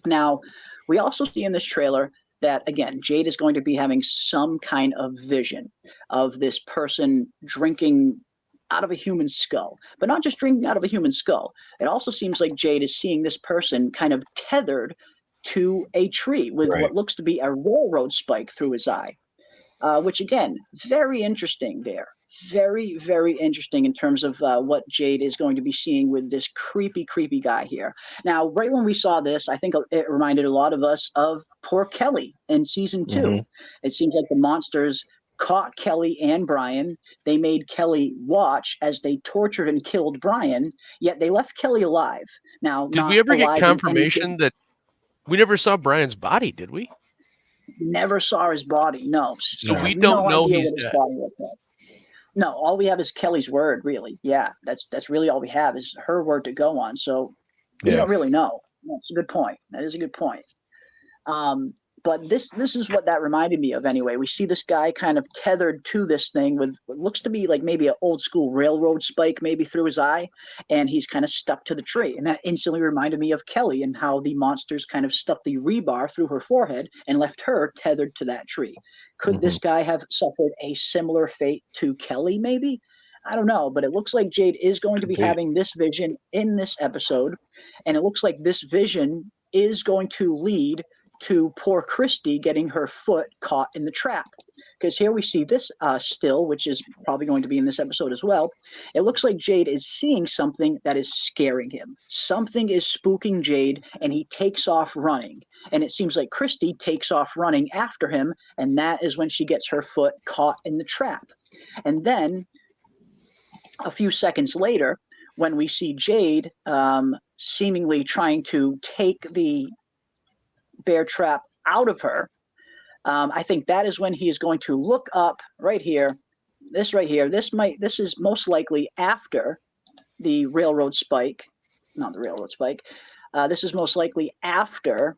Now, we also see in this trailer that, again, Jade is going to be having some kind of vision of this person drinking out of a human skull. But not just drinking out of a human skull. It also seems like Jade is seeing this person kind of tethered to a tree with what looks to be a railroad spike through his eye. Which, again, very interesting there. Very, very interesting in terms of what Jade is going to be seeing with this creepy, creepy guy here. Now, right when we saw this, I think it reminded a lot of us of poor Kelly in season 2. Mm-hmm. It seems like the monsters caught Kelly and Brian. They made Kelly watch as they tortured and killed Brian, yet they left Kelly alive. Now, did we ever get confirmation that we never saw Brian's body, did we? Never saw his body, no. So we don't know he's dead. No, all we have is Kelly's word, really. Yeah, that's really all we have is her word to go on. So we don't really know. That's a good point. That is a good point. But this is what that reminded me of anyway. We see this guy kind of tethered to this thing with what looks to be like maybe an old school railroad spike maybe through his eye, and he's kind of stuck to the tree. And that instantly reminded me of Kelly and how the monsters kind of stuck the rebar through her forehead and left her tethered to that tree. Could this guy have suffered a similar fate to Kelly maybe? I don't know, but it looks like Jade is going to be having this vision in this episode, and it looks like this vision is going to lead to poor Christy getting her foot caught in the trap. Because here we see this still, which is probably going to be in this episode as well. It looks like Jade is seeing something that is scaring him. Something is spooking Jade, and he takes off running. And it seems like Christy takes off running after him, and that is when she gets her foot caught in the trap. And then a few seconds later, when we see Jade seemingly trying to take the bear trap out of her, I think that is when he is going to look up right here. This right here. This is most likely after the railroad spike. Not the railroad spike. This is most likely after.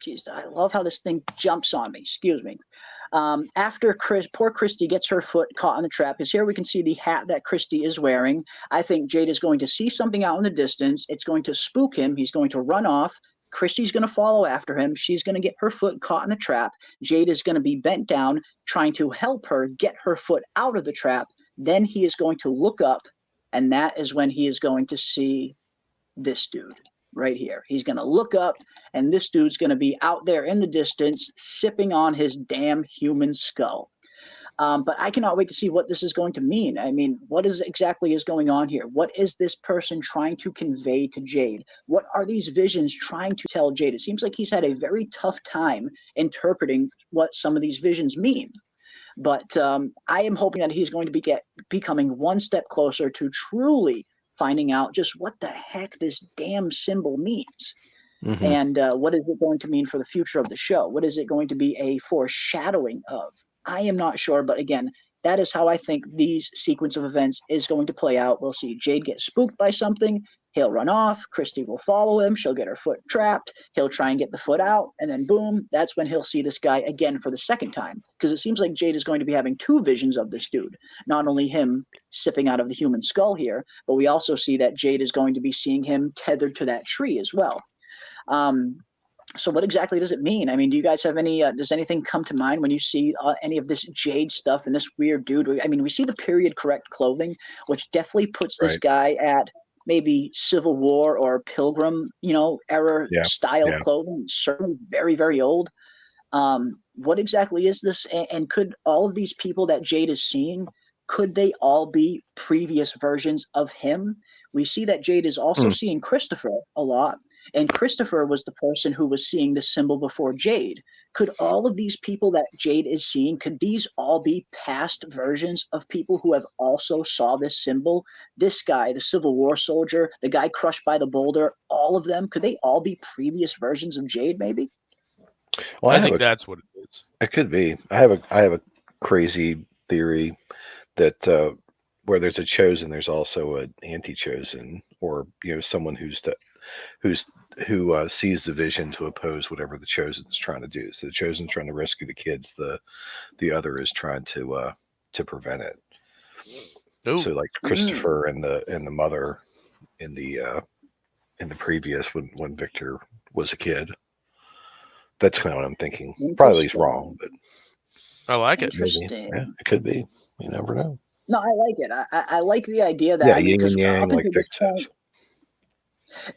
Jeez, I love how this thing jumps on me. Excuse me. After poor Christy gets her foot caught in the trap, because here we can see the hat that Christy is wearing. I think Jade is going to see something out in the distance. It's going to spook him. He's going to run off. Christy's going to follow after him. She's going to get her foot caught in the trap. Jade is going to be bent down, trying to help her get her foot out of the trap. Then he is going to look up, and that is when he is going to see this dude right here. He's going to look up, and this dude's going to be out there in the distance sipping on his damn human skull. But I cannot wait to see what this is going to mean. I mean, what exactly is going on here? What is this person trying to convey to Jade? What are these visions trying to tell Jade? It seems like he's had a very tough time interpreting what some of these visions mean. But I am hoping that he's going to be becoming one step closer to truly finding out just what the heck this damn symbol means. Mm-hmm. And what is it going to mean for the future of the show? What is it going to be a foreshadowing of? I am not sure, but again, that is how I think these sequence of events is going to play out. We'll see Jade get spooked by something. He'll run off. Christy will follow him. She'll get her foot trapped. He'll try and get the foot out. And then boom, that's when he'll see this guy again for the second time. Because it seems like Jade is going to be having two visions of this dude. Not only him sipping out of the human skull here, but we also see that Jade is going to be seeing him tethered to that tree as well. So what exactly does it mean? I mean, do you guys have any, does anything come to mind when you see any of this Jade stuff and this weird dude? I mean, we see the period correct clothing, which definitely puts this guy at maybe Civil War or Pilgrim, era style clothing. Certainly very, very old. What exactly is this? And could all of these people that Jade is seeing, could they all be previous versions of him? We see that Jade is also seeing Christopher a lot. And Christopher was the person who was seeing the symbol before Jade. Could all of these people that Jade is seeing, could these all be past versions of people who have also saw this symbol? This guy, the Civil War soldier, the guy crushed by the boulder, all of them, could they all be previous versions of Jade maybe? Well, I think that's what it is. It could be. I have a crazy theory that where there's a chosen, there's also an anti-chosen, or someone who sees the vision to oppose whatever the chosen is trying to do. So the chosen's trying to rescue the kids. The other is trying to prevent it. Ooh. So like Christopher and the mother in the previous when Victor was a kid. That's kind of what I'm thinking. Probably he's wrong, but I like it. Interesting. Yeah, it could be. You never know. No, I like it. I like the idea that yin and yang, like Vic says.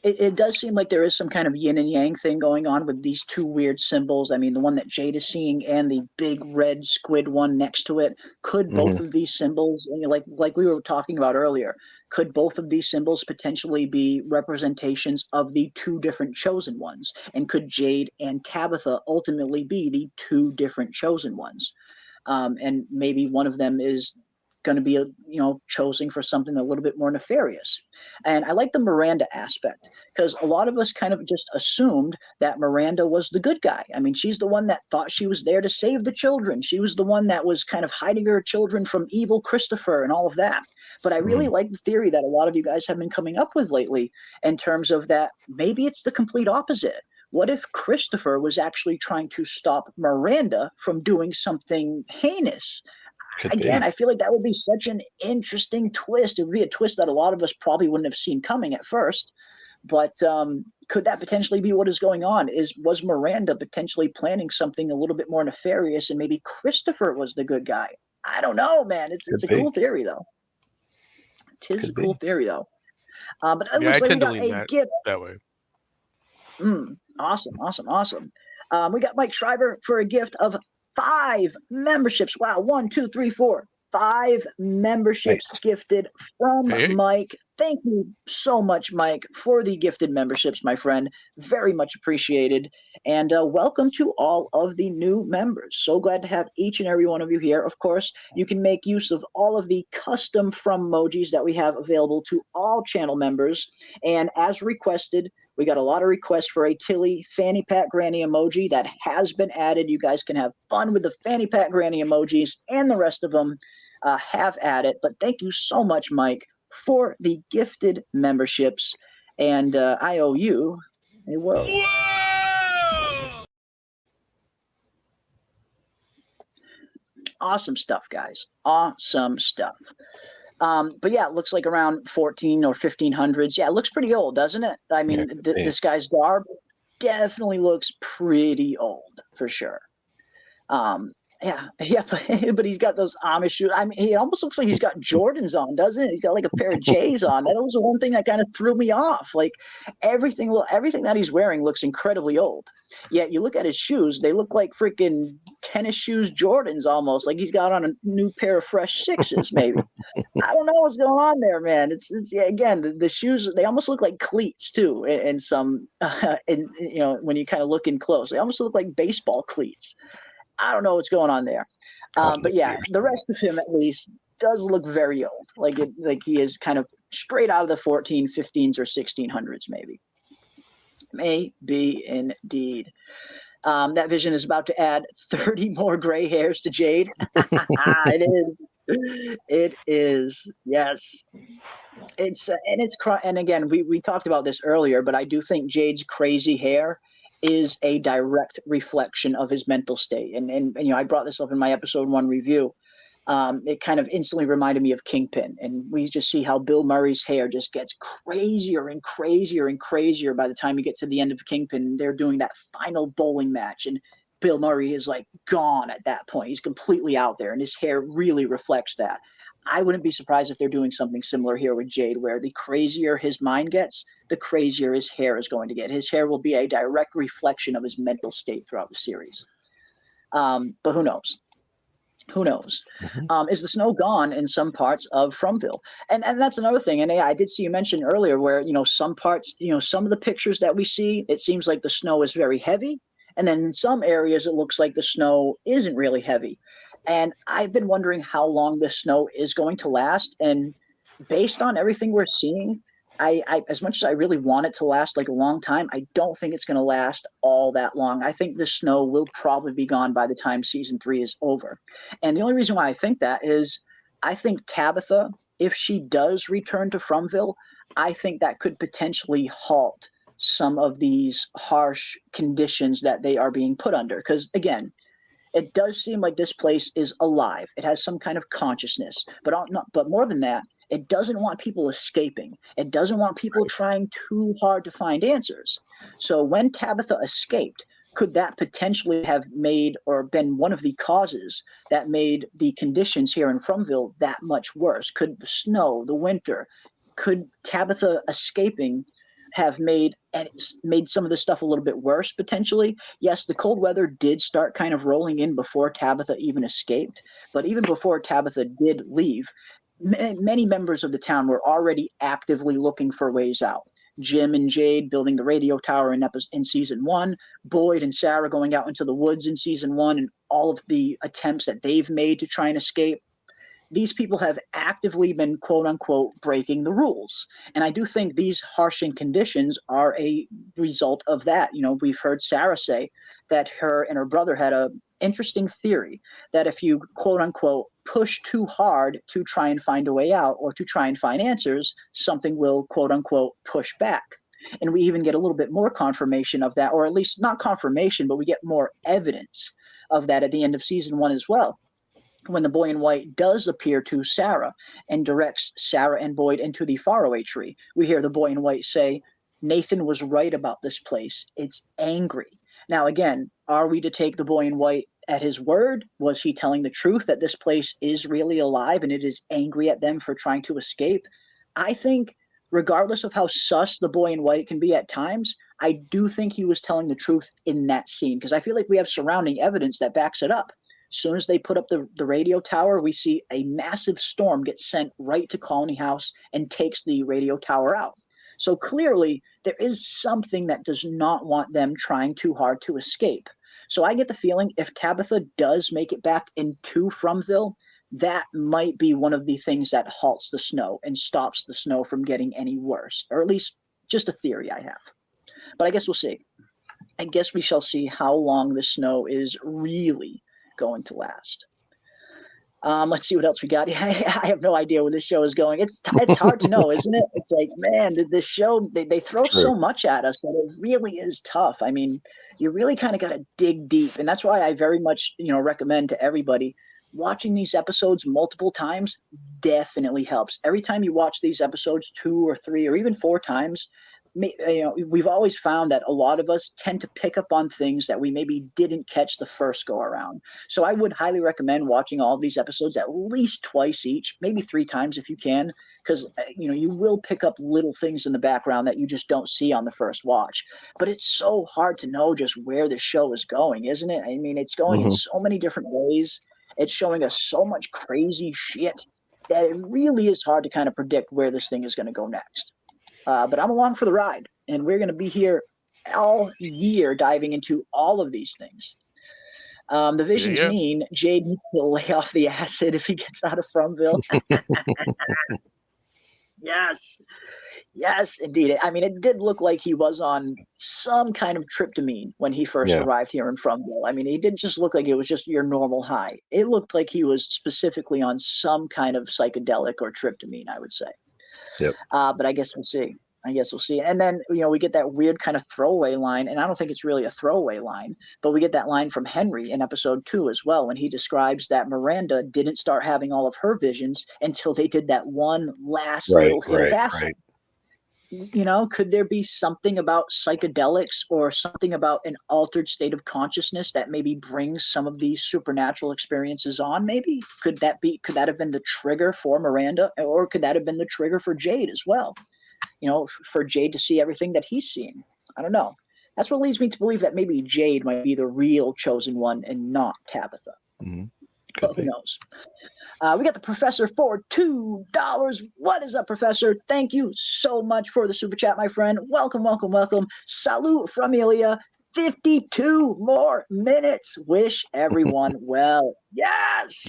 It does seem like there is some kind of yin and yang thing going on with these two weird symbols. I mean, the one that Jade is seeing and the big red squid one next to it. Could both of these symbols, like we were talking about earlier, could both of these symbols potentially be representations of the two different chosen ones? And could Jade and Tabitha ultimately be the two different chosen ones? And maybe one of them is going to be chosen for something a little bit more nefarious. And I like the Miranda aspect, because a lot of us kind of just assumed that Miranda was the good guy. I mean, she's the one that thought she was there to save the children. She was the one that was kind of hiding her children from evil Christopher and all of that. But I really like the theory that a lot of you guys have been coming up with lately in terms of that maybe it's the complete opposite. What if Christopher was actually trying to stop Miranda from doing something heinous? Again, I feel like that would be such an interesting twist. It would be a twist that a lot of us probably wouldn't have seen coming at first. But could that potentially be what is going on? Was Miranda potentially planning something a little bit more nefarious, and maybe Christopher was the good guy? I don't know, man. It's a cool theory, though. It is a cool theory, though. But it looks like we got a gift that way. Awesome. We got Mike Schreiber for a gift of 5 memberships. Wow, 1, 2, 3, 4. 5 memberships gifted from Mike. Thank you so much, Mike, for the gifted memberships, my friend. Very much appreciated. And welcome to all of the new members. So glad to have each and every one of you here. Of course, you can make use of all of the custom from emojis that we have available to all channel members. And as requested, we got a lot of requests for a Tilly fanny pack granny emoji that has been added. You guys can have fun with the fanny pack granny emojis, and the rest of them have added. But thank you so much, Mike, for the gifted memberships. And I owe you a whoa. Awesome stuff, guys. Awesome stuff. But yeah, it looks like around 14 or 1500s. Yeah, it looks pretty old, doesn't it? I mean, this guy's garb definitely looks pretty old for sure. Yeah, but he's got those Amish shoes. I mean, he almost looks like he's got Jordans on, doesn't it? He's got like a pair of J's on. That was the one thing that kind of threw me off. Like everything that he's wearing looks incredibly old. Yet you look at his shoes; they look like freaking tennis shoes, Jordans, almost. Like he's got on a new pair of fresh sixes, maybe. I don't know what's going on there, man. It's yeah, again, the shoes, they almost look like cleats too. In some, when you kind of look in close, they almost look like baseball cleats. I don't know what's going on there. But yeah, the rest of him at least does look very old. Like he is kind of straight out of the 15s or 1600s, maybe. Maybe indeed. That vision is about to add 30 more gray hairs to Jade. It is. Yes. And again, we talked about this earlier, but I do think Jade's crazy hair is a direct reflection of his mental state. And I brought this up in my episode 1 review. It kind of instantly reminded me of Kingpin. And we just see how Bill Murray's hair just gets crazier and crazier and crazier by the time you get to the end of Kingpin. They're doing that final bowling match, and Bill Murray is like gone at that point. He's completely out there, and his hair really reflects that. I wouldn't be surprised if they're doing something similar here with Jade, where the crazier his mind gets, the crazier his hair is going to get. His hair will be a direct reflection of his mental state throughout the series. But who knows? Who knows? Is the snow gone in some parts of Fromville? And that's another thing. And I did see you mention earlier where, some parts, some of the pictures that we see, it seems like the snow is very heavy. And then in some areas, it looks like the snow isn't really heavy. And I've been wondering how long this snow is going to last. And based on everything we're seeing, I as much as I really want it to last like a long time, I don't think it's going to last all that long. I think the snow will probably be gone by the time season 3 is over. And the only reason why I think that is I think Tabitha, if she does return to Fromville, I think that could potentially halt some of these harsh conditions that they are being put under. Because again, it does seem like this place is alive. It has some kind of consciousness, but more than that, it doesn't want people escaping. It doesn't want people trying too hard to find answers. So when Tabitha escaped, could that potentially have made or been one of the causes that made the conditions here in Fromville that much worse? Could the snow, the winter, could Tabitha escaping have made some of this stuff a little bit worse potentially? Yes, the cold weather did start kind of rolling in before Tabitha even escaped, but even before Tabitha did leave, many members of the town were already actively looking for ways out. Jim and Jade building the radio tower in season 1, Boyd and Sarah going out into the woods in season 1, and all of the attempts that they've made to try and escape. These people have actively been, quote unquote, breaking the rules. And I do think these harshing conditions are a result of that. We've heard Sarah say that her and her brother had a interesting theory that if you, quote unquote, push too hard to try and find a way out or to try and find answers, something will, quote unquote, push back. And we even get a little bit more confirmation of that, or at least not confirmation, but we get more evidence of that at the end of season 1 as well, when the boy in white does appear to Sarah and directs Sarah and Boyd into the faraway tree. We hear the boy in white say, "Nathan was right about this place. It's angry." Now, again, are we to take the boy in white at his word? Was he telling the truth that this place is really alive and it is angry at them for trying to escape? I think regardless of how sus the boy in white can be at times, I do think he was telling the truth in that scene, because I feel like we have surrounding evidence that backs it up. As soon as they put up the radio tower, we see a massive storm get sent right to Colony House and takes the radio tower out. So clearly, there is something that does not want them trying too hard to escape. So I get the feeling if Tabitha does make it back into Fromville, that might be one of the things that halts the snow and stops the snow from getting any worse, or at least just a theory I have. But I guess we'll see. I guess we shall see how long the snow is really going to last. Let's see what else we got. I have no idea where this show is going. It's hard to know, isn't it? It's like, man, this show, they throw so much at us that it really is tough. I mean, you really kind of got to dig deep. And that's why I very much, recommend to everybody watching these episodes multiple times definitely helps. Every time you watch these episodes 2 or 3 or even 4 times, we've always found that a lot of us tend to pick up on things that we maybe didn't catch the first go around. So I would highly recommend watching all of these episodes at least twice each, maybe 3 times if you can, because you will pick up little things in the background that you just don't see on the first watch. But it's so hard to know just where the show is going, isn't it? I mean, it's going in so many different ways. It's showing us so much crazy shit that it really is hard to kind of predict where this thing is going to go next. But I'm along for the ride, and we're going to be here all year diving into all of these things. The visions mean Jade needs to lay off the acid if he gets out of Fromville. Yes, indeed. I mean, it did look like he was on some kind of tryptamine when he first arrived here in Fromville. I mean, he didn't just look like it was just your normal high. It looked like he was specifically on some kind of psychedelic or tryptamine, I would say. Yep. But I guess we'll see. And then, we get that weird kind of throwaway line, and I don't think it's really a throwaway line, but we get that line from Henry in episode 2 as well, when he describes that Miranda didn't start having all of her visions until they did that one last little hit of acid. Could there be something about psychedelics or something about an altered state of consciousness that maybe brings some of these supernatural experiences on? Maybe could that have been the trigger for Miranda, or could that have been the trigger for Jade as well? For Jade to see everything that he's seeing. I don't know. That's what leads me to believe that maybe Jade might be the real chosen one and not Tabitha. But who knows? We got the Professor for $2. What is up, Professor? Thank you so much for the super chat, my friend. Welcome. Salut, Fromily. 52 more minutes. Wish everyone well. Yes.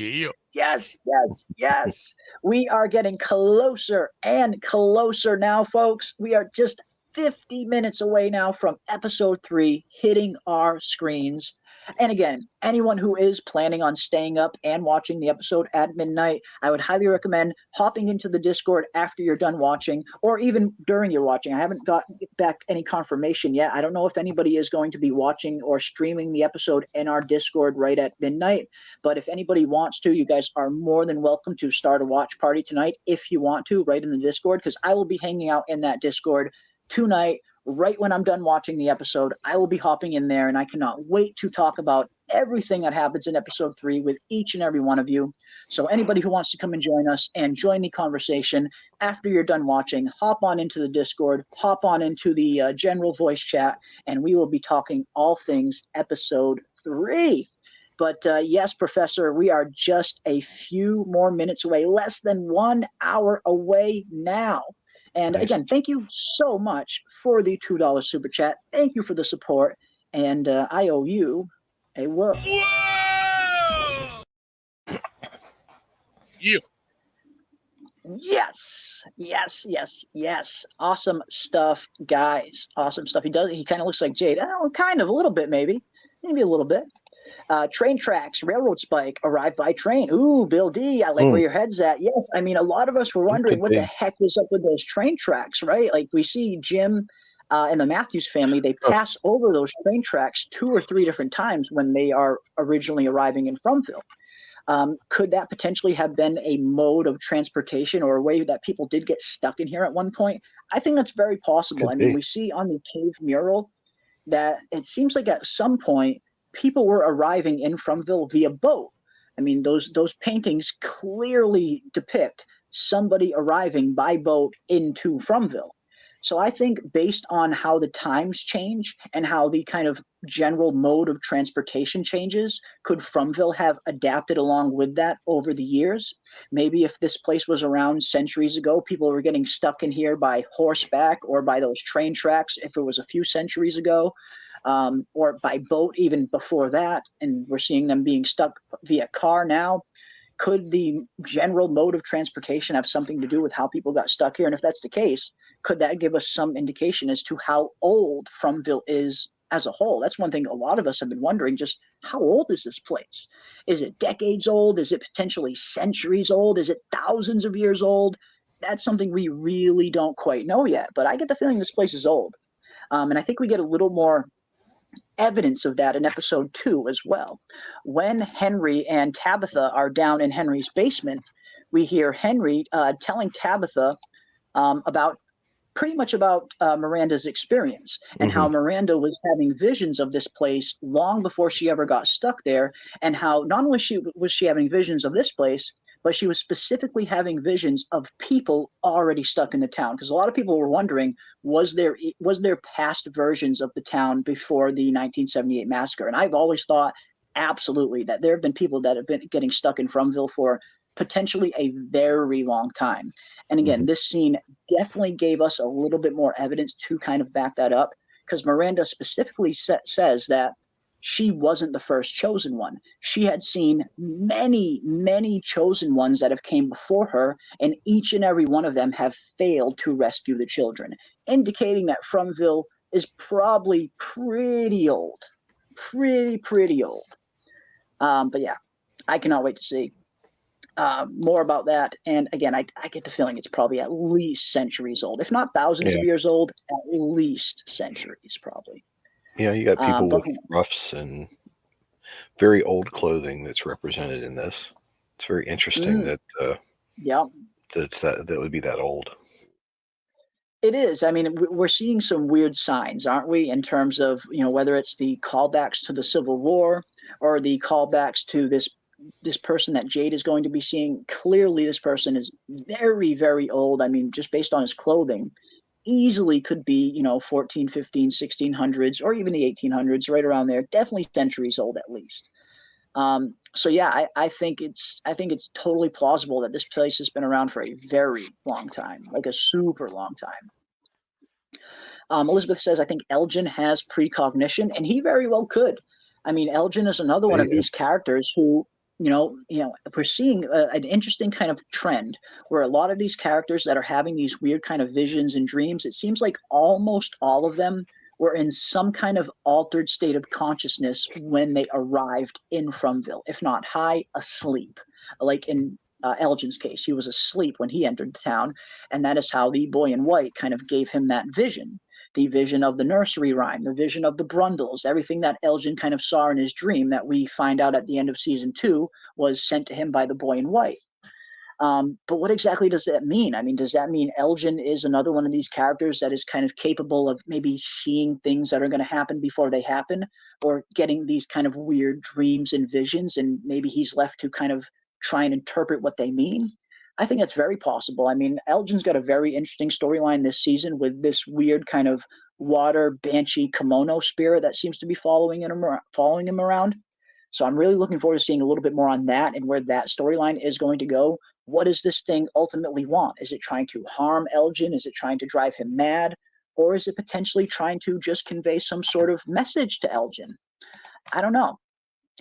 Yes. We are getting closer and closer now, folks. We are just 50 minutes away now from episode 3 hitting our screens. And again, anyone who is planning on staying up and watching the episode at midnight, I would highly recommend hopping into the Discord after you're done watching, or even during your watching. I haven't got back any confirmation yet. I don't know if anybody is going to be watching or streaming the episode in our Discord right at midnight, but if anybody wants to, you guys are more than welcome to start a watch party tonight if you want to, right in the Discord, because I will be hanging out in that Discord tonight. Right when I'm done watching the episode, I will be hopping in there, and I cannot wait to talk about everything that happens in episode 3 with each and every one of you. So anybody who wants to come and join us and join the conversation after you're done watching, hop on into the Discord, hop on into the general voice chat, and we will be talking all things episode 3. But yes, Professor, we are just a few more minutes away, less than 1 hour away now. And again, thank you so much for the $2 super chat. Thank you for the support. And I owe you a whoa. You. Yes. Awesome stuff, guys. Awesome stuff. He kind of looks like Jade. Oh, kind of, a little bit, maybe a little bit. Train tracks, railroad spike, arrived by train. Ooh, Bill D, I like where your head's at. Yes, I mean, a lot of us were wondering what the heck was up with those train tracks, right? Like we see Jim and the Matthews family, they pass over those train tracks 2 or 3 different times when they are originally arriving in Fromville. Could that potentially have been a mode of transportation or a way that people did get stuck in here at one point? I think that's very possible. I mean, we see on the cave mural that it seems like at some point people were arriving in Fromville via boat. I mean, those paintings clearly depict somebody arriving by boat into Fromville. So I think based on how the times change and how the kind of general mode of transportation changes, could Fromville have adapted along with that over the years? Maybe if this place was around centuries ago, people were getting stuck in here by horseback or by those train tracks if it was a few centuries ago, or by boat even before that, and we're seeing them being stuck via car now. Could the general mode of transportation have something to do with how people got stuck here? And if that's the case, could that give us some indication as to how old Fromville is as a whole? That's one thing a lot of us have been wondering, just how old is this place? Is it decades old? Is it potentially centuries old? Is it thousands of years old? That's something we really don't quite know yet, but I get the feeling this place is old. And I think we get a little more evidence of that in episode 2 as well. When Henry and Tabitha are down in Henry's basement, we hear Henry telling Tabitha about pretty much about Miranda's experience and how Miranda was having visions of this place long before she ever got stuck there, and how not only was she having visions of this place, but she was specifically having visions of people already stuck in the town. Because a lot of people were wondering, was there past versions of the town before the 1978 massacre? And I've always thought absolutely that there have been people that have been getting stuck in Fromville for potentially a very long time. And again, this scene definitely gave us a little bit more evidence to kind of back that up, because Miranda specifically says that she wasn't the first chosen one. She had seen many, many chosen ones that have came before her, and each and every one of them have failed to rescue the children, indicating that Fromville is probably pretty old. Pretty old. But yeah, I cannot wait to see more about that. And again, I get the feeling it's probably at least centuries old, if not thousands of years old, at least centuries probably. Yeah, you got people with ruffs and very old clothing that's represented in this. It's very interesting that that would be that old. It is. I mean, we're seeing some weird signs, aren't we, in terms of, whether it's the callbacks to the Civil War or the callbacks to this person that Jade is going to be seeing. Clearly, this person is very, very old. I mean, just based on his clothing, easily could be, 14, 15, 1600s, or even the 1800s, right around there. Definitely centuries old at least. So yeah, I think it's totally plausible that this place has been around for a very long time, like a super long time. Elizabeth says, I think Elgin has precognition, and he very well could. I mean, Elgin is another one of these characters who, we're seeing an interesting kind of trend where a lot of these characters that are having these weird kind of visions and dreams, it seems like almost all of them were in some kind of altered state of consciousness when they arrived in Fromville, if not high, asleep. Like in Elgin's case, he was asleep when he entered the town, and that is how the boy in white kind of gave him that vision. The vision of the nursery rhyme, the vision of the Brundles, everything that Elgin kind of saw in his dream that we find out at the end of season 2 was sent to him by the boy in white. But what exactly does that mean? I mean, does that mean Elgin is another one of these characters that is kind of capable of maybe seeing things that are going to happen before they happen, or getting these kind of weird dreams and visions, and maybe he's left to kind of try and interpret what they mean? I think that's very possible. I mean, Elgin's got a very interesting storyline this season with this weird kind of water banshee kimono spirit that seems to be following him around. So I'm really looking forward to seeing a little bit more on that and where that storyline is going to go. What does this thing ultimately want? Is it trying to harm Elgin? Is it trying to drive him mad? Or is it potentially trying to just convey some sort of message to Elgin? I don't know.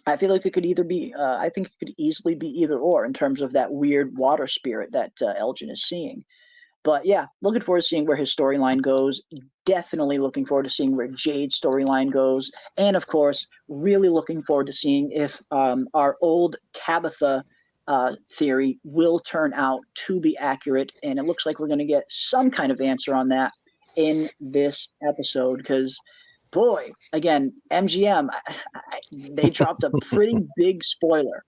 I feel like it could either be, I think it could easily be either or in terms of that weird water spirit that Elgin is seeing. But yeah, looking forward to seeing where his storyline goes. Definitely looking forward to seeing where Jade's storyline goes. And of course, really looking forward to seeing if our old Tabitha theory will turn out to be accurate. And it looks like we're going to get some kind of answer on that in this episode, because boy, again, MGM, they dropped a pretty big spoiler,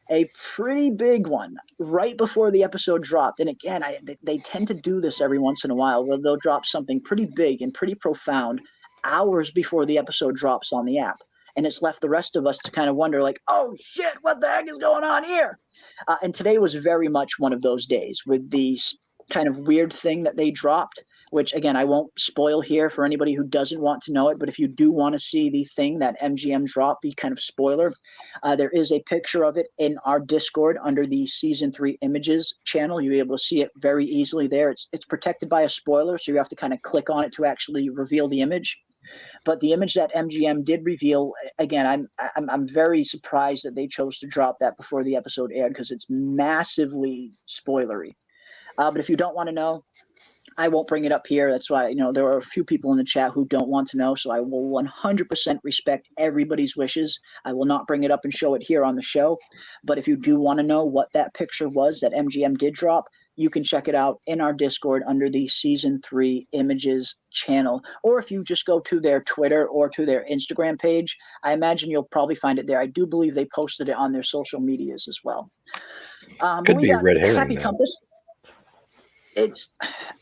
a pretty big one right before the episode dropped. And again, they tend to do this every once in a while where they'll drop something pretty big and pretty profound hours before the episode drops on the app. And it's left the rest of us to kind of wonder, like, oh shit, what the heck is going on here? And today was very much one of those days with the kind of weird thing that they dropped which again, I won't spoil here for anybody who doesn't want to know it, but if you do want to see the thing that MGM dropped, the kind of spoiler, there is a picture of it in our Discord under the Season 3 Images channel. You'll be able to see it very easily there. It's protected by a spoiler, so you have to kind of click on it to actually reveal the image. But the image that MGM did reveal, again, I'm very surprised that they chose to drop that before the episode aired because it's massively spoilery. But if you don't want to know, I won't bring it up here. That's why, there are a few people in the chat who don't want to know, so I will 100% respect everybody's wishes. I will not bring it up and show it here on the show. But if you do want to know what that picture was that MGM did drop, you can check it out in our Discord under the Season 3 Images channel. Or if you just go to their Twitter or to their Instagram page, I imagine you'll probably find it there. I do believe they posted it on their social medias as well. Could be a red herring. Happy Compass.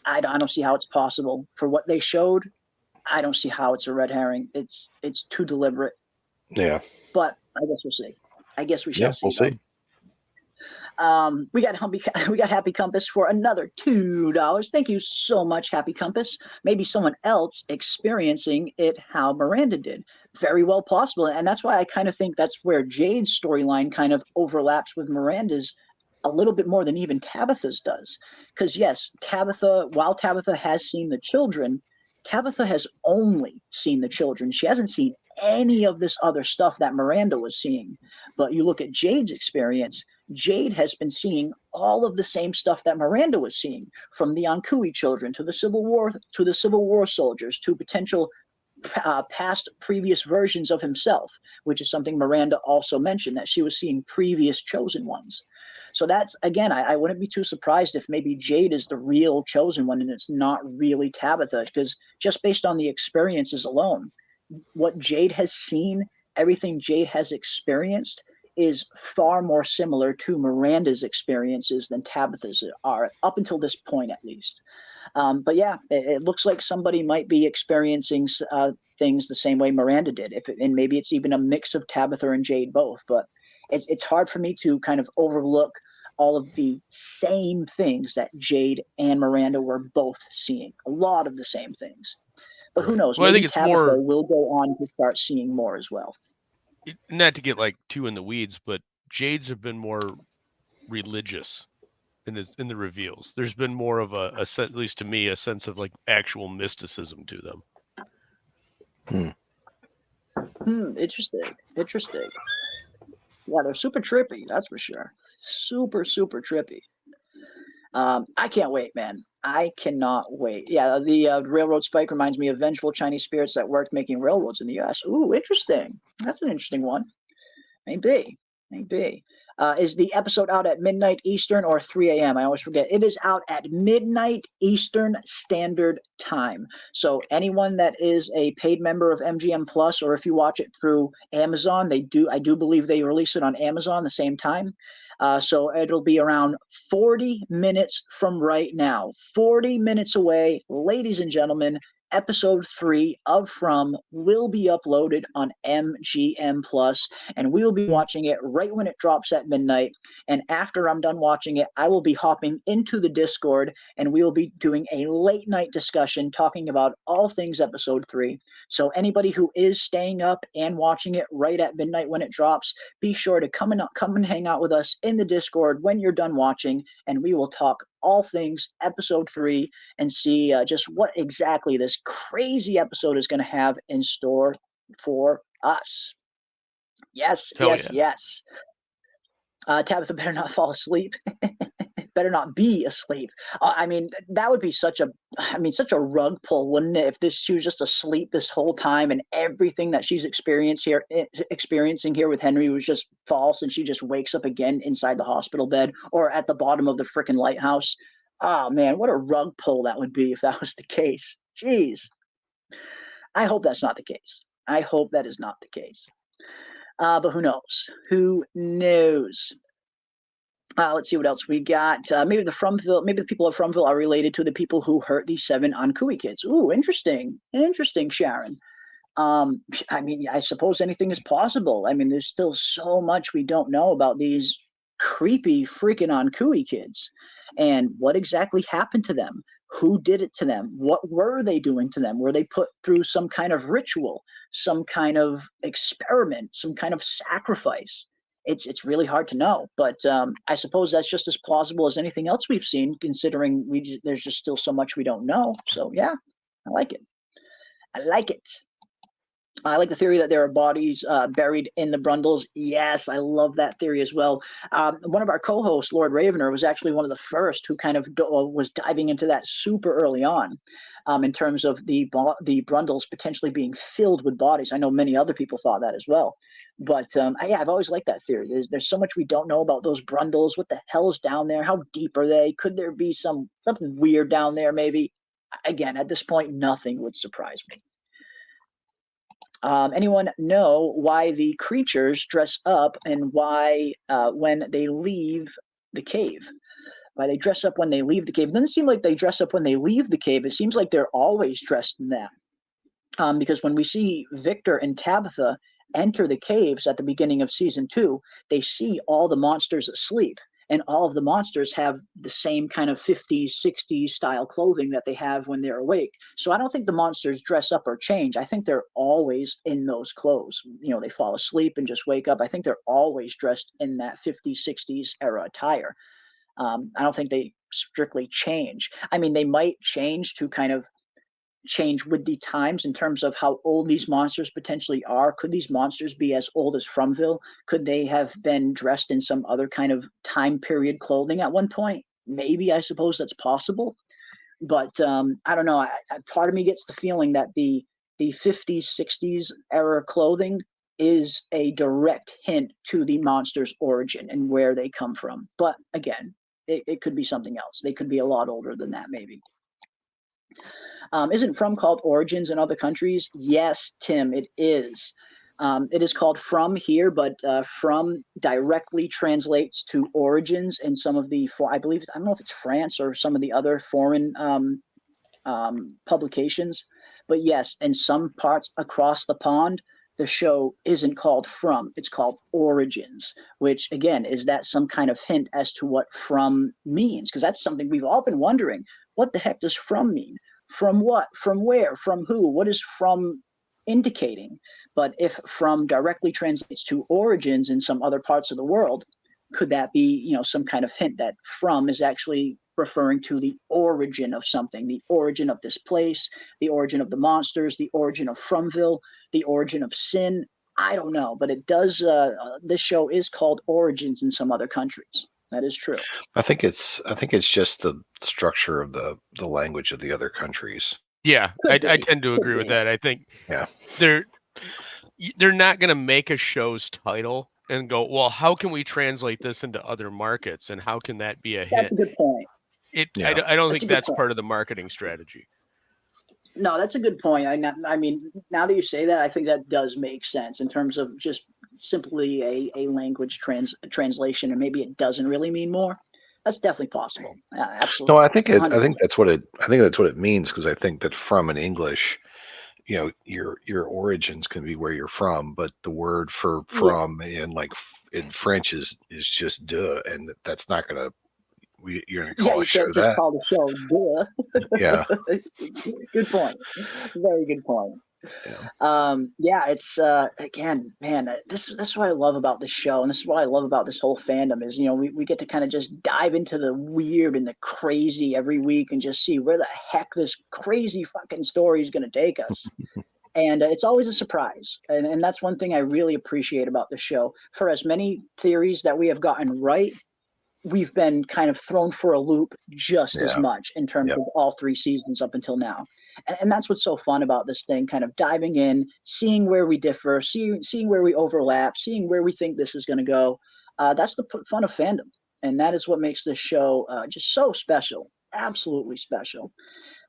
I don't see how it's possible. For what they showed, I don't see how it's a red herring. It's too deliberate. Yeah. But I guess we'll see. I guess we shall see. We'll see. We got Happy Compass for another $2. Thank you so much, Happy Compass. Maybe someone else experiencing it how Miranda did. Very well possible. And that's why I kind of think that's where Jade's storyline kind of overlaps with Miranda's a little bit more than even Tabitha's does. Because yes, while Tabitha has seen the children, Tabitha has only seen the children. She hasn't seen any of this other stuff that Miranda was seeing. But you look at Jade's experience, Jade has been seeing all of the same stuff that Miranda was seeing, from the Ankui children to the Civil War soldiers to potential past previous versions of himself, which is something Miranda also mentioned, that she was seeing previous chosen ones. So that's, again, I wouldn't be too surprised if maybe Jade is the real chosen one and it's not really Tabitha, because just based on the experiences alone, what Jade has seen, everything Jade has experienced is far more similar to Miranda's experiences than Tabitha's are, up until this point at least. But yeah, it looks like somebody might be experiencing things the same way Miranda did, and maybe it's even a mix of Tabitha and Jade both. But it's hard for me to kind of overlook all of the same things that Jade and Miranda were both seeing. A lot of the same things. But who knows? Well, maybe I think it's Tabitha will go on to start seeing more as well. Not to get like too in the weeds, but Jade's have been more religious in the reveals. There's been more of a at least to me, a sense of like actual mysticism to them. Interesting. Yeah, they're super trippy, that's for sure. Super, super trippy. I can't wait, man. I cannot wait. Yeah, the railroad spike reminds me of vengeful Chinese spirits that worked making railroads in the U.S. Ooh, interesting. That's an interesting one. Maybe. Is the episode out at midnight Eastern or 3 a.m.? I always forget. It is out at midnight Eastern Standard Time. So anyone that is a paid member of MGM Plus, or if you watch it through Amazon, I do believe they release it on Amazon the same time. So it'll be around 40 minutes from right now. 40 minutes away, ladies and gentlemen. Episode 3 of From will be uploaded on MGM Plus, and we'll be watching it right when it drops at midnight. And after I'm done watching it, I will be hopping into the Discord, and we will be doing a late night discussion talking about all things episode 3. So anybody who is staying up and watching it right at midnight when it drops, be sure to come and hang out with us in the Discord when you're done watching, and we will talk all things episode 3 and see just what exactly this crazy episode is going to have in store for us. Yes. Tabitha better not fall asleep. Better not be asleep. I mean, that would be such a rug pull, wouldn't it? If she was just asleep this whole time and everything that she's experiencing here with Henry was just false, and she just wakes up again inside the hospital bed or at the bottom of the frickin' lighthouse. Oh man, what a rug pull that would be if that was the case. Jeez. I hope that's not the case. I hope that is not the case. But who knows? Who knows? Let's see what else we got. Maybe the people of Fromville are related to the people who hurt the 7 Ankui kids. Ooh, interesting. Interesting, Sharon. I mean, I suppose anything is possible. I mean, there's still so much we don't know about these creepy freaking Ankui kids and what exactly happened to them. Who did it to them? What were they doing to them? Were they put through some kind of ritual, some kind of experiment, some kind of sacrifice? It's really hard to know, but I suppose that's just as plausible as anything else we've seen, considering there's just still so much we don't know. So yeah, I like it. I like it. I like the theory that there are bodies buried in the Brundles. Yes, I love that theory as well. One of our co-hosts, Lord Ravener, was actually one of the first who kind of was diving into that super early on, in terms of the Brundles potentially being filled with bodies. I know many other people thought that as well. But yeah, I've always liked that theory. There's so much we don't know about those Brundles. What the hell's down there? How deep are they? Could there be something weird down there? Maybe. Again, at this point, nothing would surprise me. Anyone know why the creatures dress up and why when they leave the cave? Why they dress up when they leave the cave? It doesn't seem like they dress up when they leave the cave. It seems like they're always dressed in that. Because when we see Victor and Tabitha enter the caves at the beginning of season 2, they see all the monsters asleep. And all of the monsters have the same kind of 50s, 60s style clothing that they have when they're awake. So I don't think the monsters dress up or change. I think they're always in those clothes. You know, they fall asleep and just wake up. I think they're always dressed in that 50s, 60s era attire. I don't think they strictly change. I mean, they might change to kind of change with the times in terms of how old these monsters potentially are. Could these monsters be as old as Fromville? Could they have been dressed in some other kind of time period clothing at one point? Maybe, I suppose that's possible. But I don't know. Part of me gets the feeling that the 50s, 60s era clothing is a direct hint to the monster's origin and where they come from. But again, it could be something else. They could be a lot older than that, maybe. Isn't From called Origins in other countries? Yes, Tim, it is. It is called From here, but From directly translates to Origins in some of the, I believe, I don't know if it's France or some of the other foreign publications. But yes, in some parts across the pond, the show isn't called From, it's called Origins, which again, is that some kind of hint as to what From means? Because that's something we've all been wondering. What the heck does From mean? From what? From where? From who? What is From indicating? But if From directly translates to Origins in some other parts of the world, could that be, you know, some kind of hint that From is actually referring to the origin of something, the origin of this place, the origin of the monsters, the origin of Fromville, the origin of sin? I don't know, but it does. This show is called Origins in some other countries. That is true. I think it's just the structure of the language of the other countries. Yeah, I tend to agree with that. I think they're not going to make a show's title and go, well, how can we translate this into other markets, and how can that be a hit? That's a good point. I don't think that's part of the marketing strategy. No, that's a good point. I mean, now that you say that, I think that does make sense in terms of just simply a language translation, and maybe it doesn't really mean more. That's definitely possible. Absolutely. No, I think that's what it means, because I think that From in English, you know, your origins can be where you're from, but the word for From in French is just de, and that's not gonna. You're gonna call you can't just call the show duh. Yeah. Good point. Very good point. It's again, man, this is what I love about this show, and this is what I love about this whole fandom is, you know, we get to kind of just dive into the weird and the crazy every week and just see where the heck this crazy fucking story is going to take us. And it's always a surprise. And that's one thing I really appreciate about the show. For as many theories that we have gotten right, we've been kind of thrown for a loop just as much in terms of all 3 seasons up until now. And that's what's so fun about this thing, kind of diving in, seeing where we differ, seeing where we overlap, seeing where we think this is going to go. That's the fun of fandom. And that is what makes this show just so special, absolutely special.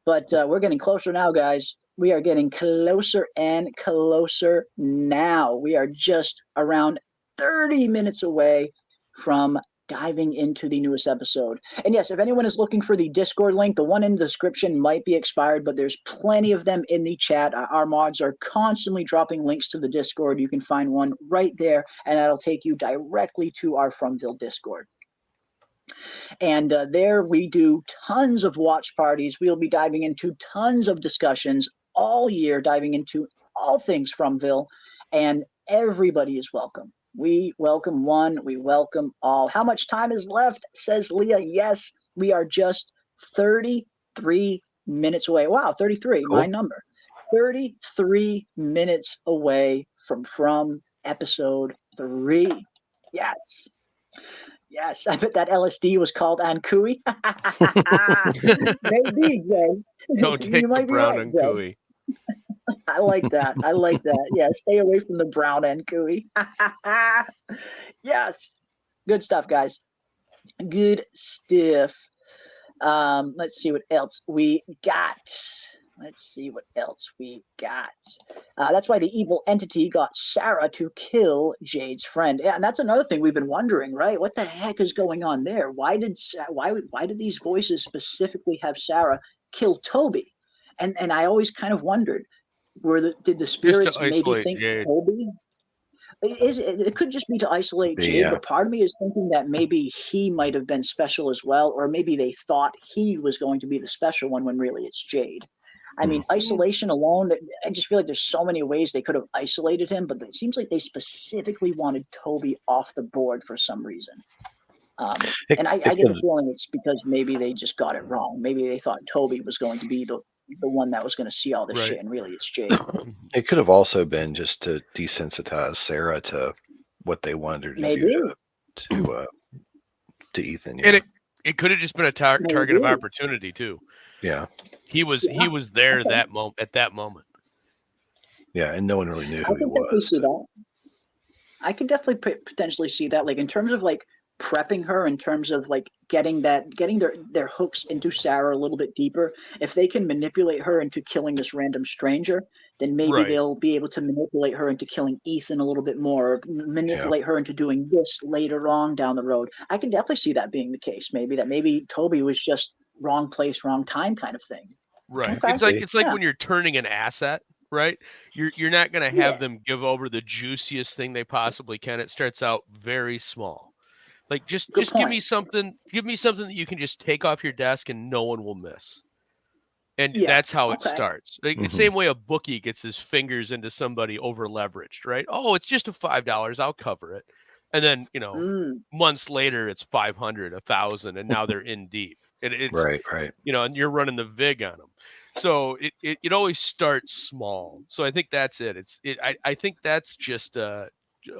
But we're getting closer now, guys. We are getting closer and closer now. We are just around 30 minutes away from diving into the newest episode. And yes, if anyone is looking for the Discord link, the one in the description might be expired, but there's plenty of them in the chat. Our mods are constantly dropping links to the Discord. You can find one right there, and that'll take you directly to our Fromville Discord. And there we do tons of watch parties. We'll be diving into tons of discussions all year, diving into all things Fromville, and everybody is welcome. We welcome one, we welcome all. How much time is left? Says Leah. Yes, we are just 33 minutes away. Wow, 33, Cool. my number. 33 minutes away from episode 3. Yes. Yes, I bet that LSD was called Ankui. Maybe, Jay. Don't take You the might be brown right, and Jay. gooey. I like that. I like that. Yeah, stay away from the brown Ankui. Yes. Good stuff, guys. Good stuff. Let's see what else we got. Let's see what else we got. That's why the evil entity got Sarah to kill Jade's friend. Yeah, and that's another thing we've been wondering, right? What the heck is going on there? Why did these voices specifically have Sarah kill Toby? And I always kind of wondered, did the spirits maybe isolate think Jade. Toby? It could just be to isolate Jade, Yeah. but part of me is thinking that maybe he might have been special as well, or maybe they thought he was going to be the special one when really it's Jade. I mean, isolation alone, I just feel like there's so many ways they could have isolated him, but it seems like they specifically wanted Toby off the board for some reason. And I get the feeling it's because maybe they just got it wrong. Maybe they thought Toby was going to be the one that was going to see all this shit, and really it's Jade. It could have also been just to desensitize Sarah to what they wanted her to Maybe. do to Ethan. And it could have just been a target of opportunity too. Yeah. He was there at that moment. Yeah, and no one really knew who he definitely was. see that. I could definitely potentially see that, like in terms of like prepping her, in terms of like getting their hooks into Sarah a little bit deeper. If they can manipulate her into killing this random stranger, then maybe they'll be able to manipulate her into killing Ethan a little bit more, or manipulate her into doing this later on down the road. I can definitely see that being the case. Maybe Toby was just wrong place, wrong time kind of thing. Right. Okay. It's like when you're turning an asset, right? You're not going to have them give over the juiciest thing they possibly can. It starts out very small. Like just give me something that you can just take off your desk and no one will miss. And that's how it starts. Like the same way a bookie gets his fingers into somebody over leveraged, right? Oh, it's just a $5, I'll cover it. And then, months later it's 500, 1,000, and now they're in deep. And it's right. And you're running the VIG on them. So it always starts small. So I think that's it. I think that's just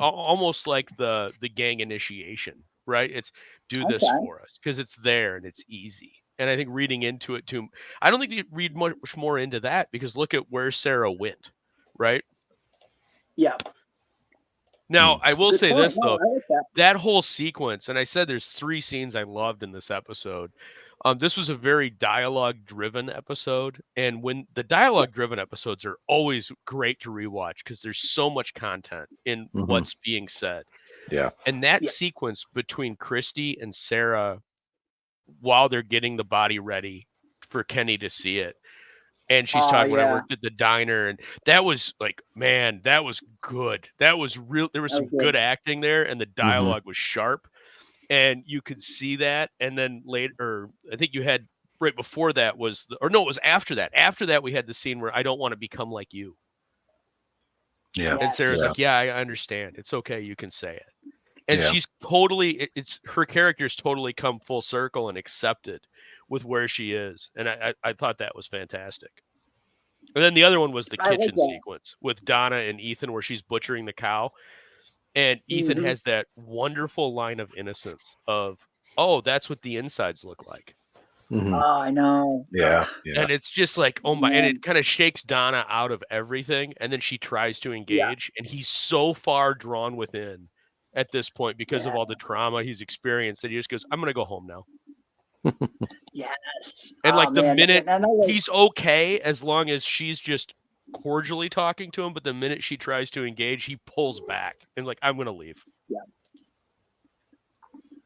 almost like the gang initiation, right? It's do this for us because it's there and it's easy. And I think reading into it too, I don't think you read much more into that because look at where Sarah went, right? Yeah. Now, I will say this, though. That whole sequence, and I said there's 3 scenes I loved in this episode. This was a very dialogue-driven episode. And when the dialogue-driven episodes are always great to rewatch because there's so much content in what's being said. Yeah. And that sequence between Christy and Sarah while they're getting the body ready for Kenny to see it. And she's talking when I worked at the diner, and that was like, man, that was good. That was real. There was some good acting there, and the dialogue was sharp, and you could see that. And then later, I think you had right before that it was after that. After that, we had the scene where I don't want to become like you. Yeah. And Sarah's like, yeah, I understand. It's okay. You can say it. And she's totally, her character's totally come full circle and accepted with where she is. And I thought that was fantastic. And then the other one was the kitchen sequence with Donna and Ethan where she's butchering the cow. And Ethan has that wonderful line of innocence of, oh, that's what the insides look like. Oh, I know. Yeah. And it's just like, oh my, and it kind of shakes Donna out of everything. And then she tries to engage and he's so far drawn within at this point because of all the trauma he's experienced that he just goes, I'm going to go home now. Yes. And like the minute he's okay, as long as she's just cordially talking to him, but the minute she tries to engage, he pulls back and like, I'm going to leave. Yeah.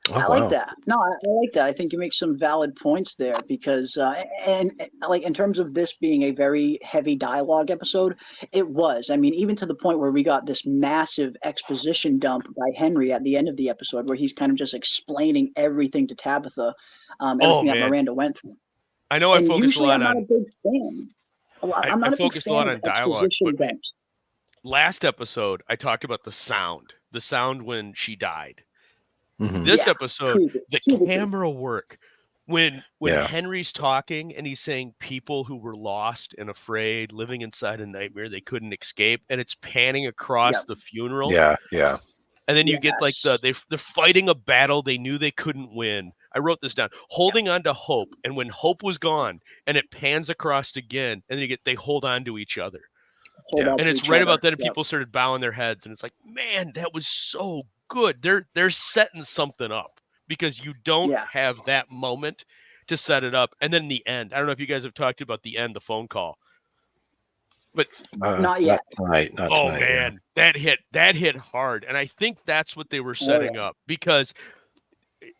Oh, I like wow. that. No, I like that. I think you make some valid points there because, and like in terms of this being a very heavy dialogue episode, it was. I mean, even to the point where we got this massive exposition dump by Henry at the end of the episode, where he's kind of just explaining everything to Tabitha, Oh everything that man, Miranda went through. I know I And focused a usually, lot I'm not a on big fan. I, I'm I not a big focused a fan lot of on dialogue, exposition but man, dumps. last episode I talked about the sound when she died. Mhm. This Yeah, episode, creepy, the super creepy. camera work when Yeah. Henry's talking and he's saying people who were lost and afraid, living inside a nightmare they couldn't escape, and it's panning across Yep. the funeral. Yeah. Yeah. And then you get like Yes. they're fighting a battle they knew they couldn't win. I wrote this down. Holding on to hope, and when hope was gone, and it pans across again, and then they hold on to each other. Hold on And to it's each right other. about then, and Yep. people started bowing their heads, and it's like, man, that was so good. They're setting something up because you don't Yeah. have that moment to set it up, and then the end. I don't know if you guys have talked about the end, the phone call, but Not yet. Not tonight. Not oh tonight. Yeah. man, that hit hard, and I think that's what they were Oh, setting yeah. up because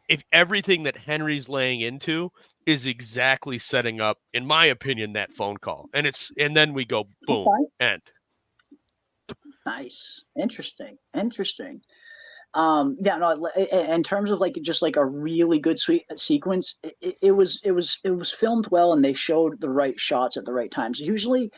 if everything that Henry's laying into is exactly setting up, in my opinion, that phone call, and then we go boom, Okay. end. Nice. Interesting. Yeah, no, in terms of like just like a really good sweet sequence, it was filmed well and they showed the right shots at the right times. Usually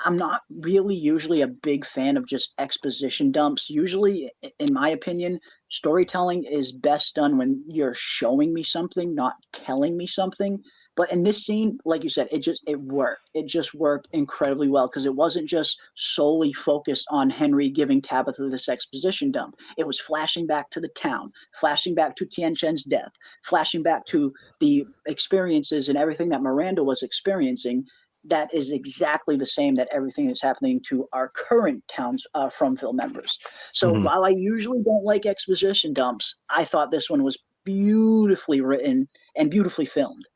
I'm not really usually a big fan of just exposition dumps. Usually, in my opinion, storytelling is best done when you're showing me something, not telling me something. But in this scene, like you said, it worked. It just worked incredibly well because it wasn't just solely focused on Henry giving Tabitha this exposition dump. It was flashing back to the town, flashing back to Tien Chen's death, flashing back to the experiences and everything that Miranda was experiencing. That is exactly the same that everything is happening to our current town's Fromville members. So Mhm. while I usually don't like exposition dumps, I thought this one was beautifully written and beautifully filmed.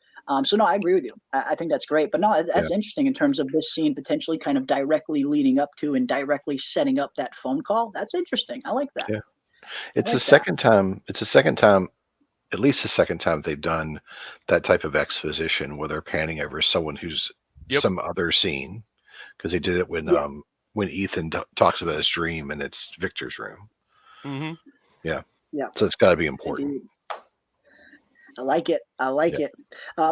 So no, I agree with you. I think that's great. But no, that's Yeah. interesting in terms of this scene potentially kind of directly leading up to and directly setting up that phone call. That's interesting. I like that. Yeah. I It's the like that. second time. It's the second time. At least the second time they've done that type of exposition where they're panning over someone who's Yep. some other scene, because they did it Yeah. when Ethan talks about his dream and it's Victor's room. Mm-hmm. Yeah. Yeah. So it's got to be important. Indeed. I like it. I like Yeah. it.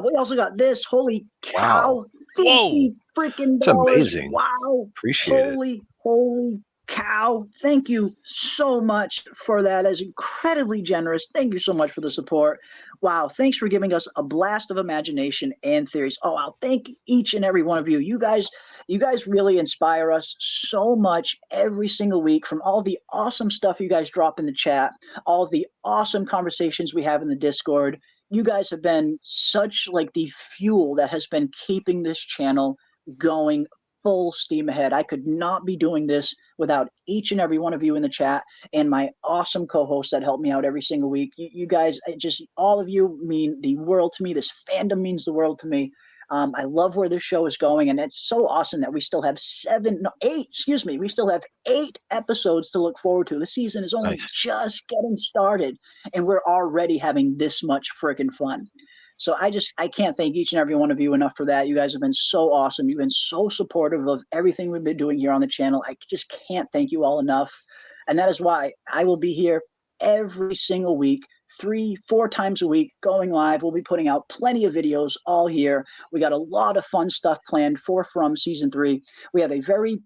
We also got this. Holy Wow. cow! $50 freaking It's dollars. amazing. Wow! Appreciate it. Holy cow! Thank you so much for that. That's incredibly generous. Thank you so much for the support. Wow! Thanks for giving us a blast of imagination and theories. Oh, wow! Thank each and every one of you. You guys really inspire us so much every single week from all the awesome stuff you guys drop in the chat, all of the awesome conversations we have in the Discord. You guys have been such like the fuel that has been keeping this channel going full steam ahead. I could not be doing this without each and every one of you in the chat and my awesome co-hosts that help me out every single week. You guys, just all of you mean the world to me. This fandom means the world to me. I love where this show is going, and it's so awesome that we still have we still have 8 episodes to look forward to. The season is only just getting started, and we're already having this much freaking fun. So I can't thank each and every one of you enough for that. You guys have been so awesome. You've been so supportive of everything we've been doing here on the channel. I just can't thank you all enough. And that is why I will be here every single week, 3-4 times a week, going live. We'll be putting out plenty of videos all here. We got a lot of fun stuff planned for From Season 3. We have a very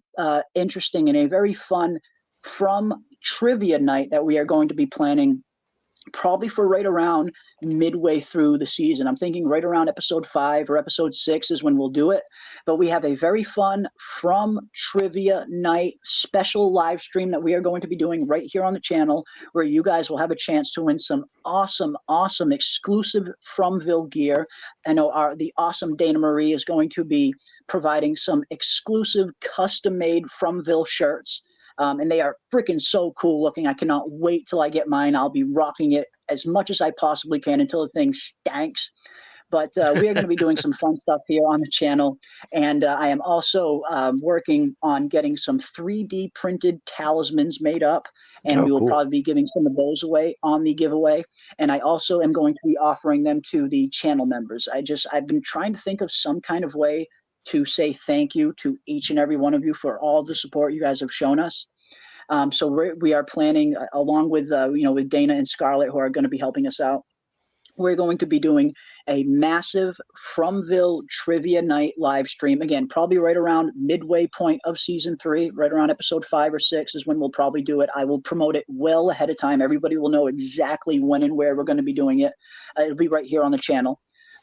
interesting and a very fun From trivia night that we are going to be planning probably for right around midway through the season. I'm thinking right around episode 5 or episode 6 is when we'll do it. But we have a very fun From trivia night special live stream that we are going to be doing right here on the channel, where you guys will have a chance to win some awesome exclusive Fromville gear. I know the awesome Dana Marie is going to be providing some exclusive custom-made Fromville shirts. And they are freaking so cool looking. I cannot wait till I get mine. I'll be rocking it as much as I possibly can until the thing stanks. But we are going to be doing some fun stuff here on the channel. And I am also working on getting some 3D printed talismans made up. and Oh, we will cool. probably be giving some of those away on the giveaway. And I also am going to be offering them to the channel members. I've been trying to think of some kind of way to say thank you to each and every one of you for all the support you guys have shown us. So we are planning, along with with Dana and Scarlett, who are going to be helping us out. We're going to be doing a massive Fromville trivia night live stream. Again, probably right around midway point of season 3, right around episode 5 or 6 is when we'll probably do it. I will promote it well ahead of time. Everybody will know exactly when and where we're going to be doing it. It'll be right here on the channel.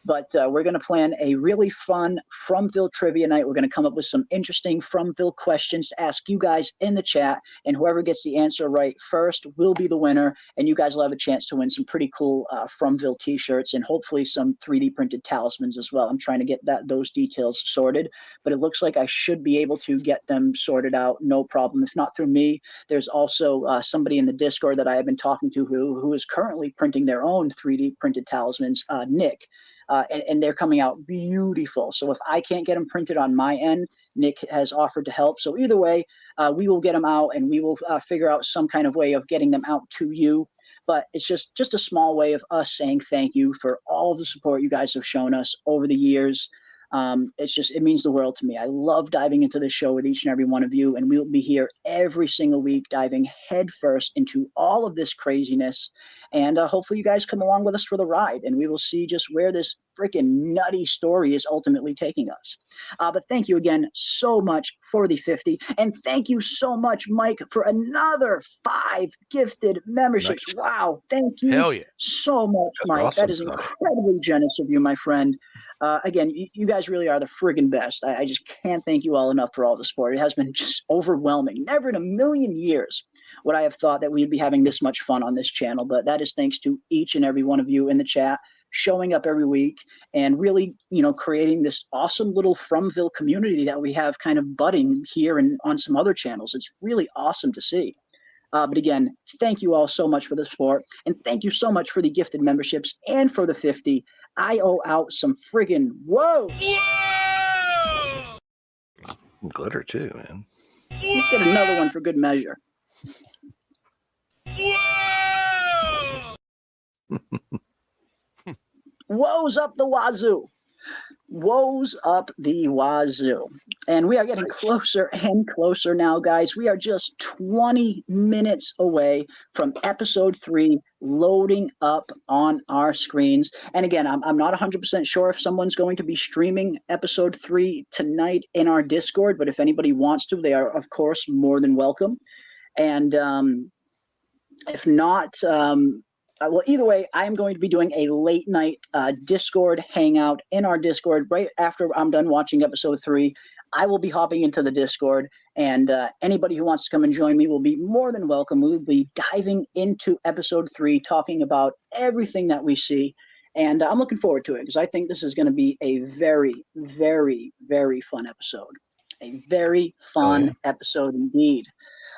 But we're going to plan a really fun Fromville trivia night. We're going to come up with some interesting Fromville questions to ask you guys in the chat, and whoever gets the answer right first will be the winner, and you guys will have a chance to win some pretty cool Fromville t-shirts and hopefully some 3D printed talismans as well. I'm trying to get those details sorted, but it looks like I should be able to get them sorted out, no problem. If not through me, there's also somebody in the Discord that I have been talking to who is currently printing their own 3D printed talismans, Nick. And they're coming out beautiful. So if I can't get them printed on my end, Nick has offered to help. So either way, we will get them out, and we will figure out some kind of way of getting them out to you. But it's just a small way of us saying thank you for all the support you guys have shown us over the years. It means the world to me. I love diving into this show with each and every one of you, and we'll be here every single week diving headfirst into all of this craziness. And hopefully you guys come along with us for the ride, and we will see just where this freaking nutty story is ultimately taking us. But thank you again so much for the 50, and thank you so much, Mike, for another 5 gifted memberships. Nice. Wow, thank you Hell yeah. so much, That's Mike. awesome That is stuff. incredibly generous of you, my friend. Again, you guys really are the friggin' best. I just can't thank you all enough for all the support. It has been just overwhelming. Never in a million years would I have thought that we'd be having this much fun on this channel, but that is thanks to each and every one of you in the chat, showing up every week and really, creating this awesome little Fromville community that we have kind of budding here and on some other channels. It's really awesome to see. But again, thank you all so much for the support, and thank you so much for the gifted memberships and for the 50. I owe out some friggin' whoa! Glitter too, man. Let's get another one for good measure. Woes up the wazoo. Woes up the wazoo. And we are getting closer and closer now, guys. We are just 20 minutes away from episode 3 loading up on our screens. And again, I'm not 100% sure if someone's going to be streaming episode 3 tonight in our Discord, but if anybody wants to, they are, of course, more than welcome. And if not, well, either way, I'm going to be doing a late night Discord hangout in our Discord right after I'm done watching episode 3. I will be hopping into the Discord, and anybody who wants to come and join me will be more than welcome. We will be diving into episode 3, talking about everything that we see, and I'm looking forward to it because I think this is going to be a very, very, very fun episode. A very fun episode indeed.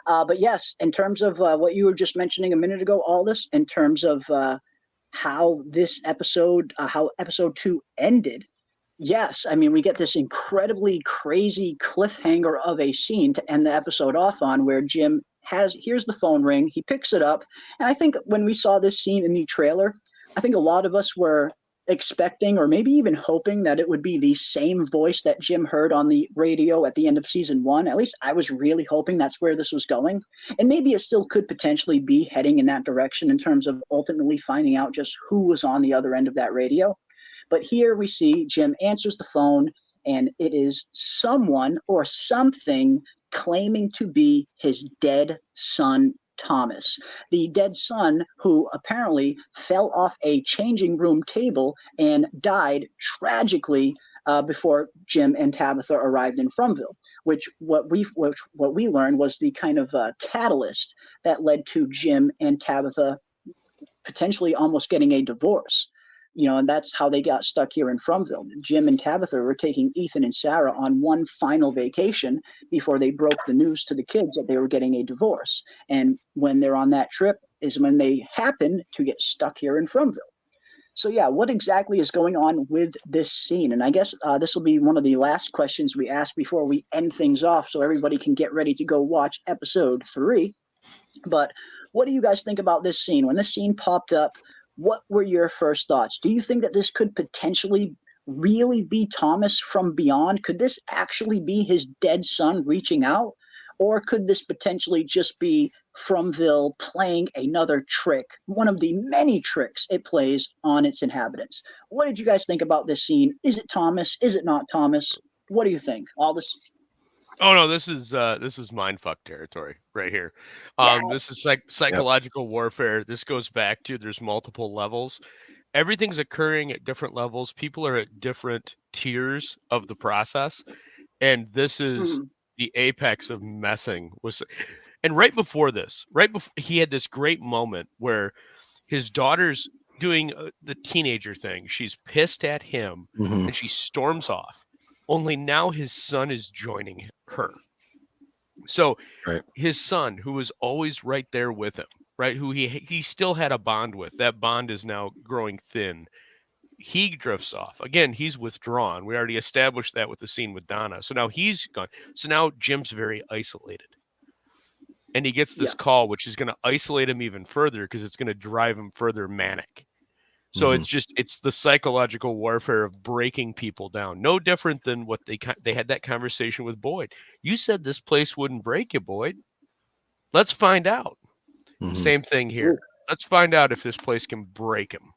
But yes, in terms of what you were just mentioning a minute ago, Aldous, in terms of how this episode, how episode 2 ended, yes, I mean, we get this incredibly crazy cliffhanger of a scene to end the episode off on, where Jim hears the phone ring, he picks it up, and I think when we saw this scene in the trailer, I think a lot of us were expecting or maybe even hoping that it would be the same voice that Jim heard on the radio at the end of season 1. At least I was really hoping that's where this was going. And maybe it still could potentially be heading in that direction in terms of ultimately finding out just who was on the other end of that radio. But here we see Jim answers the phone, and it is someone or something claiming to be his dead son, Thomas, the dead son who apparently fell off a changing room table and died tragically before Jim and Tabitha arrived in Fromville, which what we learned was the kind of catalyst that led to Jim and Tabitha potentially almost getting a divorce. And that's how they got stuck here in Fromville. Jim and Tabitha were taking Ethan and Sarah on one final vacation before they broke the news to the kids that they were getting a divorce. And when they're on that trip is when they happen to get stuck here in Fromville. So yeah, what exactly is going on with this scene? And I guess this will be one of the last questions we ask before we end things off, so everybody can get ready to go watch episode 3. But what do you guys think about this scene? When this scene popped up, what were your first thoughts? Do you think that this could potentially really be Thomas from beyond? Could this actually be his dead son reaching out? Or could this potentially just be Fromville playing another trick, one of the many tricks it plays on its inhabitants? What did you guys think about this scene? Is it Thomas? Is it not Thomas? What do you think? Aldous? Oh no, this is mindfuck territory right here. This is psychological warfare. This goes back to there's multiple levels. Everything's occurring at different levels. People are at different tiers of the process, and this is the apex of messing with. And right before this, he had this great moment where his daughter's doing the teenager thing. She's pissed at him, and she storms off. Only now his son is joining her. So his son, who was always right there with him, right, who he still had a bond with, that bond is now growing thin. He drifts off. Again, he's withdrawn. We already established that with the scene with Donna. So now he's gone. So now Jim's very isolated. And he gets this call, which is going to isolate him even further because it's going to drive him further manic. So it's the psychological warfare of breaking people down. No different than what they had that conversation with Boyd. You said this place wouldn't break you, Boyd. Let's find out. Same thing here. Let's find out if this place can break him.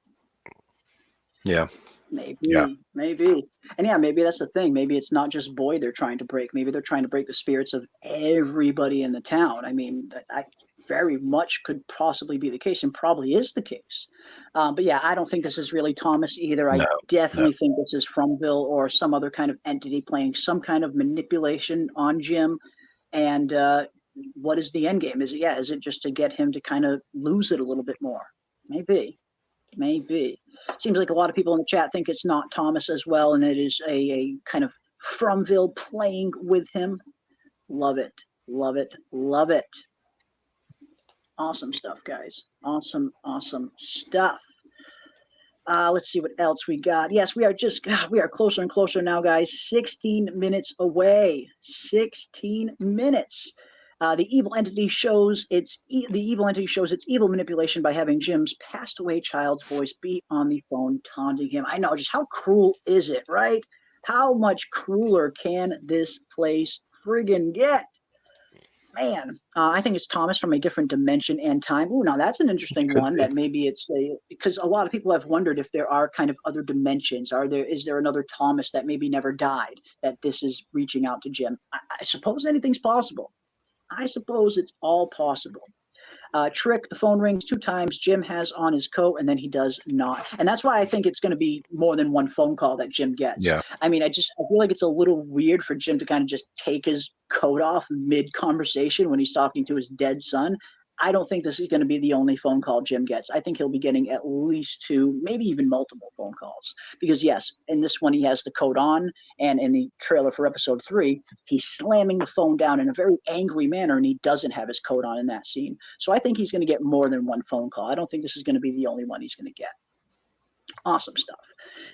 Yeah. Maybe. And maybe that's the thing. Maybe it's not just Boyd they're trying to break. Maybe they're trying to break the spirits of everybody in the town. I mean, I very much could possibly be the case and probably is the case. But yeah, I don't think this is really Thomas either. I definitely think this is Fromville or some other kind of entity playing some kind of manipulation on Jim. And what is the end game? Is it just to get him to kind of lose it a little bit more? Maybe. Seems like a lot of people in the chat think it's not Thomas as well, and it is a kind of Fromville playing with him. Love it. Awesome stuff, guys. Awesome stuff. Let's see what else we got. Yes, we are closer and closer now, guys. 16 minutes away. 16 minutes. The evil entity shows its evil manipulation by having Jim's passed away child's voice be on the phone taunting him. I know, just how cruel is it, right? How much crueler can this place friggin' get? Man, I think it's Thomas from a different dimension and time. Ooh, now that's an interesting one. That maybe it's because a lot of people have wondered if there are kind of other dimensions. Is there another Thomas that maybe never died that this is reaching out to Jim? I suppose anything's possible. I suppose it's all possible. Trick, the phone rings 2 times. Jim has on his coat, and then he does not. And that's why I think it's going to be more than one phone call that Jim gets. Yeah. I mean, I feel like it's a little weird for Jim to kind of just take his coat off mid-conversation when he's talking to his dead son. I don't think this is going to be the only phone call Jim gets. I think he'll be getting at least 2, maybe even multiple phone calls. Because yes, in this one he has the coat on, and in the trailer for episode 3, he's slamming the phone down in a very angry manner, and he doesn't have his coat on in that scene. So I think he's going to get more than one phone call. I don't think this is going to be the only one he's going to get. Awesome stuff.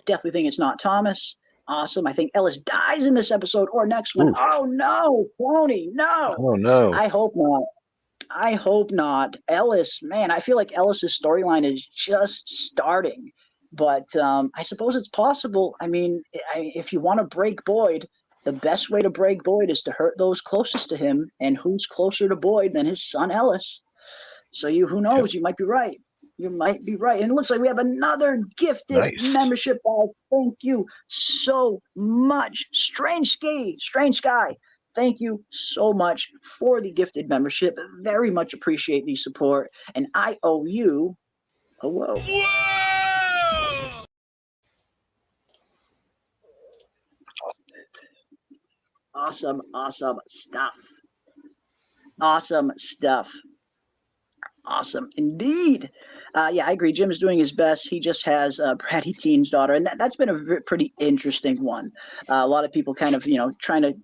Definitely think it's not Thomas. Awesome. I think Ellis dies in this episode or next one. Ooh. Oh no, Tony, no. Oh no. I hope not. Ellis, man, I feel like Ellis's storyline is just starting, but I suppose it's possible. I mean, if you want to break Boyd, the best way to break Boyd is to hurt those closest to him, and who's closer to Boyd than his son Ellis? So who knows? You might be right. You might be right. And it looks like we have another gifted membership. Thank you so much, Strange Sky. Thank you so much for the gifted membership. Very much appreciate the support. And I owe you a whoa. Whoa! Awesome stuff. Awesome stuff. Awesome indeed. Yeah, I agree. Jim is doing his best. He just has Bratty Teen's daughter. And that's been a pretty interesting one. A lot of people kind of, trying to,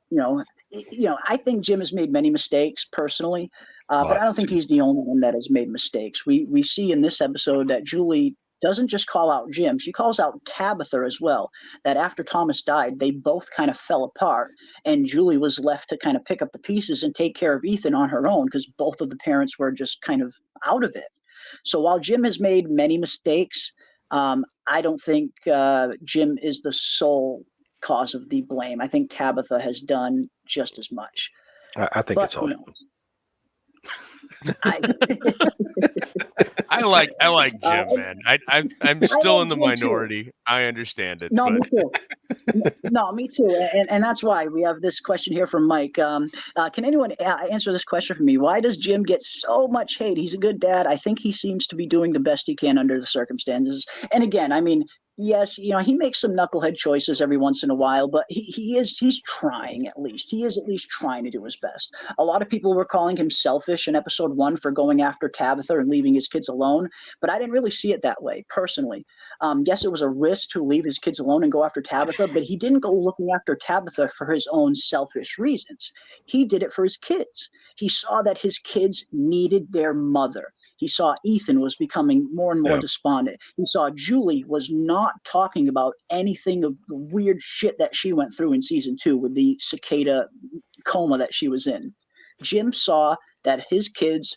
I think Jim has made many mistakes personally, but I don't think he's the only one that has made mistakes. We see in this episode that Julie doesn't just call out Jim, she calls out Tabitha as well. That after Thomas died, they both kind of fell apart, and Julie was left to kind of pick up the pieces and take care of Ethan on her own because both of the parents were just kind of out of it. So while Jim has made many mistakes, I don't think Jim is the sole cause of the blame. I think Tabitha has done just as much. I think it's all. I like Jim, man. I'm still in the minority. I understand it. No, but... me too. No, me too. And that's why we have this question here from Mike. Can anyone answer this question for me? Why does Jim get so much hate? He's a good dad. I think he seems to be doing the best he can under the circumstances. And again, I mean, yes, he makes some knucklehead choices every once in a while, but he's trying at least. He is at least trying to do his best. A lot of people were calling him selfish in episode 1 for going after Tabitha and leaving his kids alone, but I didn't really see it that way, personally. Yes, it was a risk to leave his kids alone and go after Tabitha, but he didn't go looking after Tabitha for his own selfish reasons. He did it for his kids. He saw that his kids needed their mother. He saw Ethan was becoming more and more despondent. He saw Julie was not talking about anything of the weird shit that she went through in season 2 with the cicada coma that she was in. Jim saw that his kids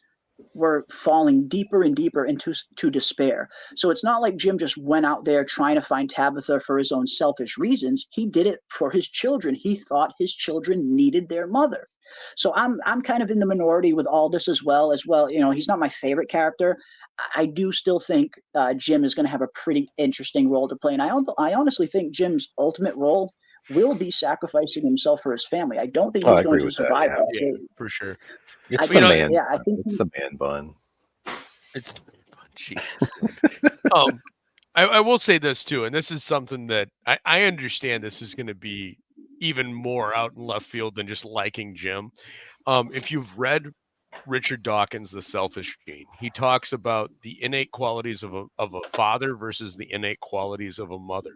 were falling deeper and deeper into despair. So it's not like Jim just went out there trying to find Tabitha for his own selfish reasons. He did it for his children. He thought his children needed their mother. So I'm kind of in the minority with Aldous as well. He's not my favorite character. I do still think Jim is going to have a pretty interesting role to play. And I honestly think Jim's ultimate role will be sacrificing himself for his family. I don't think he's going to survive. Yeah, for sure. It's the man. Yeah, I think it's the man bun. It's the man bun. Jesus. I will say this too, and this is something that I understand. This is going to be even more out in left field than just liking Jim. If you've read Richard Dawkins' The Selfish Gene, he talks about the innate qualities of a father versus the innate qualities of a mother.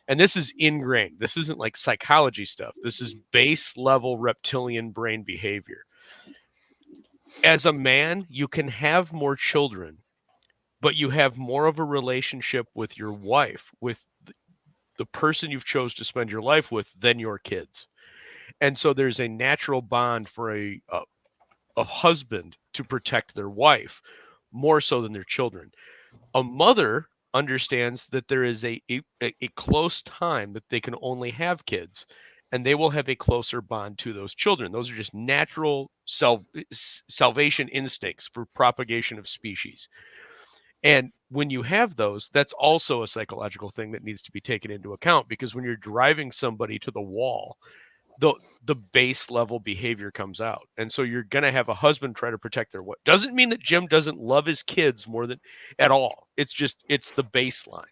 And this is ingrained. This isn't like psychology stuff. This is base level reptilian brain behavior. As a man, you can have more children, but you have more of a relationship with your wife, with the person you've chose to spend your life with, than your kids. And so there's a natural bond for a husband to protect their wife more so than their children. A mother understands that there is a close time that they can only have kids, and they will have a closer bond to those children. Those are just natural salvation instincts for propagation of species. And when you have those, that's also a psychological thing that needs to be taken into account, because when you're driving somebody to the wall, the base level behavior comes out. And so you're going to have a husband try to protect their wife. Doesn't mean that Jim doesn't love his kids more than at all. It's the baseline.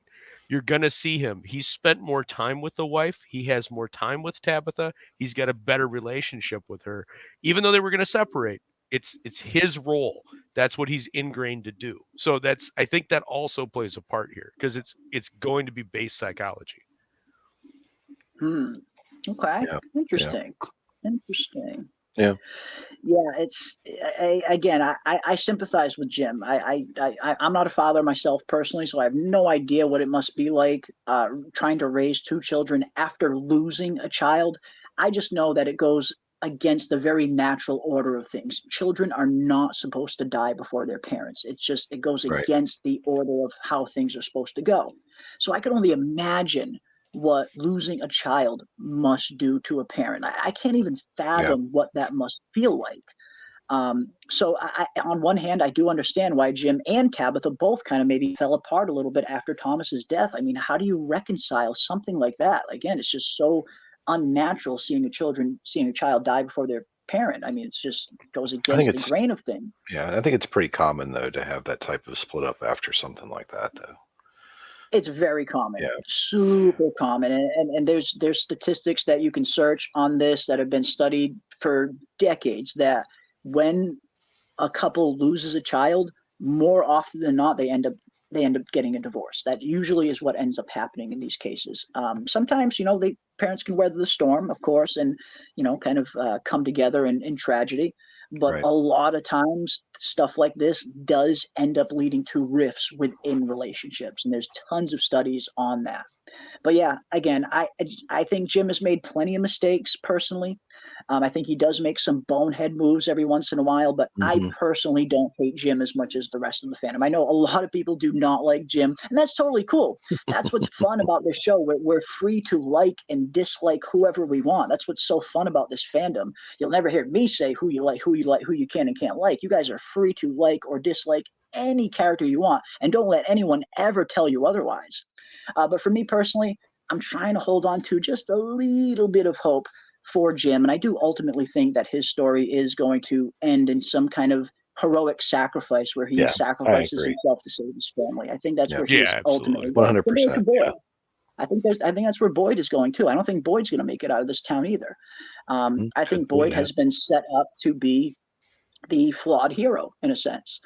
You're going to see him. He's spent more time with the wife. He has more time with Tabitha. He's got a better relationship with her. Even though they were going to separate, it's his role. That's what he's ingrained to do. So I think that also plays a part here, because it's going to be base psychology. Okay. Yeah. Interesting. Interesting. Yeah. Yeah, I sympathize with Jim. I'm not a father myself personally, so I have no idea what it must be like trying to raise 2 children after losing a child. I just know that it goes against the very natural order of things. Children are not supposed to die before their parents. It goes against the order of how things are supposed to go. So I can only imagine what losing a child must do to a parent. I can't even fathom what that must feel like. So on one hand, I do understand why Jim and Tabitha both kind of maybe fell apart a little bit after Thomas's death. I mean, how do you reconcile something like that? Again, it's just so unnatural seeing a child die before their parent. I mean, it goes against the grain of things. Yeah, I think it's pretty common though to have that type of split up after something like that though. It's very common, super common. And there's statistics that you can search on this that have been studied for decades, that when a couple loses a child, more often than not, they end up getting a divorce. That usually is what ends up happening in these cases. Sometimes, parents can weather the storm, of course, and, kind of come together in tragedy. But Right. a lot of times, stuff like this does end up leading to rifts within relationships, and there's tons of studies on that. But yeah, again, I think Jim has made plenty of mistakes personally. I think he does make some bonehead moves every once in a while, but I Hmm. personally don't hate Jim as much as the rest of the fandom. I know a lot of people do not like Jim, and that's totally cool. That's what's fun about this show. We're free to like and dislike whoever we want. That's what's so fun about this fandom. You'll never hear me say who you like, who you can and can't like. You guys are free to like or dislike any character you want, and don't let anyone ever tell you otherwise. But for me personally, I'm trying to hold on to just a little bit of hope for Jim. And I do ultimately think that his story is going to end in some kind of heroic sacrifice where he Yeah, I sacrifices agree. himself to save his family. I think that's Yeah. where he is Yeah, ultimately absolutely. going. 100%. Similar to Boyd. Yeah. I think that's where Boyd is going too. I don't think Boyd's going to make it out of this town either. I think Hopefully Boyd not. has been set up to be the flawed hero in a sense.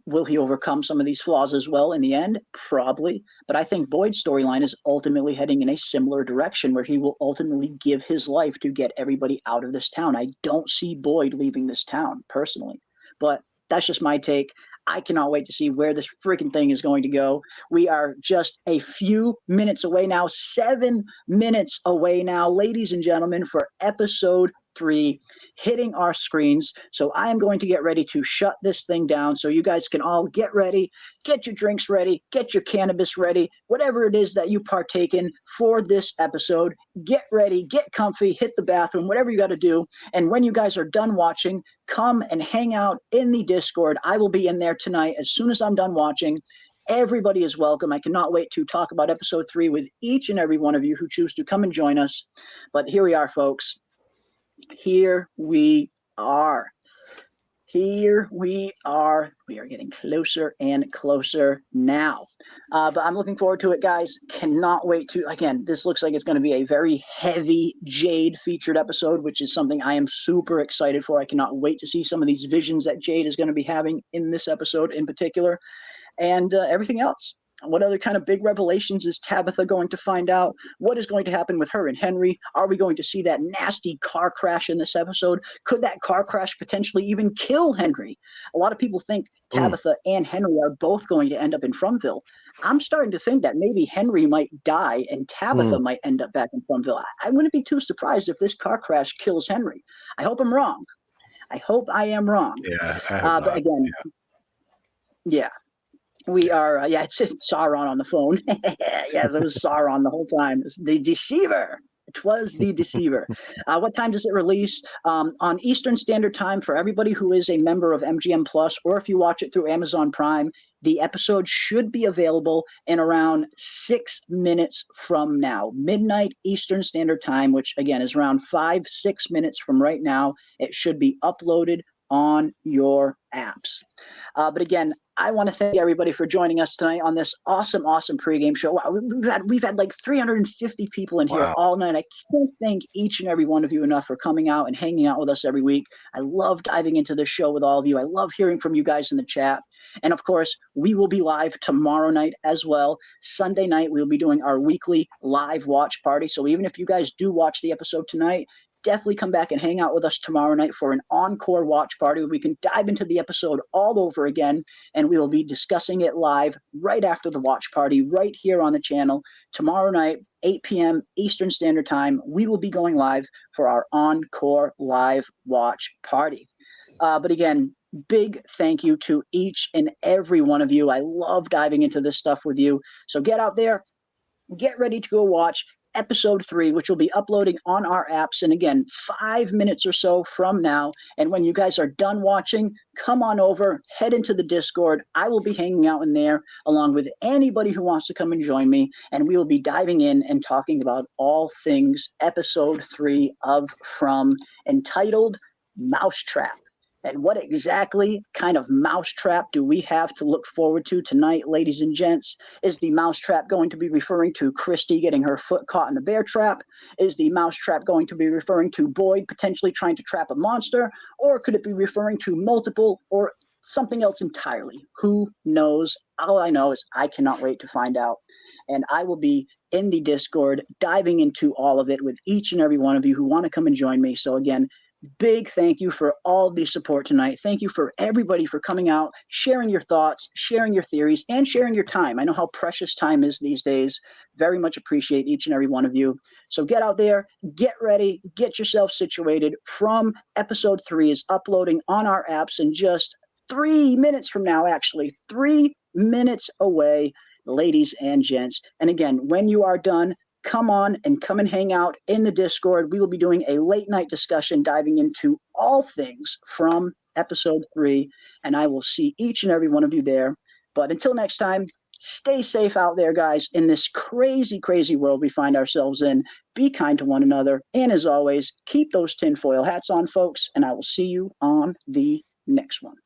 Will he overcome some of these flaws as well in the end? Probably. But I think Boyd's storyline is ultimately heading in a similar direction where he will ultimately give his life to get everybody out of this town. I don't see Boyd leaving this town personally, but that's just my take. I cannot wait to see where this freaking thing is going to go. We are just a few minutes away now, 7 minutes away now, ladies and gentlemen, for episode 3 hitting our screens. So I am going to get ready to shut this thing down so you guys can all get ready, get your drinks ready, get your cannabis ready, whatever it is that you partake in for this episode. Get ready, get comfy, hit the bathroom, whatever you got to do. And when you guys are done watching, come and hang out in the Discord. I will be in there tonight as soon as I'm done watching. Everybody is welcome. I cannot wait to talk about episode 3 with each and every one of you who choose to come and join us. But here we are, folks. Here we are. Here we are. We are getting closer and closer now. But I'm looking forward to it, guys. Cannot wait to, again, this looks like it's going to be a very heavy Jade featured episode, which is something I am super excited for. I cannot wait to see some of these visions that Jade is going to be having in this episode in particular, and everything else. What other kind of big revelations is Tabitha going to find out? What is going to happen with her and Henry? Are we going to see that nasty car crash in this episode? Could that car crash potentially even kill Henry? A lot of people think Tabitha and Henry are both going to end up in Fromville. I'm starting to think that maybe Henry might die and Tabitha might end up back in Fromville. I wouldn't be too surprised if this car crash kills Henry. I hope I'm wrong. I hope I am wrong. Yeah, I hope But not. again, yeah. We are, it's Sauron on the phone. Yeah, it was Sauron the whole time. It's the Deceiver. It was the Deceiver. What time does it release? On Eastern Standard Time for everybody who is a member of MGM Plus, or if you watch it through Amazon Prime, the episode should be available in around 6 minutes from now. Midnight Eastern Standard Time, which again is around 5-6 minutes from right now. It should be uploaded on your apps. But again, I want to thank everybody for joining us tonight on this awesome pregame show. Wow, we've had like 350 people in here all night. I can't thank each and every one of you enough for coming out and hanging out with us every week. I love diving into this show with all of you. I love hearing from you guys in the chat. And of course, we will be live tomorrow night as well. Sunday night, we'll be doing our weekly live watch party. So even if you guys do watch the episode tonight, definitely come back and hang out with us tomorrow night for an encore watch party where we can dive into the episode all over again, and we will be discussing it live right after the watch party right here on the channel. Tomorrow night, 8 p.m. Eastern Standard Time, we will be going live for our encore live watch party. But again, big thank you to each and every one of you. I love diving into this stuff with you. So get out there, get ready to go watch episode 3, which will be uploading on our apps. And again, 5 minutes or so from now. And when you guys are done watching, come on over, head into the Discord. I will be hanging out in there along with anybody who wants to come and join me. And we will be diving in and talking about all things episode 3 of From, entitled Mousetrap. And what exactly kind of mousetrap do we have to look forward to tonight, ladies and gents? Is the mousetrap going to be referring to Christy getting her foot caught in the bear trap? Is the mousetrap going to be referring to Boyd potentially trying to trap a monster? Or could it be referring to multiple or something else entirely? Who knows? All I know is I cannot wait to find out. And I will be in the Discord diving into all of it with each and every one of you who want to come and join me. So again, big thank you for all the support tonight. Thank you for everybody for coming out, sharing your thoughts, sharing your theories, and sharing your time. I know how precious time is these days. Very much appreciate each and every one of you. So get out there, get ready, get yourself situated. From episode 3 is uploading on our apps in just 3 minutes from now, actually. 3 minutes away, ladies and gents. And again, when you are done, come and hang out in the Discord. We will be doing a late night discussion diving into all things from episode 3, and I will see each and every one of you there. But until next time, stay safe out there, guys, in this crazy, crazy world we find ourselves in. Be kind to one another, and as always, keep those tinfoil hats on, folks, and I will see you on the next one.